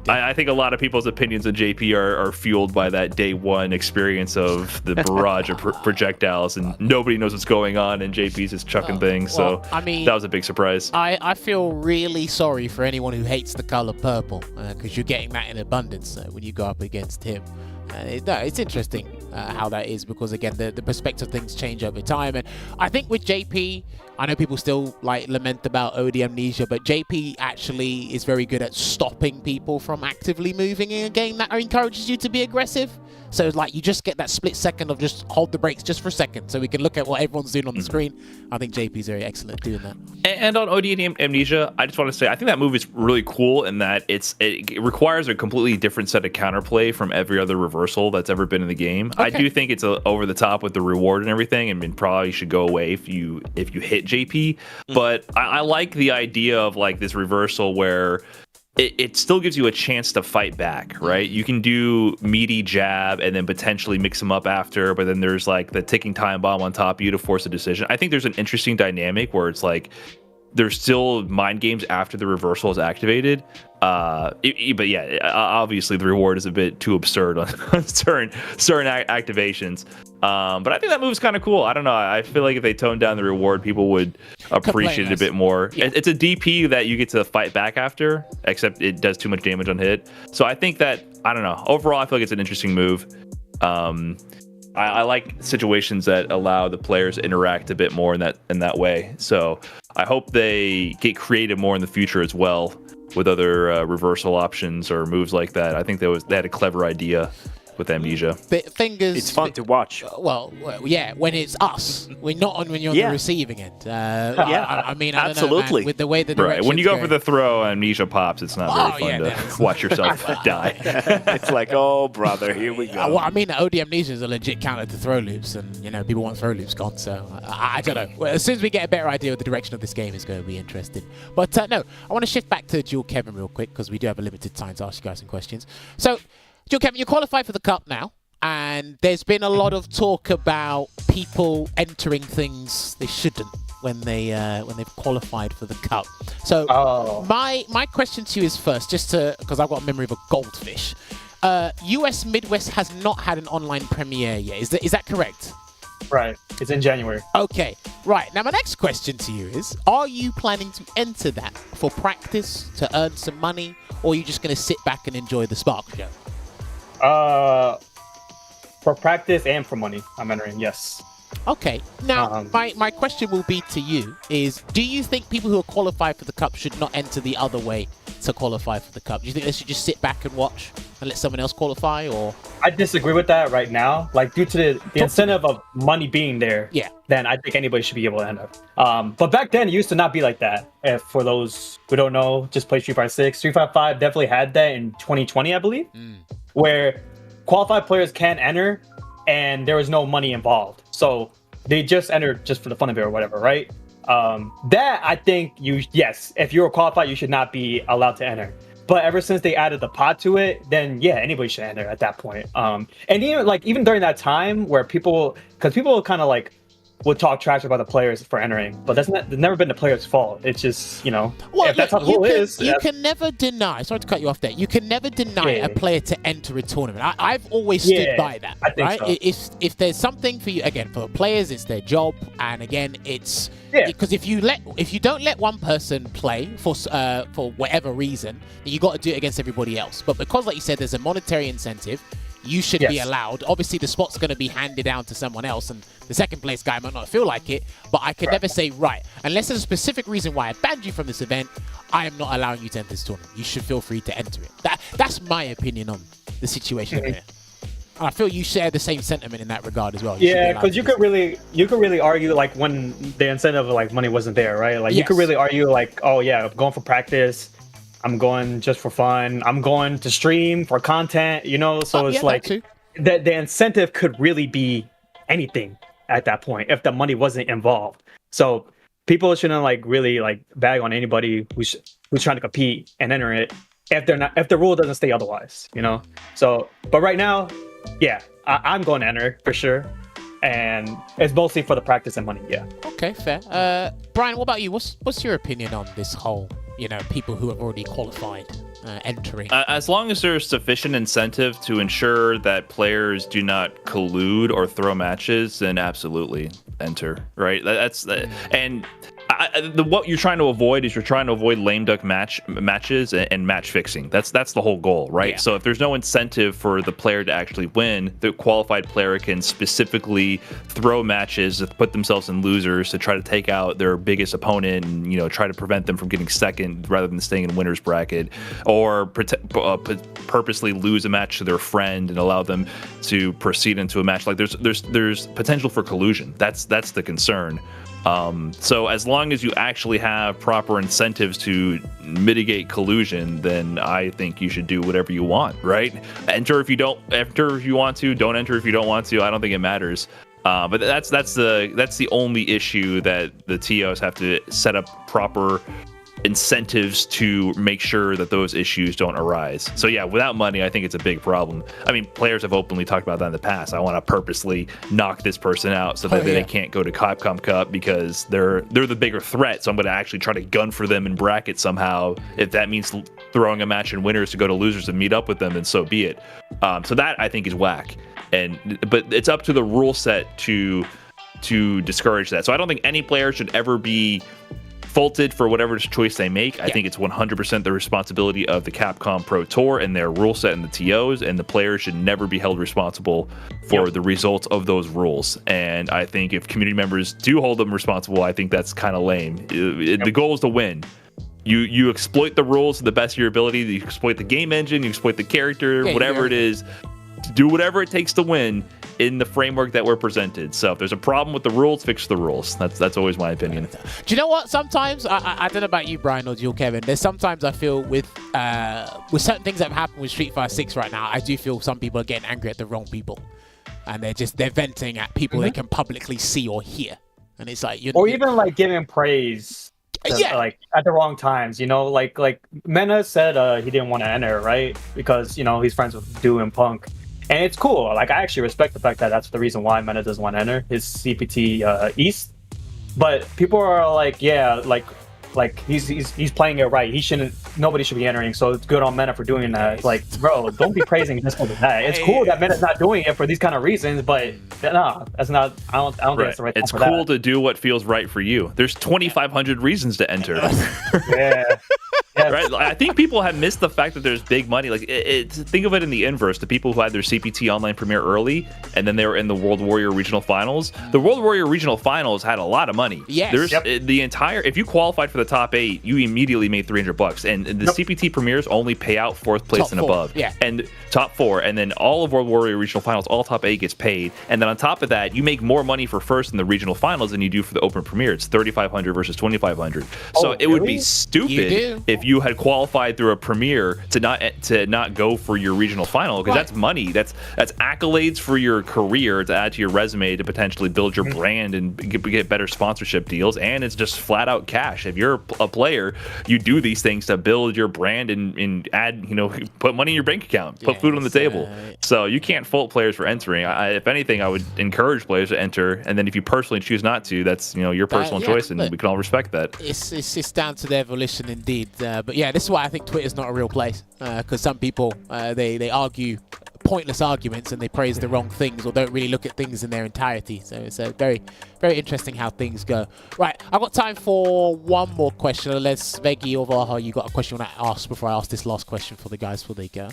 A: I think a lot of people's opinions on JP are fueled by that day one experience of the barrage of projectiles, and nobody knows what's going on, and JP's just chucking things.
D: Well,
A: So
D: I mean,
A: that was a big surprise.
D: I feel really sorry for anyone who hates the color purple, because you're getting that in abundance when you go up against him. It's interesting how that is, because again the perspective of things change over time, and I think with JP, I know people still like lament about OD amnesia, but JP actually is very good at stopping people from actively moving in a game that encourages you to be aggressive. So it's like you just get that split second of just hold the brakes just for a second so we can look at what everyone's doing on the screen. I think JP's very excellent at doing that.
A: And on OD amnesia, I just want to say I think that move is really cool in that it requires a completely different set of counterplay from every other reversal that's ever been in the game.
D: Okay.
A: I do think it's over the top with the reward and everything, and probably should go away if you hit JP. But I like the idea of like this reversal where it still gives you a chance to fight back, right? You can do meaty jab and then potentially mix them up after, but then there's like the ticking time bomb on top of you to force a decision. I think there's an interesting dynamic where it's like there's still mind games after the reversal is activated. But yeah, obviously the reward is a bit too absurd on certain activations. But I think that move's kind of cool. I don't know. I feel like if they toned down the reward, people would appreciate it a bit more. Yeah. It's a DP that you get to fight back after, except it does too much damage on hit. So I think that, I don't know. Overall, I feel like it's an interesting move. I like situations that allow the players to interact a bit more in that way. So I hope they get creative more in the future as well with other reversal options or moves like that. I think they had a clever idea with amnesia.
D: Fingers.
E: It's fun to watch.
D: Well, yeah, when it's us. We're not on when you're on the receiving end. I mean, I
E: absolutely.
D: don't know, man, with the way the
A: right. When you go for the throw, amnesia pops. It's not very fun to watch yourself die.
E: It's like, oh brother, here we go.
D: Well, I mean, OD amnesia is a legit counter to throw loops, and people want throw loops gone. So I don't know. Well, as soon as we get a better idea of the direction of this game is going to be interesting. But no, I want to shift back to Dual Kevin real quick because we do have a limited time to ask you guys some questions. So, Dual Kevin, you qualified for the Cup now, and there's been a lot of talk about people entering things they shouldn't when they've qualified for the Cup. So my question to you is first, just because I've got a memory of a goldfish. US Midwest has not had an online premiere yet. Is that correct?
G: Right. It's in January.
D: Okay. Right. Now, my next question to you is, are you planning to enter that for practice, to earn some money, or are you just going to sit back and enjoy the Spark show?
G: For practice and for money, I'm entering, yes.
D: Okay. Now, my question will be to you is, do you think people who are qualified for the Cup should not enter the other way to qualify for the Cup? Do you think they should just sit back and watch and let someone else qualify, or? I
G: disagree with that right now. Like, due to the incentive of money being there, then I think anybody should be able to enter. But back then, it used to not be like that. If for those who don't know, just play Street Fighter 6. Street Fighter 5 definitely had that in 2020, I believe, where qualified players can enter and there was no money involved. So they just entered just for the fun of it or whatever, right? That I think yes, if you're qualified, you should not be allowed to enter. But ever since they added the pod to it, then yeah, anybody should enter at that point. And even during that time where people kind of like would talk trash about the players for entering, but that's never been the player's fault. It's just,
D: well,
G: if that's how the rule is.
D: You can never deny, sorry to cut you off there, you can never deny a player to enter a tournament. I've always stood by that,
G: I think
D: right?
G: So.
D: If there's something for you, again, for players, it's their job, and again, it's because if you don't let one person play for whatever reason, then you got to do it against everybody else. But because, like you said, there's a monetary incentive, you should be allowed. Obviously, the spot's going to be handed down to someone else, and the second place guy might not feel like it, but I can never say, right, unless there's a specific reason why I banned you from this event, I am not allowing you to enter this tournament. You should feel free to enter it. That's my opinion on the situation here. And I feel you share the same sentiment in that regard as well.
G: Because you could really argue like when the incentive of like money wasn't there, right? Like you could really argue like, oh yeah, I'm going for practice, I'm going just for fun, I'm going to stream for content, so it's like the incentive could really be anything at that point if the money wasn't involved. So people shouldn't like really like bag on anybody who's who's trying to compete and enter it if the rule doesn't stay otherwise, you know. So, but right now, yeah, I'm going to enter for sure, and it's mostly for the practice and money. Yeah.
D: Okay, fair. Brian, what about you? What's your opinion on this whole, people who have already qualified entering?
A: As long as there's sufficient incentive to ensure that players do not collude or throw matches, then absolutely enter. Right? And what you're trying to avoid is lame duck matches and match fixing. That's the whole goal, right? Yeah. So if there's no incentive for the player to actually win, the qualified player can specifically throw matches, put themselves in losers to try to take out their biggest opponent and try to prevent them from getting second rather than staying in winner's bracket, or purposely lose a match to their friend and allow them to proceed into a match. Like there's potential for collusion. That's the concern. So as long as you actually have proper incentives to mitigate collusion, then I think you should do whatever you want, right? Enter if you want to, don't enter if you don't want to. I don't think it matters. But that's the only issue that the TOs have to set up proper incentives to make sure that those issues don't arise. So yeah, without money, I think it's a big problem. I mean, players have openly talked about that in the past. I want to purposely knock this person out so that they can't go to Capcom Cup because they're the bigger threat. So I'm going to actually try to gun for them in bracket somehow. If that means throwing a match in winners to go to losers and meet up with them, then so be it. So that I think is whack. But it's up to the rule set to discourage that. So I don't think any player should ever be faulted for whatever choice they make. I think it's 100% the responsibility of the Capcom Pro Tour and their rule set and the TOs, and the players should never be held responsible for the results of those rules. And I think if community members do hold them responsible, I think that's kind of lame. The goal is to win. You exploit the rules to the best of your ability. You exploit the game engine, you exploit the character, whatever it is. Do whatever it takes to win in the framework that we're presented. So if there's a problem with the rules, fix the rules. That's always my opinion.
D: Do you know what? Sometimes I don't know about you, Brian, or you, Kevin. There's sometimes I feel with certain things that have happened with Street Fighter 6 right now, I do feel some people are getting angry at the wrong people, and they're venting at people they can publicly see or hear, and it's like
G: even like giving praise. Like at the wrong times, like Mena said he didn't want to enter, right? Because he's friends with Do and Punk. And it's cool. Like, I actually respect the fact that that's the reason why Mena doesn't want to enter his CPT East. But people are like, yeah, like he's playing it right. Nobody should be entering. So it's good on Mena for doing that. Like, bro, don't be praising this one for that. It's cool that Mena's not doing it for these kind of reasons, but no, that's not. I don't think that's the right.
A: It's cool to do what feels right for you. There's 2,500 reasons to enter.
G: Yeah.
A: Right. I think people have missed the fact that there's big money. Like, think of it in the inverse. The people who had their CPT online premiere early, and then they were in the World Warrior Regional Finals. The World Warrior Regional Finals had a lot of money.
D: Yes.
A: There's the entire. If you qualified for the top 8, you immediately made $300, and the CPT premieres only pay out 4th place
D: top
A: and
D: 4.
A: above.
D: Yeah.
A: And top 4, and then all of World Warrior Regional Finals, all top 8 gets paid, and then on top of that, you make more money for first in the regional finals than you do for the open premiere. It's 3,500 versus 2,500. So it would be stupid if you had qualified through a premiere to not go for your regional final, because that's money. That's accolades for your career to add to your resume to potentially build your brand and get better sponsorship deals, and it's just flat out cash. If you're a player, you do these things to build your brand and add, put money in your bank account, put food on the table. So you can't fault players for entering. If anything, I would encourage players to enter, and then if you personally choose not to, that's your personal choice, and we can all respect that.
D: It's down to their volition indeed. But yeah, this is why I think Twitter's not a real place, because some people they argue pointless arguments and they praise the wrong things or don't really look at things in their entirety. So it's very, very interesting how things go. Right, I've got time for one more question. Unless Veggey or Olvaha, you got a question you want to ask before I ask this last question for the guys before they go?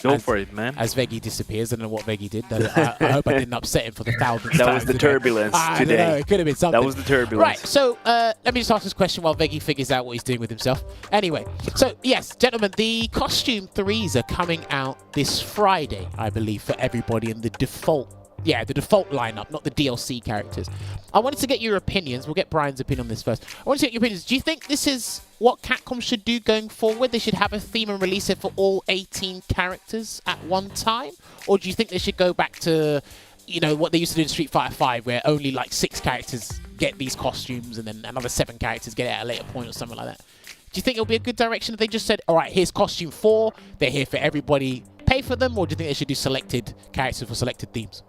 E: Go for it, man.
D: As Veggey disappears, I don't know what Veggey did. I hope I didn't upset him for the 1,000th time.
E: That was the turbulence today.
D: Know, it could have been something.
E: That was the turbulence.
D: Right, so let me just ask this question while Veggey figures out what he's doing with himself. Anyway, so yes, gentlemen, the costume 3s are coming out this Friday, I believe, for everybody in the default. Yeah, the default lineup, not the DLC characters. I wanted to get your opinions. We'll get Brian's opinion on this first. I wanted to get your opinions. Do you think this is what Capcom should do going forward? They should have a theme and release it for all 18 characters at one time? Or do you think they should go back to, what they used to do in Street Fighter 5, where only like 6 characters get these costumes and then another 7 characters get it at a later point or something like that? Do you think it'll be a good direction if they just said, all right, here's costume 4, they're here for everybody, pay for them, or do you think they should do selected characters for selected themes?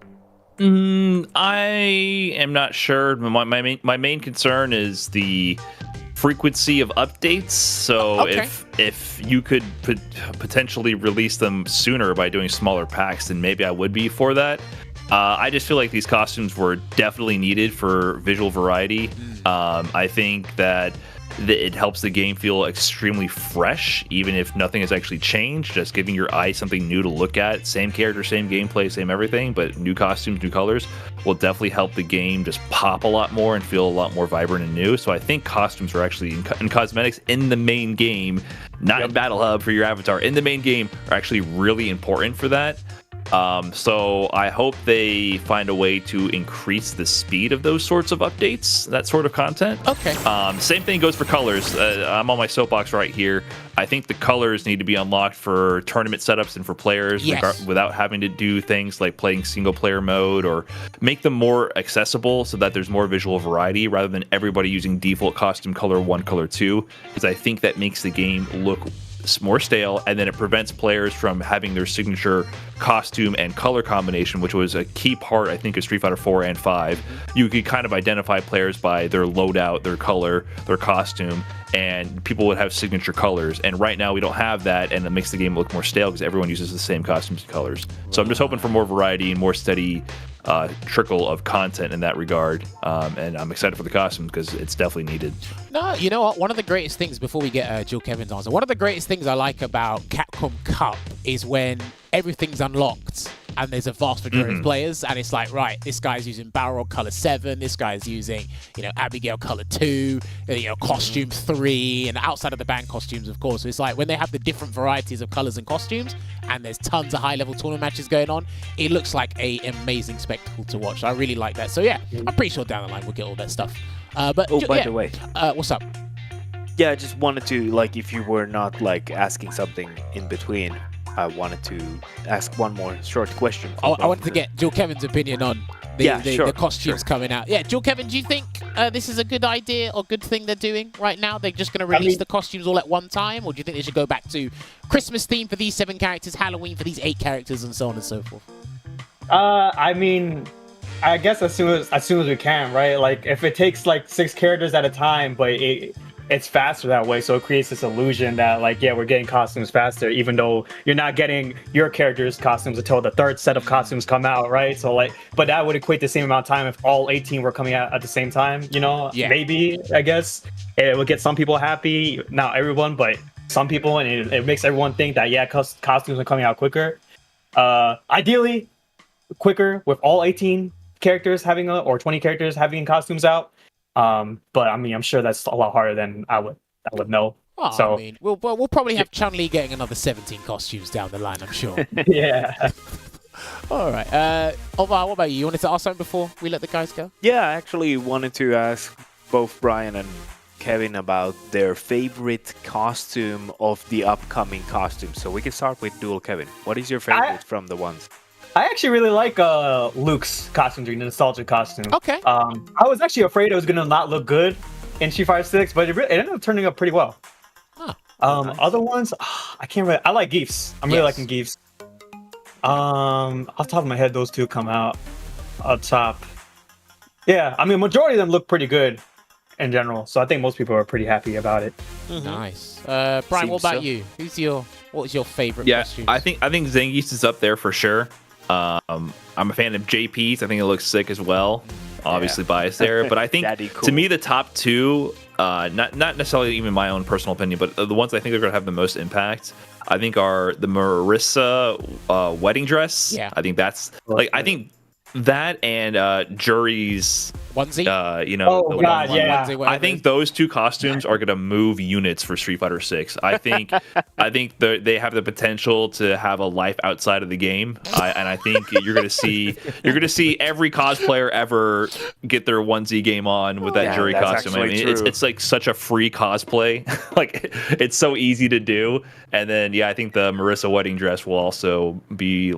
A: I am not sure. My main concern is the frequency of updates. So if you could potentially release them sooner by doing smaller packs, then maybe I would be for that. I just feel like these costumes were definitely needed for visual variety. I think that it helps the game feel extremely fresh, even if nothing has actually changed. Just giving your eye something new to look at. Same character, same gameplay, same everything, but new costumes, new colors will definitely help the game just pop a lot more and feel a lot more vibrant and new. So I think costumes are actually, and cosmetics in the main game, not in Battle Hub for your avatar, in the main game, are actually really important for that. So I hope they find a way to increase the speed of those sorts of updates, that sort of content.
D: Okay.
A: Same thing goes for colors. I'm on my soapbox right here. I think the colors need to be unlocked for tournament setups and for players without having to do things like playing single player mode, or make them more accessible so that there's more visual variety rather than everybody using default costume color 1, color 2, because I think that makes the game look more stale, and then it prevents players from having their signature costume and color combination, which was a key part, I think, of Street Fighter 4 and 5. You could kind of identify players by their loadout, their color, their costume, and people would have signature colors. And right now we don't have that, and it makes the game look more stale because everyone uses the same costumes and colors. So I'm just hoping for more variety and more steady trickle of content in that regard, and I'm excited for the costume because it's definitely needed.
D: No, you know what? One of the greatest things, before we get Jill Kevin's answer, one of the greatest things I like about Capcom Cup is when everything's unlocked and there's a vast majority of players, and it's like, right, this guy's using Balrog color 7, this guy's using, Abigail color 2, costume 3, and outside of the band costumes, of course. So it's like when they have the different varieties of colors and costumes, and there's tons of high-level tournament matches going on, it looks like an amazing spectacle to watch. I really like that. So yeah, I'm pretty sure down the line we'll get all that stuff.
E: By the way,
D: what's up?
E: Yeah, I just wanted to, if you were not asking something in between, I wanted to ask one more short question.
D: I wanted to get Jill Kevin's opinion on the costumes coming out. Yeah, Jill Kevin, do you think this is a good idea or good thing they're doing right now? They're just going to release the costumes all at one time, or do you think they should go back to Christmas theme for these 7 characters, Halloween for these 8 characters, and so on and so forth?
G: I guess as soon as we can, right? If it takes 6 characters at a time, but it's faster that way, so it creates this illusion that we're getting costumes faster, even though you're not getting your character's costumes until the 3rd set of costumes come out, right? So but that would equate the same amount of time if all 18 were coming out at the same time, Maybe, I guess it would get some people happy, not everyone, but some people, and it makes everyone think that costumes are coming out quicker. Ideally quicker with all 18 characters having or 20 characters having costumes out. But I'm sure that's a lot harder than I would know.
D: Well, so we'll probably have Chun-Li getting another 17 costumes down the line, I'm sure.
G: Yeah.
D: All right. Olvaha, what about you? You wanted to ask something before we let the guys go?
E: Yeah, I actually wanted to ask both Brian and Kevin about their favorite costume of the upcoming costumes. So we can start with Dual Kevin. What is your favorite from the ones?
G: I actually really like Luke's costume, the nostalgic costume.
D: Okay.
G: I was actually afraid it was gonna not look good in Street Fighter 6, but it ended up turning up pretty well.
D: Huh.
G: Other ones, I can't really. I like Geefs. I'm really liking Geefs. Off the top of my head, those two come out up top. Yeah, majority of them look pretty good in general, so I think most people are pretty happy about it.
D: Nice. Brian, what about you? What was your favorite costume?
A: I think Zangief is up there for sure. I'm a fan of JP's. I think it looks sick as well. Obviously biased there, but I think cool. To me the top 2, not necessarily even my own personal opinion, but the ones I think are going to have the most impact, I think are the Marissa wedding dress.
D: Yeah,
A: I think that's I think that and Jury's
D: onesie.
A: Onesie. I think those 2 costumes are going to move units for Street Fighter 6. I think they have the potential to have a life outside of the game, and I think you're going to see every cosplayer ever get their onesie game on with that Jury costume. It's such a free cosplay. It's so easy to do. And then I think the Marissa wedding dress will also be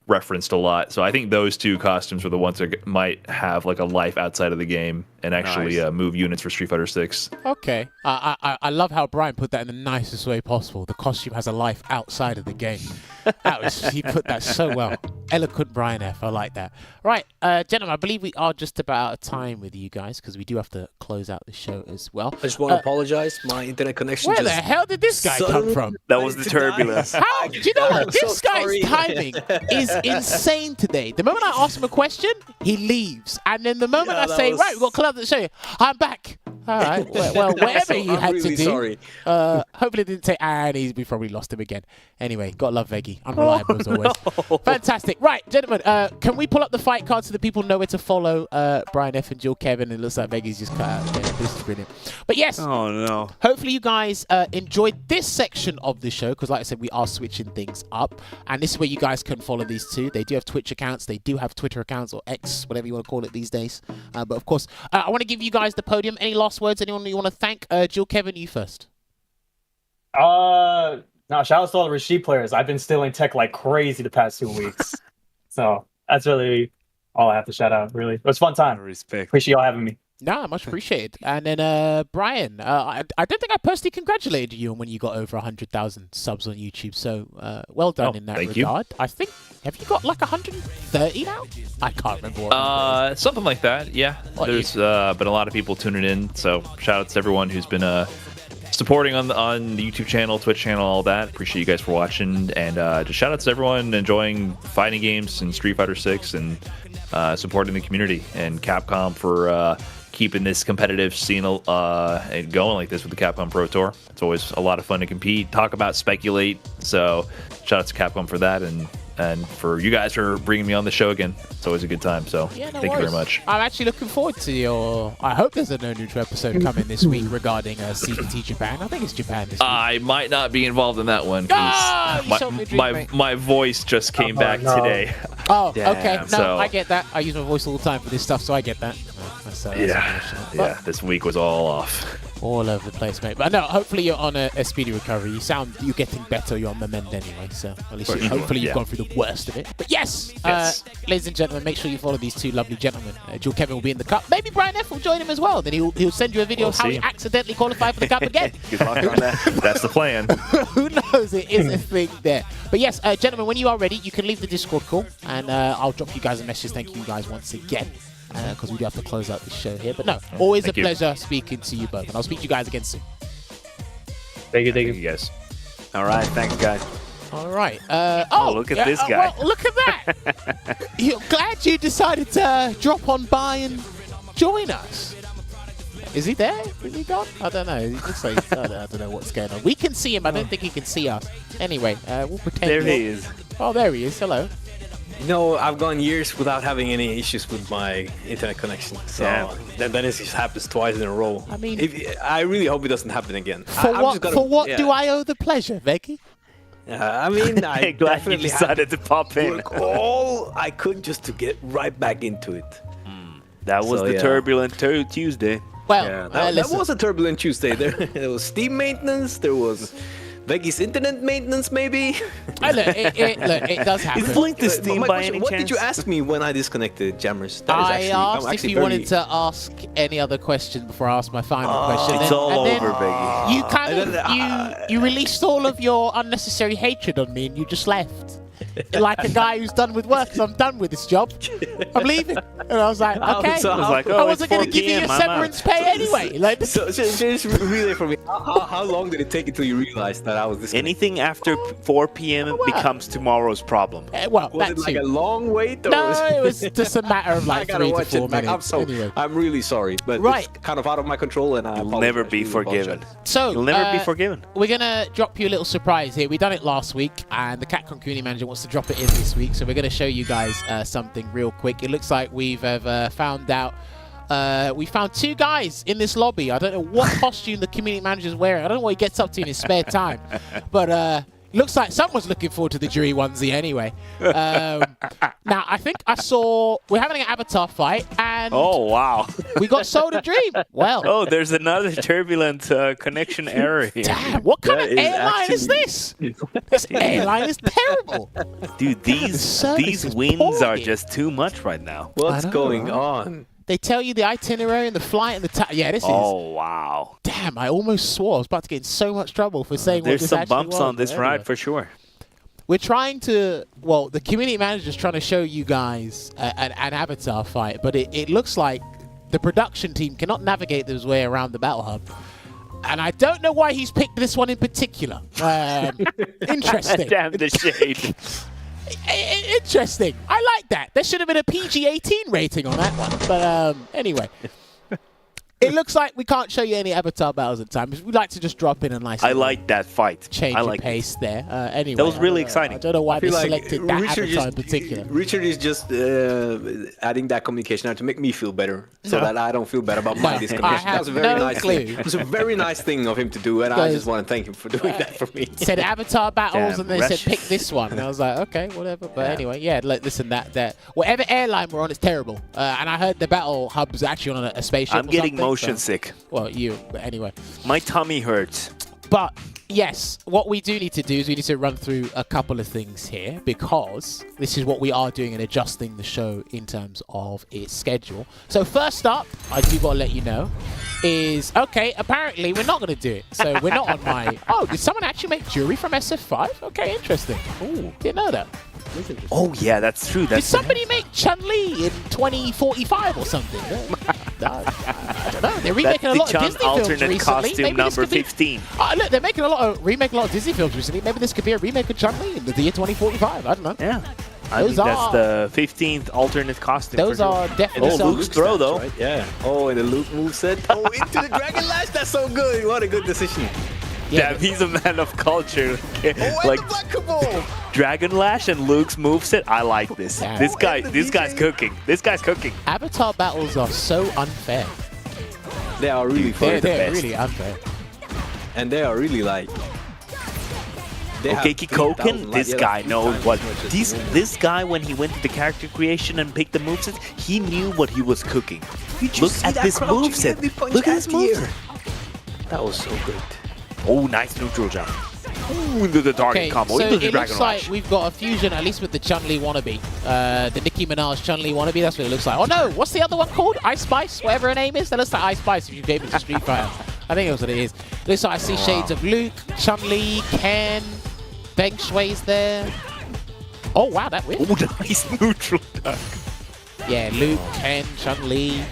A: referenced a lot. So I think those 2 costumes are the ones that might have a life outside outside of the game and actually move units for Street Fighter 6.
D: Okay. I love how Brian put that in the nicest way possible. The costume has a life outside of the game. He put that so well. Eloquent Brian F. I like that. Right, gentlemen, I believe we are just about out of time with you guys because we do have to close out the show as well.
F: I just want to apologize. My internet connection
D: Where the hell did this guy come from?
E: That was the turbulence.
D: How? Do you know what?
F: I'm
D: This
F: so
D: guy's
F: sorry.
D: timing is insane today. The moment I ask him a question, he leaves. And then the moment I say, right, we've got club to show you, I'm back. All right. Well, whatever you had
F: really
D: to do.
F: sorry.
D: Hopefully it didn't take, and we probably lost him again. Anyway, gotta love Veggey. Unreliable as always. Fantastic. Right, gentlemen, can we pull up the fight card so that people know where to follow Brian F and Jill Kevin? It looks like Veggey's just cut out. Yeah, this is brilliant. But yes, hopefully you guys enjoyed this section of the show because, like I said, we are switching things up. And this is where you guys can follow these two. They do have Twitch accounts. They do have Twitter accounts or X, whatever you want to call it these days. But of course, I want to give you guys the podium. Any last words? Anyone you want to thank? Jill Kevin, you first.
G: No, shout out to all the Rashid players. I've been stealing tech like crazy the past 2 weeks. So that's really all I have to shout out, really. It was a fun time.
E: Respect.
G: Appreciate y'all having me.
D: Nah, much appreciated. And then Brian, I don't think I personally congratulated you on when you got over 100,000 subs on YouTube. So well done in that regard. I think, have you got like 130 now? I can't remember what.
A: Something like that, yeah. There's been a lot of people tuning in. So shout out to everyone who's been supporting on the YouTube channel, Twitch channel, all that. Appreciate you guys for watching. And just shout out to everyone enjoying fighting games and Street Fighter 6 and supporting the community, and Capcom for keeping this competitive scene going like this with the Capcom Pro Tour. It's always a lot of fun to compete, talk about, speculate. So shout out to Capcom for that, and for you guys for bringing me on the show again. It's always a good time. So thank you very much.
D: I'm actually looking forward to your. I hope there's a No Neutral episode coming this week regarding CPT Japan. I think it's Japan this week.
A: I might not be involved in that one
D: because
A: my voice just came back today.
D: Oh, okay. No,
A: So-
D: I get that. I use my voice all the time for this stuff, so I get that.
A: Yeah, this week was all off.
D: All over the place, mate. But no, hopefully you're on a speedy recovery. You're getting better. You're on the mend anyway. So at least hopefully you've gone through the worst of it. But yes, ladies and gentlemen, make sure you follow these two lovely gentlemen. Jill Kevin will be in the cup. Maybe Brian F will join him as well. Then he'll send you a video of how he accidentally qualified for the cup again.
A: Good luck on that. That's the plan.
D: Who knows? It is a thing there. But yes, gentlemen, when you are ready, you can leave the Discord call, and I'll drop you guys a message. Thank you guys once again. Because we do have to close out the show here. But no, always a pleasure speaking to you both. And I'll speak to you guys again soon.
G: Thank you,
A: you guys.
E: All right, thanks, guys.
D: All right.
E: Look at this guy.
D: Well, look at that. You're glad you decided to drop on by and join us. Is he there? Is he gone? I don't know. He looks like I don't know what's going on. We can see him. I don't think he can see us. Anyway, we'll pretend.
E: There he is.
D: Oh, there he is. Hello.
F: No, I've gone years without having any issues with my internet connection. So then it just happens twice in a row.
D: I mean,
F: I really hope it doesn't happen again.
D: For what do I owe the pleasure, Veggey?
F: I mean, I
E: glad you decided to pop in.
F: Work all I could just to get right back into it.
E: That was the turbulent Tuesday.
D: Well,
F: that was a turbulent Tuesday. There was Steam maintenance. There was Veggey's internet maintenance, maybe.
D: Look, it does happen.
E: Is linked to Steam by any
F: what
E: chance?
F: did you ask me when I disconnected, Jammers?
D: I asked if you wanted to ask any other question before I asked my final question.
E: It's all over, Veggey.
D: You kind of you released all of your unnecessary hatred on me, and you just left. Like a guy who's done with work, so I'm done with this job. I'm leaving. And I was like, okay. I wasn't going to give you your severance pay anyway. Like,
F: so just relay for me. How long did it take until you realized that I was this?
E: Anything after 4 p.m. becomes tomorrow's problem.
D: Well,
F: was it like a long wait? Or
D: no, it was just a matter of like 3 to 4 minutes.
F: I'm really sorry, but it's kind of out of my control, and
E: You'll never be forgiven.
D: So
E: you'll never be forgiven.
D: We're gonna drop you a little surprise here. We done it last week, and the Capcom community manager wants to drop it in this week, so we're gonna show you guys something real quick. It looks like we've found out. We found 2 guys in this lobby. I don't know what costume the community manager's wearing. I don't know what he gets up to in his spare time, but looks like someone's looking forward to the jury onesie anyway. Now, I think I saw we're having an avatar fight, and
E: oh wow,
D: we got sold a dream. Well,
E: oh, there's another turbulent connection error here.
D: Damn, what kind of airline is this? This airline is terrible.
E: Dude, these wins are just too much right now.
F: What's going on?
D: They tell you the itinerary and the flight and the yeah, this is...
E: Oh, wow.
D: Damn, I almost swore I was about to get in so much trouble for saying what
E: There's
D: this
E: some
D: actually
E: bumps
D: was,
E: on this
D: but
E: ride
D: anyway.
E: for sure.
D: We're trying to, well, the community manager's trying to show you guys an avatar fight, but it looks like the production team cannot navigate this way around the battle hub. And I don't know why he's picked this one in particular. Interesting.
E: Damn the shade.
D: Interesting. I like that. There should have been a PG-18 rating on that one. But anyway. It looks like we can't show you any avatar battles at times. We'd like to just drop in a nice...
E: I like that fight.
D: Change
E: I
D: of
E: like
D: pace there. Anyway,
E: that was really exciting.
D: I don't know why they
F: like
D: selected that avatar in particular.
F: Richard is just adding that communication now to make me feel better, so that I don't feel bad about my discrimination. That was a very nice thing. It was a very nice thing of him to do, and I just want to thank him for doing that for me.
D: Said avatar battles, and they said
E: Rush.
D: pick this one, and I was like, okay, whatever. But anyway, yeah, like, listen, that whatever airline we're on, it's terrible. And I heard the battle hub's actually on a spaceship.
E: I'm
D: or
E: getting
D: something,
E: motion
D: so-
E: sick.
D: Well, you, but anyway.
E: My tummy hurts.
D: But yes, what we do need to do is we need to run through a couple of things here, because this is what we are doing and adjusting the show in terms of its schedule. So first up, I do got to let you know, is, okay, apparently we're not going to do it. So we're not on my... Oh, did someone actually make Jury from SF5? Okay, interesting. Ooh, didn't know that.
E: Oh, yeah, that's true.
D: Did somebody make Chun-Li in 2045 or something? I don't know. They're remaking a lot of Disney films
E: alternate
D: recently.
E: costume
D: Maybe this
E: number
D: could be...
E: 15.
D: Look, they're making a lot of Disney films recently. Maybe this could be a remake of Chun-Li in the year 2045. I don't know.
E: Yeah. I think that's the 15th alternate costume.
D: Those are definitely...
E: Oh, Luke's throw, though.
F: Right? Yeah. Oh, and the Luke moveset. Oh, into the Dragon Lash. That's so good. What a good decision.
E: Yeah, he's a man of culture.
F: Oh, and the Black Cabal.
E: Dragon Lash and Luke's moveset. I like this.
D: Yeah.
E: This guy's cooking. This guy's cooking.
D: Avatar battles are so unfair.
F: They are really fun.
D: They're really unfair.
F: And they are really like...
E: Okay, Kikoken, this guy knows what... This guy, when he went to the character creation and picked the moveset, he knew what he was cooking. Look at this moveset. Look at this moveset.
F: That was so good.
E: Oh, nice neutral jump. Ooh, into the target combo.
D: So
E: into the
D: it
E: Dragon
D: looks
E: Lash.
D: like we've got a fusion, at least with the Chun-Li wannabe. The Nicki Minaj Chun-Li wannabe, that's what it looks like. Oh no, what's the other one called? Ice Spice, whatever her name is? That looks like Ice Spice if you gave it to Street Fighter. I think that's what it is. Looks like I see shades of Luke, Chun-Li, Ken, Feng Shui's there. Oh wow, that win.
E: Oh, nice neutral duck.
D: Yeah, Luke, Ken, Chun-Li,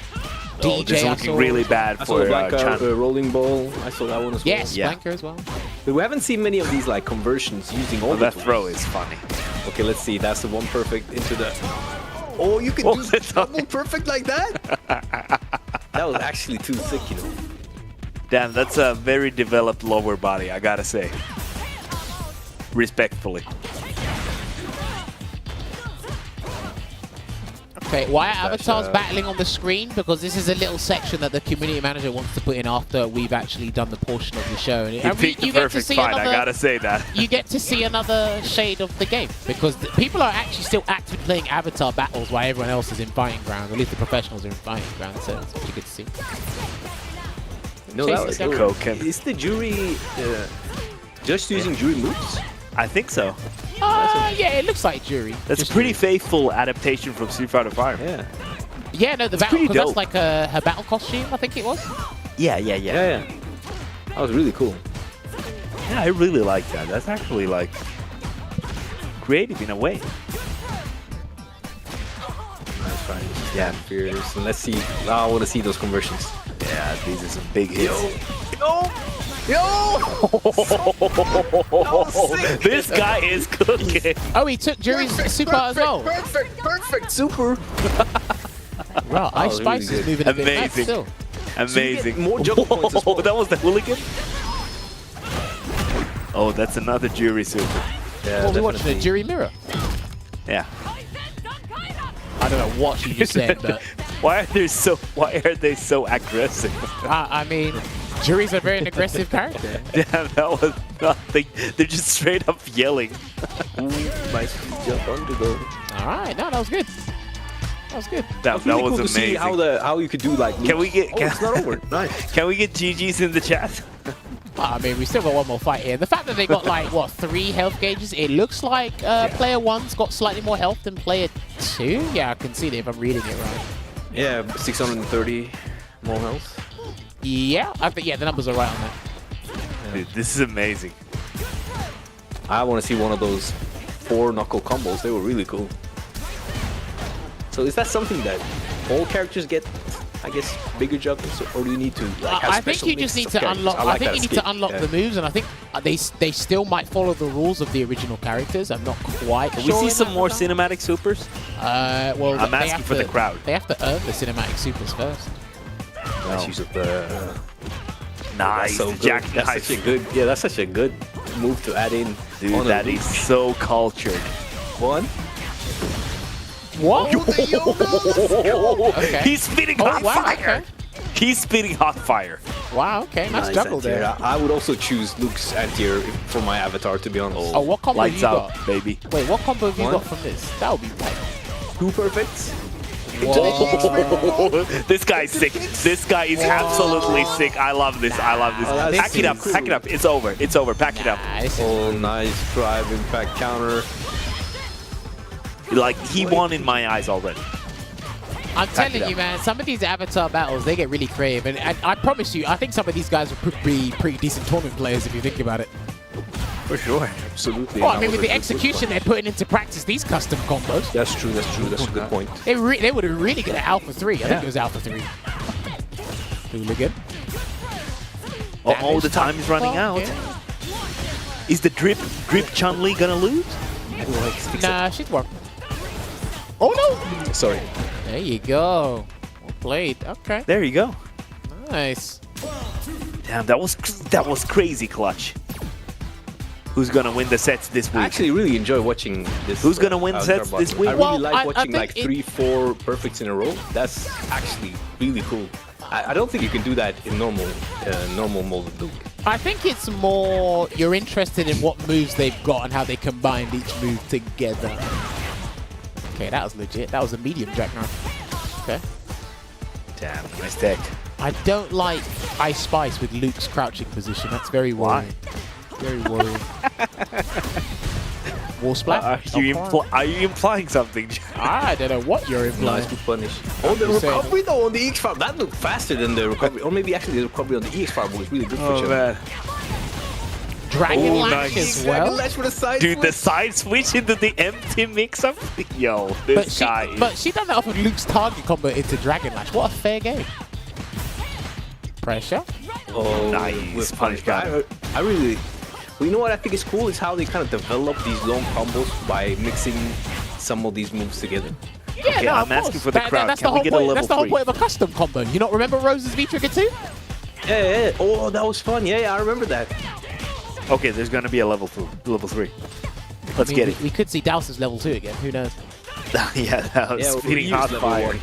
E: Oh, this is
D: DJ.
E: looking really bad
F: I saw
E: for
F: like
E: Chan.
F: a rolling ball. I saw that one as well.
D: Yes,
E: Yeah.
D: Blanker as well.
F: But we haven't seen many of these like conversions using all
E: Oh,
F: the
E: that
F: tools.
E: throw is funny.
F: Okay, let's see. That's the one perfect into the... Oh, you can
E: Oh,
F: do
E: that's
F: double perfect like that? That was actually too sick, you know.
E: Damn, that's a very developed lower body, I gotta say. Respectfully.
D: Okay, why are avatars battling on the screen? Because this is a little section that the community manager wants to put in after we've actually done the portion of the show. And
E: He picked the perfect fight, I gotta say that.
D: You get to see another shade of the game, because people are actually still actively playing avatar battles while everyone else is in fighting grounds. At least the professionals are in fighting grounds, so it's pretty good to see.
F: No,
D: Chase
F: that was
D: it down.
E: Coken.
F: Is the jury just using jury moves?
E: I think so.
D: Yeah, it looks like Jury.
E: That's
D: Just
E: a pretty
D: Jury.
E: faithful adaptation from Street Fighter 5.
F: Yeah.
D: Yeah, no, the battle,
E: pretty
D: because that's
E: dope.
D: like her battle costume, I think it was.
E: Yeah.
F: Yeah. That was really cool.
E: Yeah, I really like that. That's actually like creative in a way.
F: Nice try. Yeah, fierce. And let's see. I want to see those conversions.
E: Yeah, these are some big hits. This guy is cooking.
D: Oh, he took Jury's super as well.
F: Perfect, super.
D: Wow, Ice
F: was
D: Spice
F: really
D: is moving a bit mad
E: Amazing.
D: still.
E: Amazing.
F: more juggle points as well.
E: That was the hooligan? Oh, that's another jury super.
F: Yeah,
D: Well, we're watching a Jury mirror.
E: Yeah.
D: I don't know what she just said, but
E: Why are they so aggressive?
D: I mean, Jury's a very aggressive character.
E: Damn, that was nothing. They're just straight up yelling.
F: Nice jump under though.
D: All right, no, that was good. That was good.
E: That
F: Really
E: was
F: cool to see
E: amazing.
F: how you could do like.
E: Can we get?
F: Oh, it's not over. Nice.
E: Can we get GG's in the chat?
D: I mean, we still got one more fight here. The fact that they got like, what, 3 health gauges, it looks like player 1's got slightly more health than player 2. Yeah, I can see that if I'm reading it right.
F: Yeah, 630 more health.
D: Yeah, I think the numbers are right on that.
E: Dude, this is amazing.
F: I want to see one of those 4 knuckle combos. They were really cool. So is that something that all characters get? I guess bigger jumps, or do you need to like, have
D: I think you just need to unlock. I think you need to unlock the moves, and I think they still might follow the rules of the original characters. I'm not quite
E: Can
D: sure.
E: we see some more cinematic supers?
D: Well,
E: I'm asking for the crowd.
D: They have to earn the cinematic supers first.
F: Nice use of the.
E: Nice,
F: So
E: the Jack
F: that's
E: knife.
F: such a good. Yeah, that's such a good move to add in.
E: Dude,
F: on a
E: that
F: loop.
E: is so cultured.
F: One.
D: What? Okay.
E: He's spitting hot
D: wow,
E: fire.
D: okay.
E: He's spitting hot fire.
D: Wow. Okay. Nice juggle there.
F: anti-air. I would also choose Luke's anti-air for my avatar, to be honest.
D: Oh, what combo have
E: Lights
D: you
E: out,
D: got?
E: baby.
D: Wait, what combo have you
F: One.
D: got from this? That would be right.
F: 2 perfects.
D: Whoa.
E: This guy's sick. This guy is absolutely sick. I love this. I love this.
F: Nah,
E: Pack it up.
F: cool.
E: Pack it up. It's over. It's over. Pack it up.
D: Nah, this is
F: Oh, nice drive impact counter.
E: Like, he won in my eyes already.
D: I'm telling
E: it
D: you,
E: up.
D: man, some of these avatar battles, they get really creative. And I promise you, I think some of these guys would be pretty decent tournament players if you think about it.
F: For sure. Absolutely.
D: Well, I
F: And
D: mean,
F: that
D: with
F: was
D: the
F: a good
D: execution they're putting into practice, these custom combos,
F: That's true. That's true. That's a good point.
D: they would have really good at Alpha 3. I think it was Alpha 3. Hooligan.
E: Oh, the time is running out.
D: Yeah.
E: Is the drip Chun-Li gonna lose?
D: Nah, she's won. Oh, no.
F: Sorry.
D: There you go. Well played. Okay.
E: There you go.
D: Nice.
E: Damn, that was crazy clutch. Who's gonna win the sets this
F: I
E: week?
F: actually really enjoy watching this.
E: Who's gonna win
F: avatar
E: sets this
F: battle.
E: week?
F: I really
D: Well,
F: like
D: I
F: watching
D: think
F: like 3-4 perfects in a row. That's actually really cool. I don't think you can do that in normal mode of Duke.
D: I think it's more you're interested in what moves they've got and how they combined each move together. Okay, that was legit. That was a medium jackknife. Okay.
E: Damn, nice tech.
D: I don't like Ice Spice with Luke's crouching position. That's very worrying. Very worrying. Wall splat?
E: Are you implying something?
D: I don't know what you're implying.
F: Nice to punish. Oh, the
D: Just saying.
F: recovery though on the EX fire. That looked faster than the recovery. Or maybe actually the recovery on the EX fire was really good for
E: Oh
F: Chun.
E: man.
D: Dragon
E: Oh,
D: Lash
E: nice.
D: as well.
F: Lash with a side
E: Dude, the
F: switch.
E: side switch into the empty mix-up? Yo,
D: But
E: this guy is...
D: she done that off of Luke's target combo into Dragon Lash. What a fair game. Pressure.
F: Oh,
E: Nice
F: with
E: punish
F: punish. I really. Well, you know what I think is cool is how they kind of develop these long combos by mixing some of these moves together.
D: Yeah,
E: Okay,
D: no,
E: I'm
D: of
E: asking
D: course.
E: for the crowd.
D: That's
E: Can
D: the
E: we
D: whole
E: get a
D: point.
E: level
D: That's the whole
E: 3?
D: point of a custom combo. You not remember Rose's V-Trigger too?
F: Yeah. Oh, that was fun. Yeah, I remember that.
E: Okay, there's gonna be a level 3. Let's get it.
D: We could see Dowser's level 2 again. Who knows?
E: Yeah, that was
F: Yeah,
E: spitting
F: we
E: hot
F: used level
E: fire.
F: 1.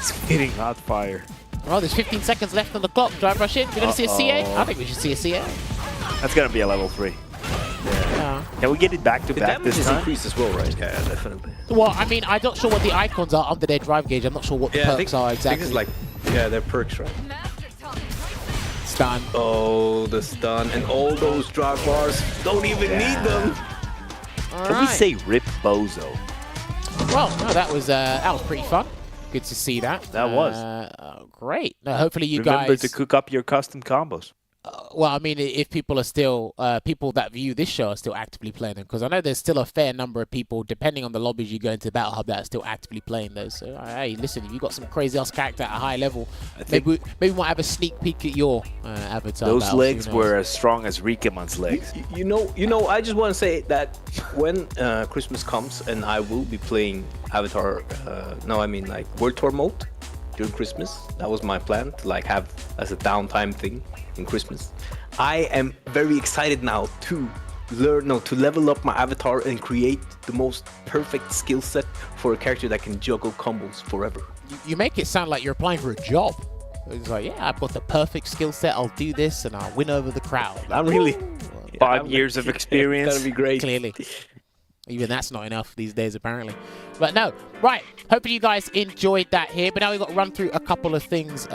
E: Spitting hot fire.
D: Oh, there's 15 seconds left on the clock. Drive rush in. We're going to see a CA? I think we should see a CA.
E: That's gonna be a level 3.
D: Yeah.
E: Can we get it back to
F: The
E: back
F: damage
E: this
F: is
E: time?
F: increased as well, right? Yeah, definitely.
D: Well, I mean, I'm not sure what the icons are under their drive gauge. I'm not sure what the
F: Yeah, I
D: perks
F: think,
D: are
F: I
D: exactly.
F: think it's like, yeah, they're perks, right?
D: Stun.
F: Oh, the stun and all those drive bars. Don't even need them.
D: All
E: Can we
D: right.
E: say rip Bozo?
D: Well, no, that was pretty fun. Good to see that.
E: That was.
D: Great. No, hopefully you
E: Remember
D: guys...
E: to cook up your custom combos.
D: Well, I mean, if people are still, people that view this show are still actively playing them, because I know there's still a fair number of people, depending on the lobbies you go into Battle Hub, that are still actively playing those. So, hey, listen, if you've got some crazy ass character at a high level, maybe we might have a sneak peek at your avatar.
E: Those
D: battles,
E: legs
D: who knows?
E: were as strong as Rikeman's legs.
F: You know, I just want to say that when Christmas comes and I will be playing Avatar, like World Tour mode during Christmas. That was my plan to like have as a downtime thing in Christmas. I am very excited now to level up my avatar and create the most perfect skill set for a character that can juggle combos forever.
D: You make it sound like you're applying for a job. It's like, yeah, I've got the perfect skill set. I'll do this and I'll win over the crowd.
E: I'm really...
D: Ooh.
E: 5 years of experience.
F: It's gonna be great.
D: Clearly. Even that's not enough these days, apparently. But no, right. Hopefully you guys enjoyed that here. But now we've got to run through a couple of things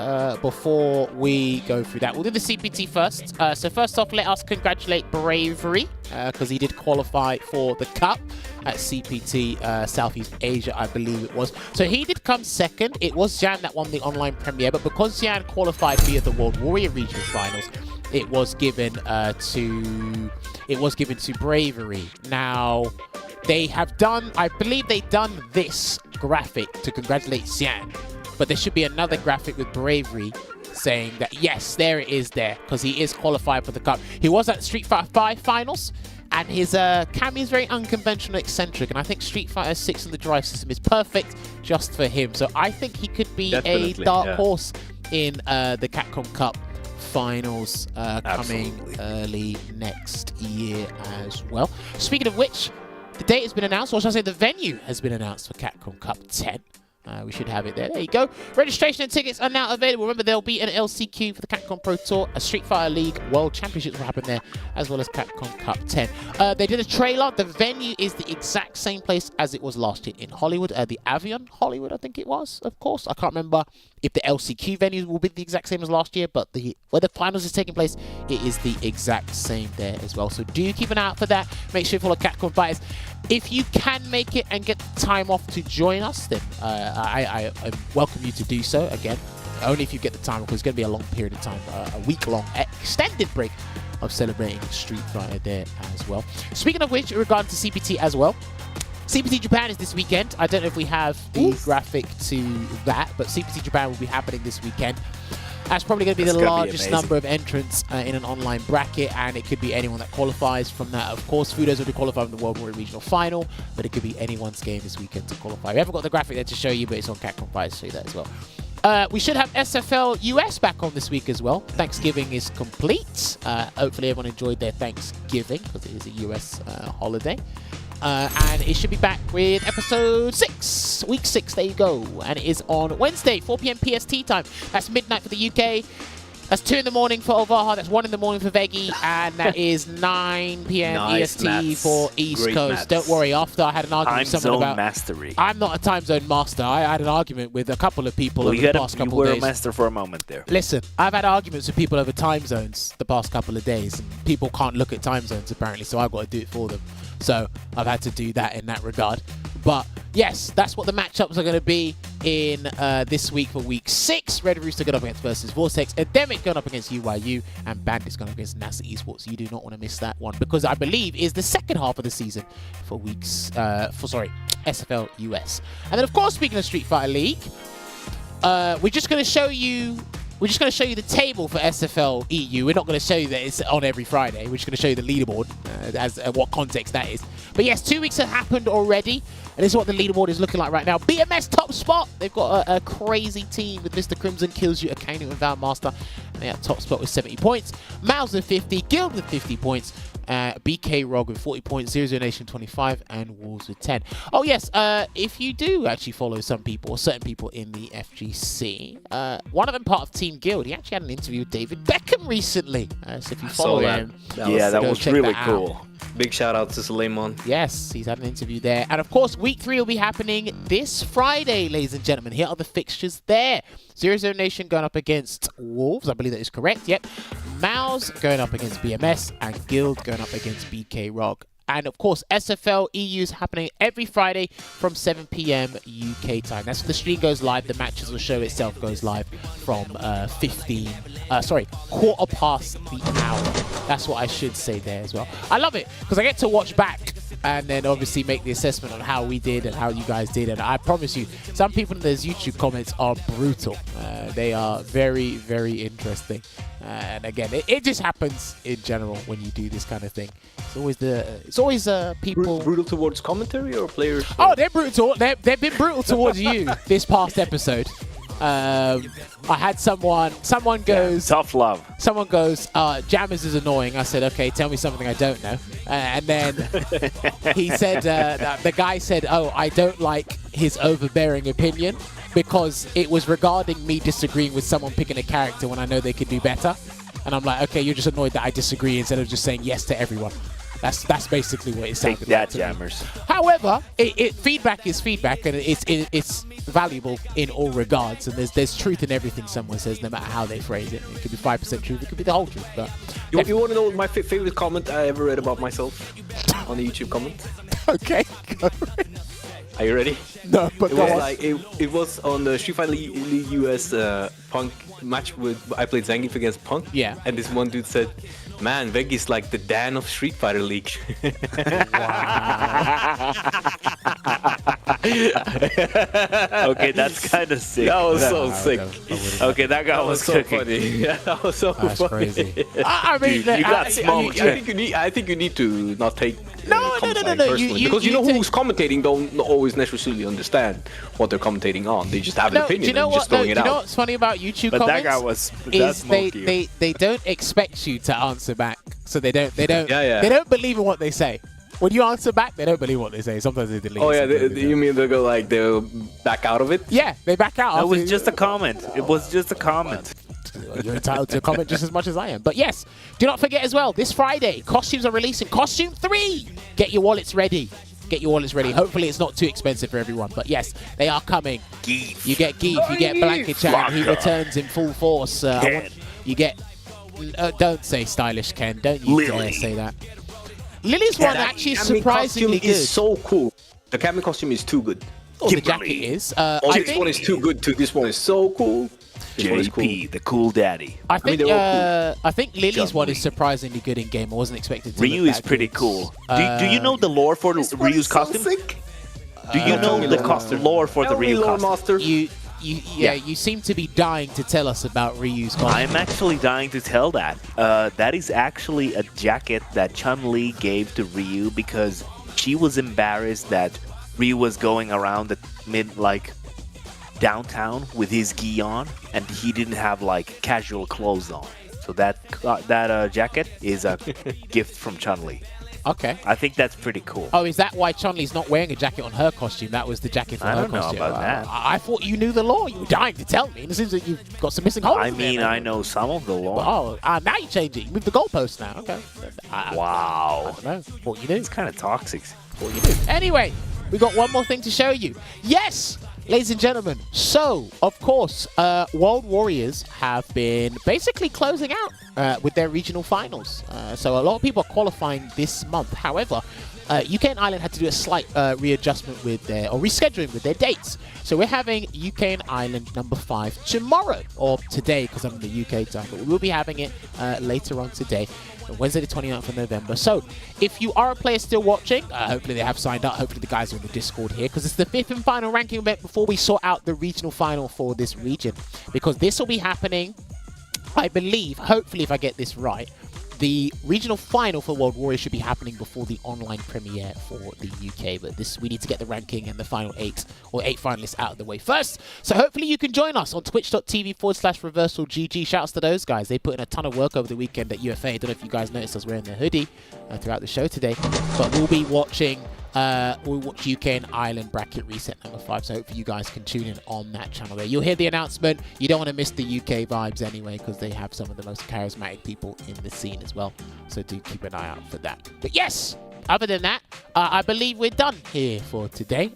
D: before we go through that. We'll do the CPT first. So first off, let us congratulate Bravery because he did qualify for the Cup at CPT Southeast Asia, I believe it was. So he did come second. It was Jan that won the online premiere, but because Jan qualified via the World Warrior Regional Finals, it was given to Bravery. Now, they have done, I believe they've done this graphic to congratulate Xian, but there should be another graphic with Bravery saying that, yes, there it is there, because he is qualified for the Cup. He was at Street Fighter 5 finals, and his cameo is very unconventional, eccentric, and I think Street Fighter 6 and the drive system is perfect just for him. So I think he could be a dark horse in the Capcom Cup finals coming early next year as well. Speaking of which, the date has been announced, or should I say the venue has been announced for Capcom Cup 10. We should have it there. There you go. Registration and tickets are now available. Remember, there'll be an LCQ for the Capcom Pro Tour, a Street Fighter League World Championships will happen there, as well as Capcom Cup 10. They did a trailer. The venue is the exact same place as it was last year in Hollywood. The Avion Hollywood, I think it was, of course. I can't remember if the LCQ venues will be the exact same as last year, but where the finals is taking place, it is the exact same there as well. So do keep an eye out for that. Make sure you follow Capcom Fighters. If you can make it and get the time off to join us, then I welcome you to do so. Again, only if you get the time, because it's going to be a long period of time, a week-long extended break of celebrating Street Fighter there as well. Speaking of which, in regard to CPT as well, CPT Japan is this weekend. I don't know if we have the graphic to that, but CPT Japan will be happening this weekend. That's probably going to be the largest number of entrants in an online bracket, and it could be anyone that qualifies from that. Of course, Fudo's already qualified from the World Warrior Regional Final, but it could be anyone's game this weekend to qualify. We haven't got the graphic there to show you, but it's on Capcom Fighters to show you that as well. We should have SFL US back on this week as well. Thanksgiving is complete. Hopefully everyone enjoyed their Thanksgiving, because it is a US holiday. And it should be back with episode 6, week 6, there you go. And it is on Wednesday, 4 PM PST time. That's midnight for the UK. That's 2 in the morning for Olvaha. That's 1 in the morning for Veggey. And that is 9 PM EST for East Coast. Don't worry, after I had an argument with someone about...
E: mastery.
D: I'm not a time zone master. I had an argument with a couple of people over the past couple of days.
E: You were a master for a moment there.
D: Listen, I've had arguments with people over time zones the past couple of days. And people can't look at time zones, apparently, so I've got to do it for them. So I've had to do that in that regard. But yes, that's what the matchups are going to be in this week for week 6. Red Rooster going up against versus Vortex, Endemic going up against UYU, and Bandits going up against NASA Esports. You do not want to miss that one, because I believe is the second half of the season for SFL US. And then, of course, speaking of Street Fighter League, we're just going to show you. We're just going to show you the table for SFL EU. We're not going to show you that it's on every Friday. We're just going to show you the leaderboard as what context that is. But yes, 2 weeks have happened already. And this is what the leaderboard is looking like right now. BMS top spot. They've got a crazy team with Mr. Crimson, Killsu, Akainu, and Valmaster. And they have top spot with 70 points. Mouse with 50. Guild with 50 points. BK Rog with 40 points, Zero Nation 25, and Wolves with 10. Oh yes, if you do actually follow some people, or certain people in the FGC, one of them part of Team Guild, he actually had an interview with David Beckham recently. So if you follow him,
F: that was really cool.
D: Out.
F: Big shout out to Suleiman.
D: Yes, he's had an interview there. And of course, week 3 will be happening this Friday, ladies and gentlemen. Here are the fixtures there. Zero Nation going up against Wolves, I believe that is correct, yep. Mouse going up against BMS, and Guild going up against BK Rog. And of course, SFL EU is happening every Friday from 7 PM UK time. That's when the stream goes live. The matches will show itself goes live from quarter past the hour. That's what I should say there as well. I love it because I get to watch back and then obviously make the assessment on how we did and how you guys did. And I promise you, some people in those YouTube comments are brutal. They are very, very interesting. And again, it just happens in general when you do this kind of thing. It's always people
F: brutal towards commentary or players.
D: Oh, they're brutal. They've been brutal towards you this past episode. I had someone goes
E: tough love.
D: Someone goes, Jammerz is annoying. I said, okay, tell me something I don't know. And then he said, the guy said, oh, I don't like his overbearing opinion because it was regarding me disagreeing with someone picking a character when I know they could do better. And I'm like, okay, you're just annoyed that I disagree instead of just saying yes to everyone. That's basically what it sounded
E: Take that,
D: like to me.
E: Jammerz.
D: However, feedback is feedback, and it's valuable in all regards. And there's truth in everything someone says, no matter how they phrase it. It could be 5% truth, it could be the whole truth. But
F: You want to know my favorite comment I ever read about myself on the YouTube comment?
D: okay, go.
F: Are you ready?
D: No, but
F: It
D: go
F: was
D: on.
F: like it was on the Street Fighter League US Punk match with I played Zangief against Punk.
D: Yeah.
F: And this one dude said, "Man, Veggey's like the Dan of Street Fighter League."
E: Okay, that's kind of sick.
F: That was so sick.
E: Okay, that guy
F: That was so
E: cooking.
F: funny. Yeah, that was so
D: That's
F: funny.
D: crazy. I mean,
E: Dude, you got smoked.
F: I think you need to not take
D: No,
F: comments
D: no,
F: like
D: no.
F: personally,
D: You
F: because you know
D: take-
F: who's commentating don't always necessarily understand what they're commentating on. They just have an
D: No, do
F: opinion
D: you know
F: and
D: what?
F: just throwing
D: do
F: it
D: you know
F: out.
D: what's funny about YouTube
E: But that
D: comments?
E: guy was
D: is
E: smoked you.
D: they don't expect you to answer back, so they don't
F: Yeah.
D: they don't believe in what they say. When you answer back, they don't believe what they say. Sometimes they delete.
F: Oh yeah,
D: sometimes they
F: you
D: don't.
F: mean they'll back out of it?
D: Yeah, they back out.
E: It
D: after-
E: was just a comment. It was just a comment.
D: You're entitled to comment just as much as I am. But yes, do not forget as well, this Friday, costumes are releasing. Costume 3! Get your wallets ready. Get your wallets ready. Hopefully it's not too expensive for everyone. But yes, they are coming.
E: Geef.
D: You get Geef, you get Blanket-chan. He returns in full force. You get... don't say stylish Ken. Don't you dare say that. Lily's one actually is surprisingly good.
F: Is so cool. The Cammy costume is too good.
D: Oh, the jacket is. I
F: This
D: think,
F: one is too good too. This one is so cool. This one is cool.
E: JP, the cool daddy.
D: I think,
F: they're all
D: I think Lily's
E: Jump
D: one
E: Lee.
D: is surprisingly good in game. I wasn't expected to.
E: Ryu
D: look
E: is
D: that
E: pretty
D: good.
E: cool. Do you know the lore for Ryu's costume? Do you know the lore for the Ryu costume?
F: Master.
D: You seem to be dying to tell us about Ryu's costume.
E: I'm actually dying to tell that. That is actually a jacket that Chun-Li gave to Ryu because she was embarrassed that Ryu was going around the downtown with his gi on, and he didn't have casual clothes on. So that jacket is a gift from Chun-Li.
D: Okay.
E: I think that's pretty cool.
D: Oh, is that why Chun-Li's not wearing a jacket on her costume? That was the jacket for
E: I
D: her
E: don't know
D: costume.
E: about that.
D: I thought you knew the law. You were dying to tell me. And it seems that you've got some missing holes.
E: I
D: in there,
E: mean,
D: man.
E: I know some of the lore.
D: Oh, now you change it. You move the goalpost now. Okay. I
E: Wow.
D: don't know. What you do?
E: It's kind of toxic.
D: What you do? Anyway, we got one more thing to show you. Yes, ladies and gentlemen. So, of course, World Warriors have been basically closing out with their regional finals. So a lot of people are qualifying this month. However, UK and Ireland had to do a slight readjustment with their, or rescheduling with their dates. So we're having UK and Ireland number 5 tomorrow, or today because I'm in the UK time, but we will be having it later on today, Wednesday the 29th of November. So if you are a player still watching, hopefully they have signed up, hopefully the guys are in the Discord here, because it's the 5th and final ranking event before we sort out the regional final for this region, because this will be happening, I believe, hopefully if I get this right, the regional final for World Warriors should be happening before the online premiere for the UK, but we need to get the ranking and the final 8 finalists out of the way first. So hopefully you can join us on twitch.tv/reversalgg. Shouts to those guys. They put in a ton of work over the weekend at UFA. I don't know if you guys noticed us wearing the hoodie throughout the show today, but we'll be watching we'll watch UK and Ireland bracket reset number 5, so hopefully you guys can tune in on that channel there. You'll hear the announcement. You don't want to miss the UK vibes anyway, because they have some of the most charismatic people in the scene as well, so do keep an eye out for that. But yes, other than that, I believe we're done here for today.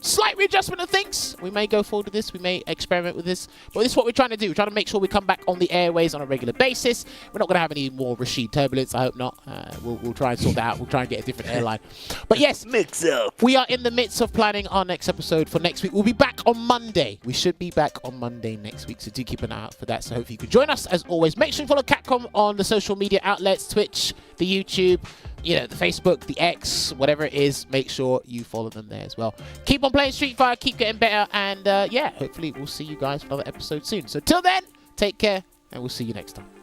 D: Slight readjustment of things. We may go forward with this. We may experiment with this. But this is what we're trying to do. We're trying to make sure we come back on the airways on a regular basis. We're not going to have any more Rashid turbulence. I hope not. We'll try and sort that out. We'll try and get a different airline. But yes,
E: Mix up.
D: we are in the midst of planning our next episode for next week. We'll be back on Monday. We should be back on Monday next week. So do keep an eye out for that. So hopefully you can join us as always. Make sure you follow Capcom on the social media outlets, Twitch, the YouTube, the Facebook, the X, whatever it is. Make sure you follow them there as well. Keep on playing Street Fighter, keep getting better, and yeah, hopefully we'll see you guys for another episode soon. So till then, take care, and we'll see you next time.